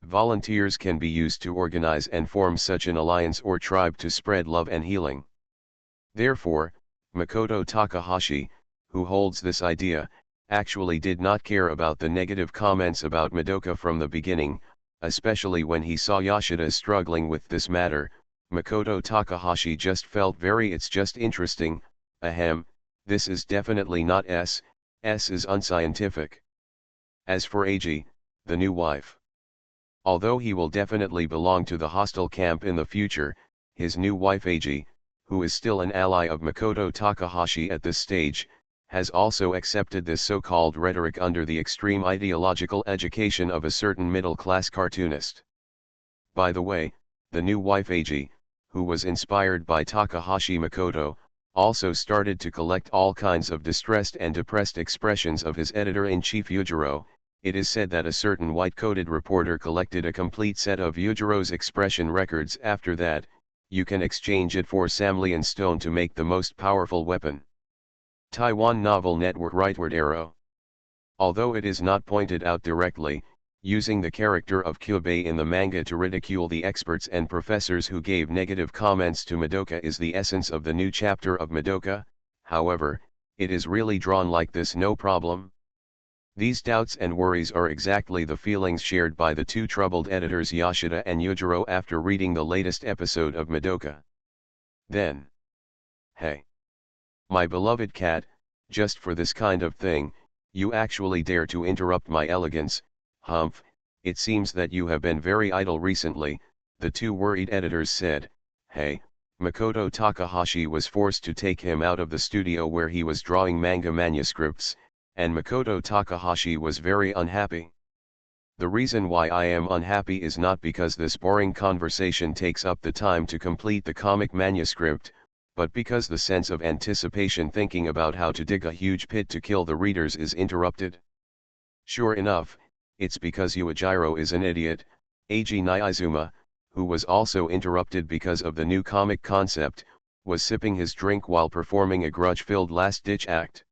Volunteers can be used to organize and form such an alliance or tribe to spread love and healing. Therefore, Makoto Takahashi, who holds this idea, actually did not care about the negative comments about Madoka from the beginning, especially when he saw Yoshida struggling with this matter. Makoto Takahashi just felt it's just interesting, ahem, this is definitely not S is unscientific. As for Eiji, the new wife. Although he will definitely belong to the hostile camp in the future, his new wife Eiji, who is still an ally of Makoto Takahashi at this stage, has also accepted this so-called rhetoric under the extreme ideological education of a certain middle-class cartoonist. By the way, the new wife Eiji, who was inspired by Takahashi Makoto, also started to collect all kinds of distressed and depressed expressions of his editor-in-chief Yujiro. It is said that a certain white-coated reporter collected a complete set of Yujiro's expression records. After that, you can exchange it for Samlian stone to make the most powerful weapon. Taiwan Novel Network Rightward Arrow. Although it is not pointed out directly, using the character of Kyubei in the manga to ridicule the experts and professors who gave negative comments to Madoka is the essence of the new chapter of Madoka. However, it is really drawn like this no problem. These doubts and worries are exactly the feelings shared by the two troubled editors Yoshida and Yujiro after reading the latest episode of Madoka. Then, hey, my beloved cat, just for this kind of thing, you actually dare to interrupt my elegance. Humph, it seems that you have been very idle recently, the two worried editors said. Hey, Makoto Takahashi was forced to take him out of the studio where he was drawing manga manuscripts, and Makoto Takahashi was very unhappy. The reason why I am unhappy is not because this boring conversation takes up the time to complete the comic manuscript, but because the sense of anticipation thinking about how to dig a huge pit to kill the readers is interrupted. Sure enough, it's because Yuichiro is an idiot. Eiji Niizuma, who was also interrupted because of the new comic concept, was sipping his drink while performing a grudge-filled last-ditch act.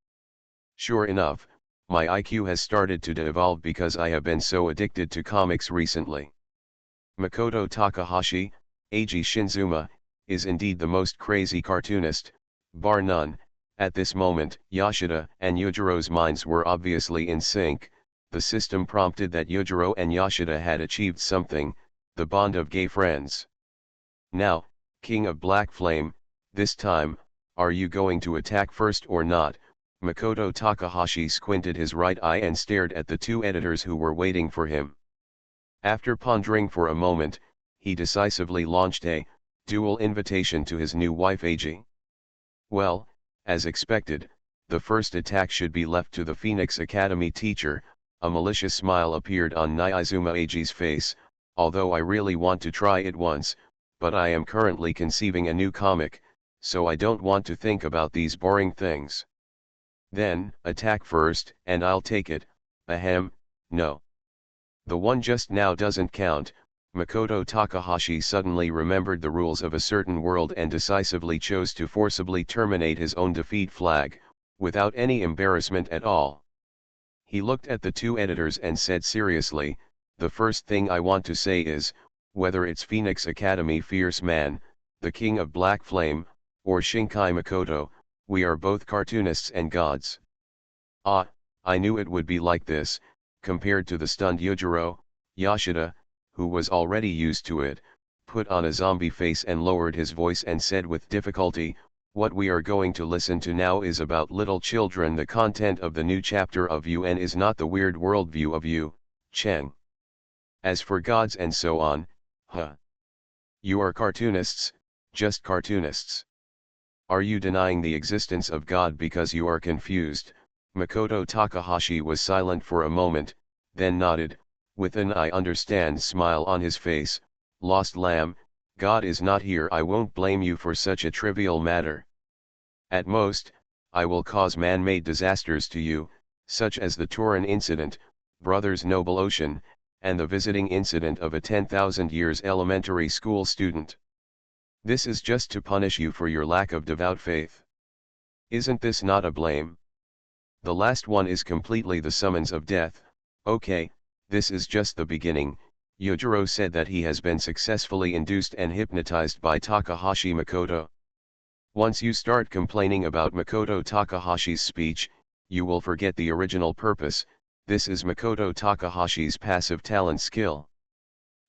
Sure enough, my IQ has started to devolve because I have been so addicted to comics recently. Makoto Takahashi, Eiji Shinzuma, is indeed the most crazy cartoonist, bar none, At this moment, Yoshida and Yujiro's minds were obviously in sync. The system prompted that Yujiro and Yoshida had achieved something, the bond of gay friends. Now, King of Black Flame, this time, are you going to attack first or not? Makoto Takahashi squinted his right eye and stared at the two editors who were waiting for him. After pondering for a moment, he decisively launched a dual invitation to his new wife Eiji. Well, as expected, the first attack should be left to the Phoenix Academy teacher. A malicious smile appeared on Nyaizuma Eiji's face. Although I really want to try it once, but I am currently conceiving a new comic, so I don't want to think about these boring things. Then, attack first, and I'll take it. Ahem, no. The one just now doesn't count. Makoto Takahashi suddenly remembered the rules of a certain world and decisively chose to forcibly terminate his own defeat flag, without any embarrassment at all. He looked at the two editors and said seriously, the first thing I want to say is, whether it's Phoenix Academy Fierce Man, the King of Black Flame, or Shinkai Makoto, we are both cartoonists and gods. Ah, I knew it would be like this. Compared to the stunned Yujiro, Yoshida, who was already used to it, put on a zombie face and lowered his voice and said with difficulty, what we are going to listen to now is about little children. The content of the new chapter of UN is not the weird worldview of you, Cheng. As for gods and so on, you are cartoonists, just cartoonists. Are you denying the existence of God because you are confused? Makoto Takahashi was silent for a moment, then nodded, with an I understand smile on his face. Lost lamb, God is not here. I won't blame you for such a trivial matter. At most, I will cause man-made disasters to you, such as the Turan incident, Brothers Noble Ocean, and the visiting incident of a 10,000 years elementary school student. This is just to punish you for your lack of devout faith. Isn't this not a blame? The last one is completely the summons of death. Okay, this is just the beginning. Yujiro said that he has been successfully induced and hypnotized by Takahashi Makoto. Once you start complaining about Makoto Takahashi's speech, you will forget the original purpose. This is Makoto Takahashi's passive talent skill.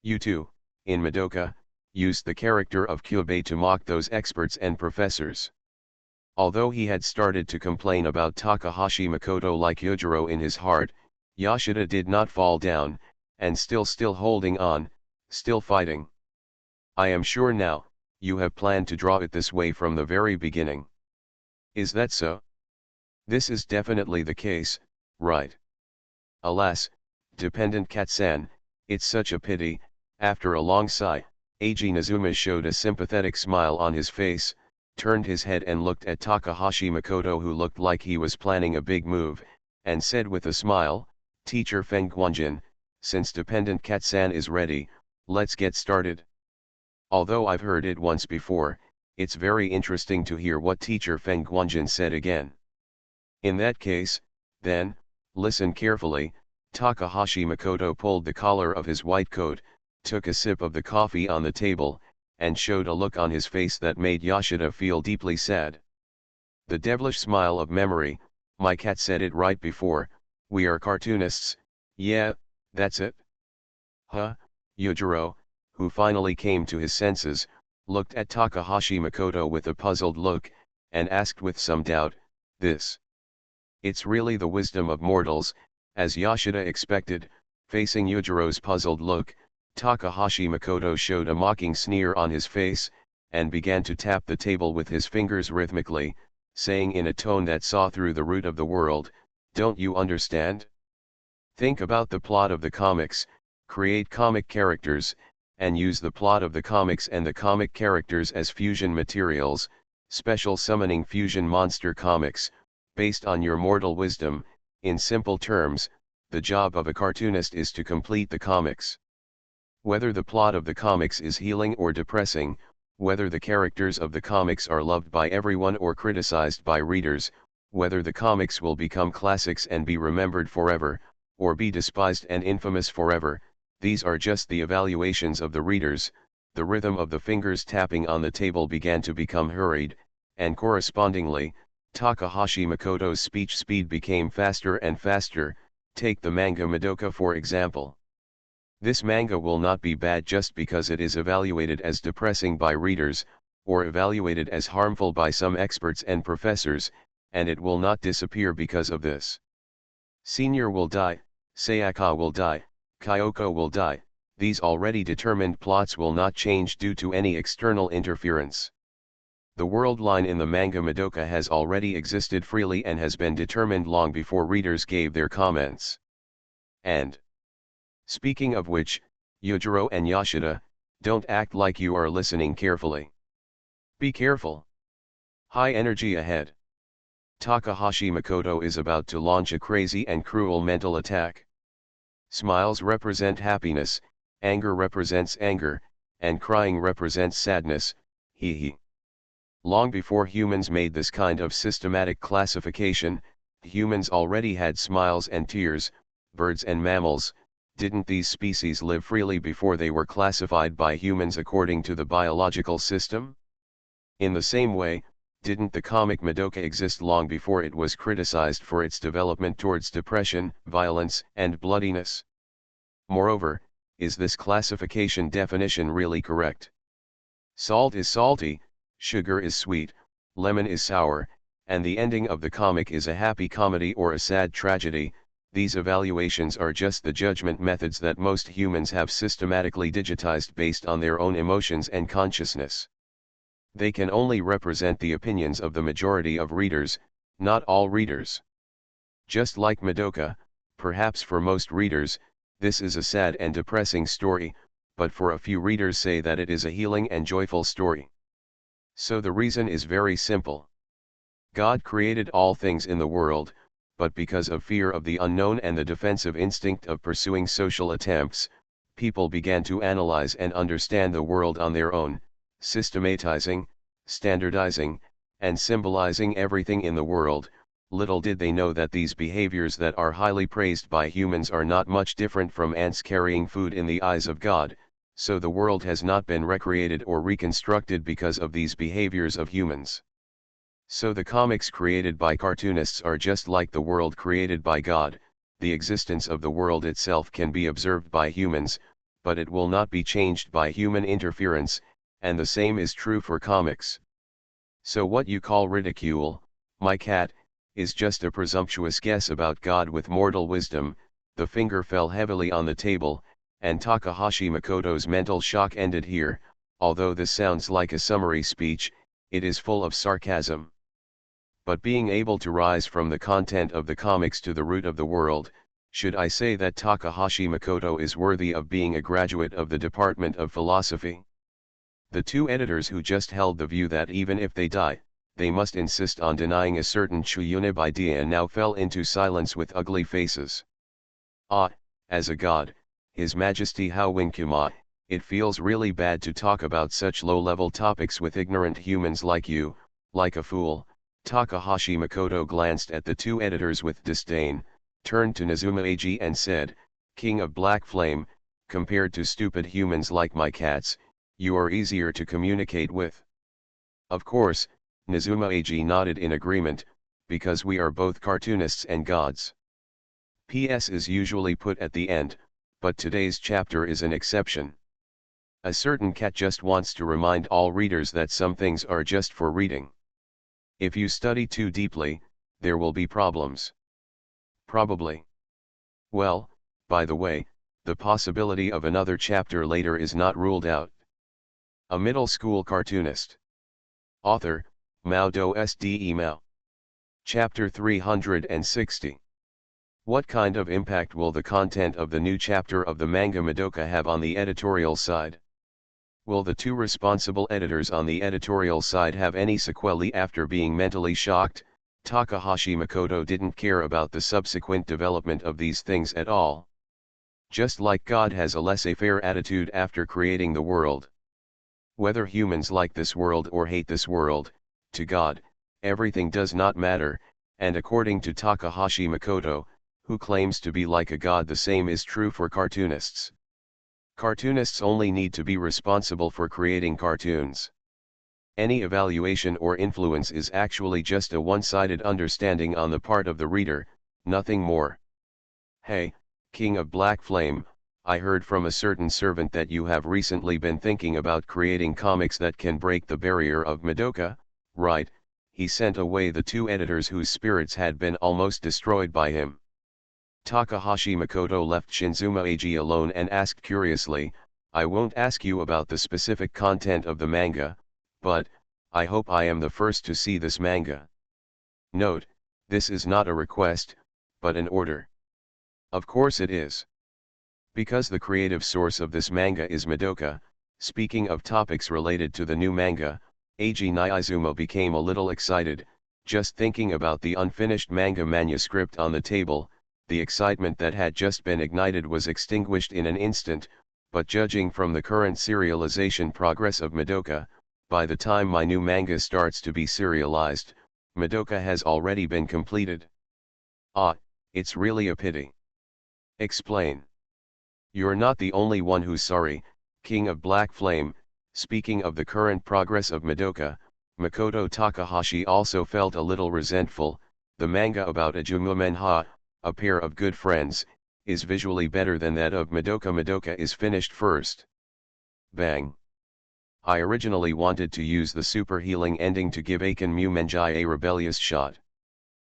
You too, in Madoka, used the character of Kyubei to mock those experts and professors. Although he had started to complain about Takahashi Makoto like Yujiro in his heart, Yoshida did not fall down, and still holding on, still fighting. I am sure now, you have planned to draw it this way from the very beginning. Is that so? This is definitely the case, right? Alas, dependent Katsan, it's such a pity. After a long sigh, Eiji Nazuma showed a sympathetic smile on his face, turned his head and looked at Takahashi Makoto, who looked like he was planning a big move, and said with a smile, Teacher Feng Guanjin, since dependent Katsan is ready, let's get started. Although I've heard it once before, it's very interesting to hear what Teacher Feng Guanjin said again. In that case, then, listen carefully. Takahashi Makoto pulled the collar of his white coat, took a sip of the coffee on the table, and showed a look on his face that made Yoshida feel deeply sad. The devilish smile of memory, my cat said it right before, we are cartoonists, yeah, that's it. Yujiro, who finally came to his senses, looked at Takahashi Makoto with a puzzled look, and asked with some doubt, this? It's really the wisdom of mortals, as Yoshida expected. Facing Yujiro's puzzled look, Takahashi Makoto showed a mocking sneer on his face, and began to tap the table with his fingers rhythmically, saying in a tone that saw through the root of the world, don't you understand? Think about the plot of the comics, create comic characters, and use the plot of the comics and the comic characters as fusion materials, special summoning fusion monster comics, based on your mortal wisdom. In simple terms, the job of a cartoonist is to complete the comics. Whether the plot of the comics is healing or depressing, whether the characters of the comics are loved by everyone or criticized by readers, whether the comics will become classics and be remembered forever, or be despised and infamous forever, these are just the evaluations of the readers. The rhythm of the fingers tapping on the table began to become hurried, and correspondingly, Takahashi Makoto's speech speed became faster and faster. Take the manga Madoka for example. This manga will not be bad just because it is evaluated as depressing by readers, or evaluated as harmful by some experts and professors, and it will not disappear because of this. Senior will die, Sayaka will die, Kyoko will die. These already determined plots will not change due to any external interference. The world line in the manga Madoka has already existed freely and has been determined long before readers gave their comments. And speaking of which, Yojiro and Yoshida, don't act like you are listening carefully. Be careful. High energy ahead. Takahashi Makoto is about to launch a crazy and cruel mental attack. Smiles represent happiness, anger represents anger, and crying represents sadness, hee hee. Long before humans made this kind of systematic classification, humans already had smiles and tears. Birds and mammals, didn't these species live freely before they were classified by humans according to the biological system? In the same way, didn't the comic Madoka exist long before it was criticized for its development towards depression, violence, and bloodiness? Moreover, is this classification definition really correct? Salt is salty, sugar is sweet, lemon is sour, and the ending of the comic is a happy comedy or a sad tragedy. These evaluations are just the judgment methods that most humans have systematically digitized based on their own emotions and consciousness. They can only represent the opinions of the majority of readers, not all readers. Just like Madoka, perhaps for most readers, this is a sad and depressing story, but for a few readers say that it is a healing and joyful story. So the reason is very simple. God created all things in the world, but because of fear of the unknown and the defensive instinct of pursuing social attempts, people began to analyze and understand the world on their own, systematizing, standardizing, and symbolizing everything in the world. Little did they know that these behaviors that are highly praised by humans are not much different from ants carrying food in the eyes of God, so the world has not been recreated or reconstructed because of these behaviors of humans. So the comics created by cartoonists are just like the world created by God. The existence of the world itself can be observed by humans, but it will not be changed by human interference, and the same is true for comics. So what you call ridicule, my cat, is just a presumptuous guess about God with mortal wisdom. The finger fell heavily on the table, and Takahashi Makoto's mental shock ended here. Although this sounds like a summary speech, it is full of sarcasm. But being able to rise from the content of the comics to the root of the world, should I say that Takahashi Makoto is worthy of being a graduate of the Department of Philosophy? The two editors who just held the view that even if they die, they must insist on denying a certain Chuyunib idea and now fell into silence with ugly faces. Ah, as a god, His Majesty Howwinkuma, it feels really bad to talk about such low-level topics with ignorant humans like you. Like a fool, Takahashi Makoto glanced at the two editors with disdain, turned to Nazuma Eiji and said, "King of Black Flame, compared to stupid humans like my cats, you are easier to communicate with." Of course, Nazuma Eiji nodded in agreement, because we are both cartoonists and gods. PS is usually put at the end, but today's chapter is an exception. A certain cat just wants to remind all readers that some things are just for reading. If you study too deeply, there will be problems. Probably. Well, by the way, the possibility of another chapter later is not ruled out. A middle school cartoonist. Author, MaleProtagonist Mao. Chapter 360. What kind of impact will the content of the new chapter of the manga Madoka have on the editorial side? Will the two responsible editors on the editorial side have any sequelae after being mentally shocked? Takahashi Makoto didn't care about the subsequent development of these things at all. Just like God has a laissez-faire attitude after creating the world. Whether humans like this world or hate this world, to God, everything does not matter, and according to Takahashi Makoto, who claims to be like a god, the same is true for cartoonists. Cartoonists only need to be responsible for creating cartoons. Any evaluation or influence is actually just a one-sided understanding on the part of the reader, nothing more. Hey, King of Black Flame, I heard from a certain servant that you have recently been thinking about creating comics that can break the barrier of Madoka, right? He sent away the two editors whose spirits had been almost destroyed by him. Takahashi Makoto left Shinzuma AG alone and asked curiously, I won't ask you about the specific content of the manga, but, I hope I am the first to see this manga. Note, this is not a request, but an order. Of course it is. Because the creative source of this manga is Madoka, speaking of topics related to the new manga, Eiji Naizumo became a little excited, just thinking about the unfinished manga manuscript on the table. The excitement that had just been ignited was extinguished in an instant, but judging from the current serialization progress of Madoka, by the time my new manga starts to be serialized, Madoka has already been completed. Ah, it's really a pity. Explain. You're not the only one who's sorry, King of Black Flame. Speaking of the current progress of Madoka, Makoto Takahashi also felt a little resentful. The manga about Ajuma Menha, a pair of good friends, is visually better than that of Madoka. Madoka is finished first. Bang. I originally wanted to use the super healing ending to give Aiken Mu Menjai a rebellious shot.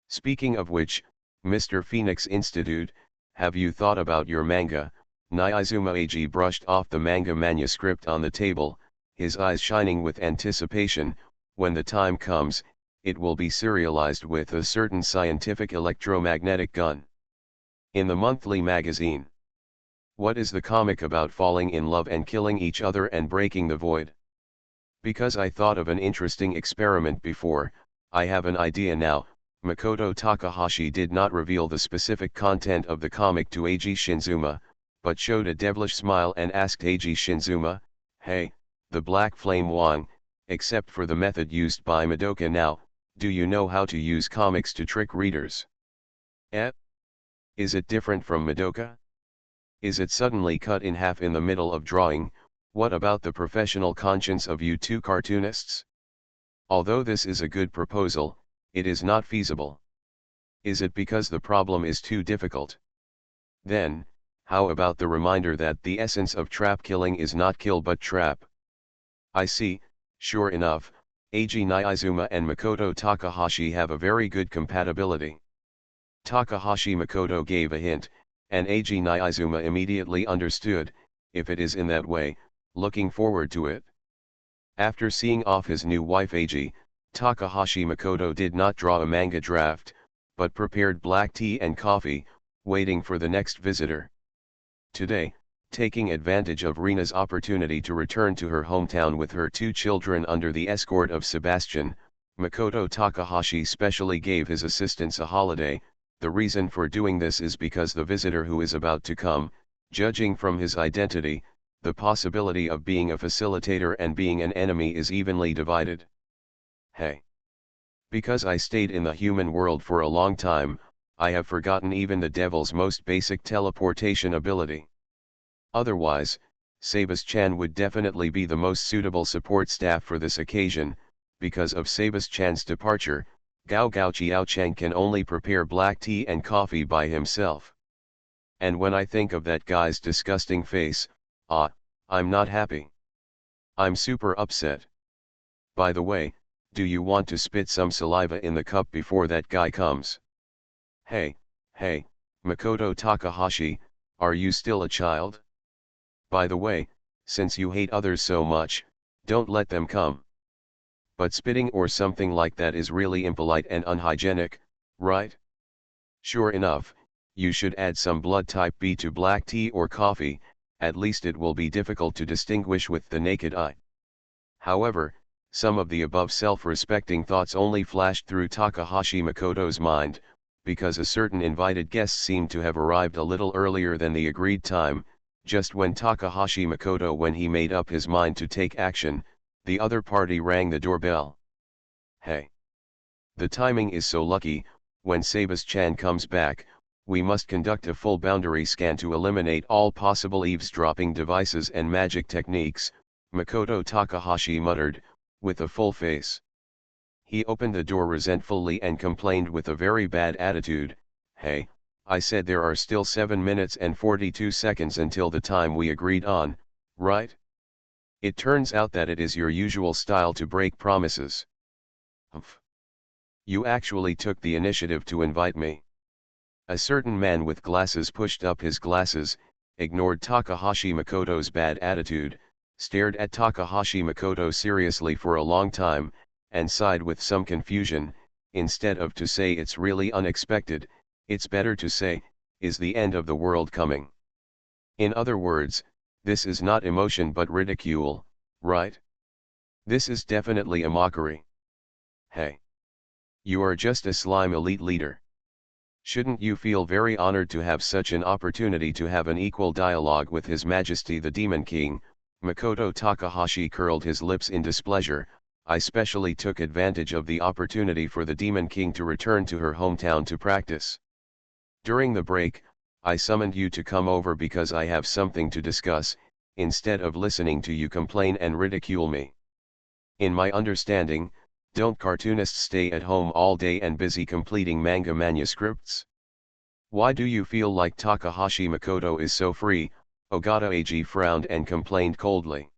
Speaking of which, Mr. Phoenix Institute, have you thought about your manga? Naizumo AG brushed off the manga manuscript on the table, his eyes shining with anticipation. When the time comes, it will be serialized with a certain scientific electromagnetic gun. In the monthly magazine. What is the comic about falling in love and killing each other and breaking the void? Because I thought of an interesting experiment before, I have an idea now. Makoto Takahashi did not reveal the specific content of the comic to Eiji Shinzuma, but showed a devilish smile and asked Eiji Shinzuma, hey, the Black Flame Wang, except for the method used by Madoka now, do you know how to use comics to trick readers? Is it different from Madoka? Is it suddenly cut in half in the middle of drawing? What about the professional conscience of you two cartoonists? Although this is a good proposal, it is not feasible. Is it because the problem is too difficult? Then, how about the reminder that the essence of trap killing is not kill but trap? I see, sure enough, Eiji Naiizuma and Makoto Takahashi have a very good compatibility. Takahashi Makoto gave a hint, and Eiji Naiizuma immediately understood. If it is in that way, looking forward to it. After seeing off his new wife Eiji, Takahashi Makoto did not draw a manga draft, but prepared black tea and coffee, waiting for the next visitor. Today, taking advantage of Rina's opportunity to return to her hometown with her two children under the escort of Sebastian, Makoto Takahashi specially gave his assistants a holiday. The reason for doing this is because the visitor who is about to come, judging from his identity, the possibility of being a facilitator and being an enemy is evenly divided. Hey. Because I stayed in the human world for a long time, I have forgotten even the devil's most basic teleportation ability. Otherwise, Sabas-chan would definitely be the most suitable support staff for this occasion. Because of Sabas-chan's departure, Gao Gao Chiao-chan can only prepare black tea and coffee by himself. And when I think of that guy's disgusting face, I'm not happy. I'm super upset. By the way, do you want to spit some saliva in the cup before that guy comes? Hey, Makoto Takahashi, are you still a child? By the way, since you hate others so much, don't let them come. But spitting or something like that is really impolite and unhygienic, right? Sure enough, you should add some blood type B to black tea or coffee, at least it will be difficult to distinguish with the naked eye. However, some of the above self-respecting thoughts only flashed through Takahashi Makoto's mind, because a certain invited guest seemed to have arrived a little earlier than the agreed time. Just when Takahashi Makoto made up his mind to take action, the other party rang the doorbell. Hey! The timing is so lucky. When Sabas-chan comes back, we must conduct a full boundary scan to eliminate all possible eavesdropping devices and magic techniques, Makoto Takahashi muttered, with a full face. He opened the door resentfully and complained with a very bad attitude, "Hey, I said there are still 7 minutes and 42 seconds until the time we agreed on, right? It turns out that it is your usual style to break promises. Humph. You actually took the initiative to invite me." A certain man with glasses pushed up his glasses, ignored Takahashi Makoto's bad attitude, stared at Takahashi Makoto seriously for a long time, and sighed with some confusion. Instead of to say "it's really unexpected," it's better to say, "Is the end of the world coming?" In other words, this is not emotion but ridicule, right? This is definitely a mockery. Hey. You are just a slime elite leader. Shouldn't you feel very honored to have such an opportunity to have an equal dialogue with His Majesty the Demon King? Makoto Takahashi curled his lips in displeasure. I specially took advantage of the opportunity for the Demon King to return to her hometown to practice. During the break, I summoned you to come over because I have something to discuss, instead of listening to you complain and ridicule me. In my understanding, don't cartoonists stay at home all day and busy completing manga manuscripts? Why do you feel like Takahashi Makoto is so free? Ogata Ag frowned and complained coldly.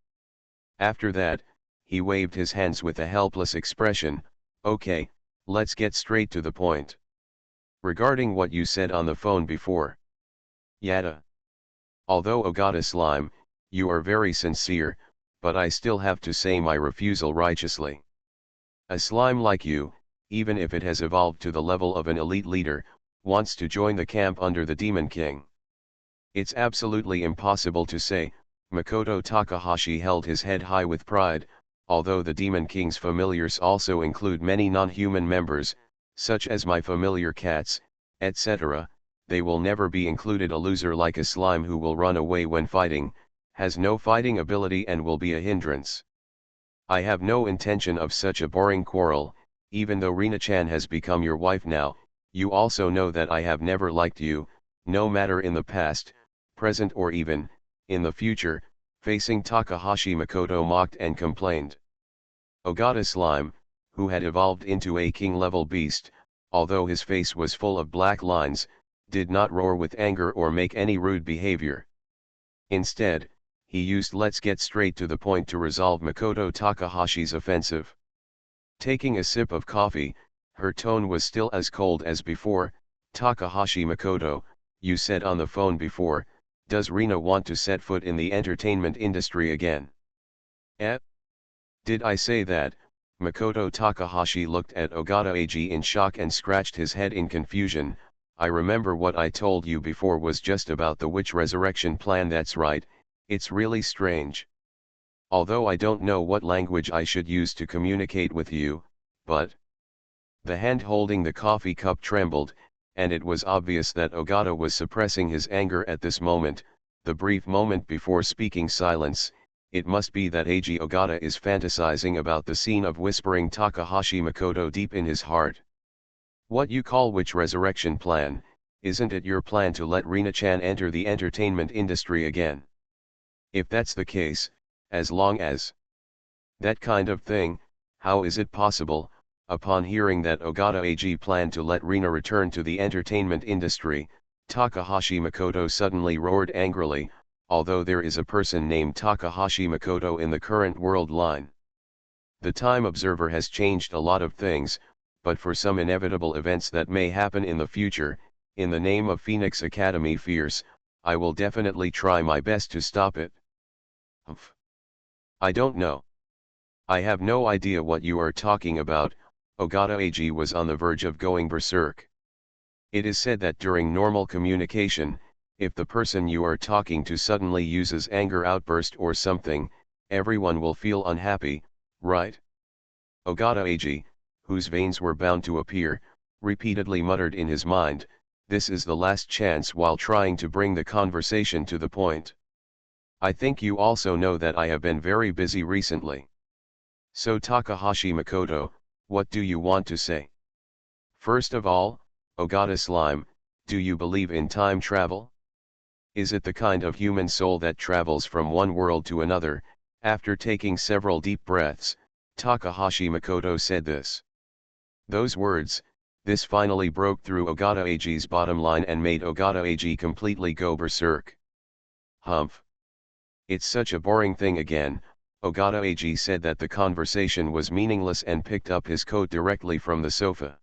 After that, he waved his hands with a helpless expression. Okay, let's get straight to the point. Regarding what you said on the phone before. Yada. Although Ogata Slime, you are very sincere, but I still have to say my refusal righteously. A slime like you, even if it has evolved to the level of an elite leader, wants to join the camp under the Demon King. It's absolutely impossible to say. Makoto Takahashi held his head high with pride. Although the Demon King's familiars also include many non-human members, such as my familiar cats, etc., they will never be included. A loser like a slime who will run away when fighting, has no fighting ability and will be a hindrance. I have no intention of such a boring quarrel. Even though Rina-chan has become your wife now, you also know that I have never liked you, no matter in the past, present or even, in the future. Facing Takahashi, Makoto mocked and complained. Ogata Slime, who had evolved into a king-level beast, although his face was full of black lines, did not roar with anger or make any rude behavior. Instead, he used "let's get straight to the point" to resolve Makoto Takahashi's offensive. Taking a sip of coffee, her tone was still as cold as before. Takahashi Makoto, you said on the phone before, does Rina want to set foot in the entertainment industry again? Eh? Did I say that? Makoto Takahashi looked at Ogata Ag in shock and scratched his head in confusion. I remember what I told you before was just about the witch resurrection plan. That's right. It's really strange. Although I don't know what language I should use to communicate with you, but... The hand holding the coffee cup trembled, and it was obvious that Ogata was suppressing his anger at this moment. The brief moment before speaking silence, it must be that Eiji Ogata is fantasizing about the scene of whispering Takahashi Makoto deep in his heart. What you call witch resurrection plan, isn't it your plan to let Rina-chan enter the entertainment industry again? If that's the case, as long as that kind of thing, how is it possible? Upon hearing that Ogata Ag planned to let Rina return to the entertainment industry, Takahashi Makoto suddenly roared angrily, although there is a person named Takahashi Makoto in the current world line. The Time Observer has changed a lot of things, but for some inevitable events that may happen in the future, in the name of Phoenix Academy Fierce, I will definitely try my best to stop it. Humph. I don't know. I have no idea what you are talking about. Ogata Ag was on the verge of going berserk. It is said that during normal communication, if the person you are talking to suddenly uses anger outburst or something, everyone will feel unhappy, right? Ogata Ag, whose veins were bound to appear, repeatedly muttered in his mind, this is the last chance, while trying to bring the conversation to the point. I think you also know that I have been very busy recently. So Takahashi Makoto, what do you want to say? First of all, Ogata Slime, do you believe in time travel? Is it the kind of human soul that travels from one world to another? After taking several deep breaths, Takahashi Makoto said this. Those words, this finally broke through Ogata AG's bottom line and made Ogata AG completely go berserk. Humph. It's such a boring thing again. Ogata AG said that the conversation was meaningless and picked up his coat directly from the sofa.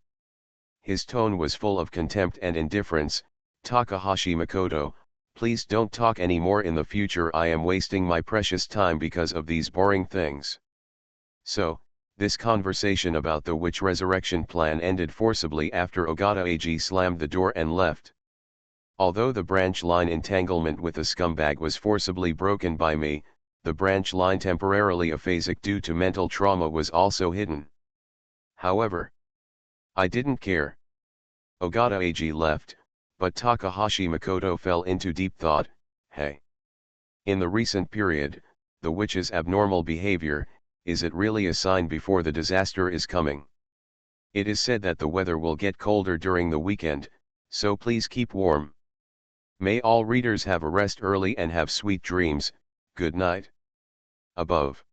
His tone was full of contempt and indifference. Takahashi Makoto, please don't talk anymore in the future. I am wasting my precious time because of these boring things. So, this conversation about the witch resurrection plan ended forcibly after Ogata AG slammed the door and left. Although the branch line entanglement with the scumbag was forcibly broken by me, the branch line temporarily aphasic due to mental trauma was also hidden. However, I didn't care. Ogata AG left, but Takahashi Makoto fell into deep thought. Hey. In the recent period, the witch's abnormal behavior, is it really a sign before the disaster is coming? It is said that the weather will get colder during the weekend, so please keep warm. May all readers have a rest early and have sweet dreams. Good night. Above.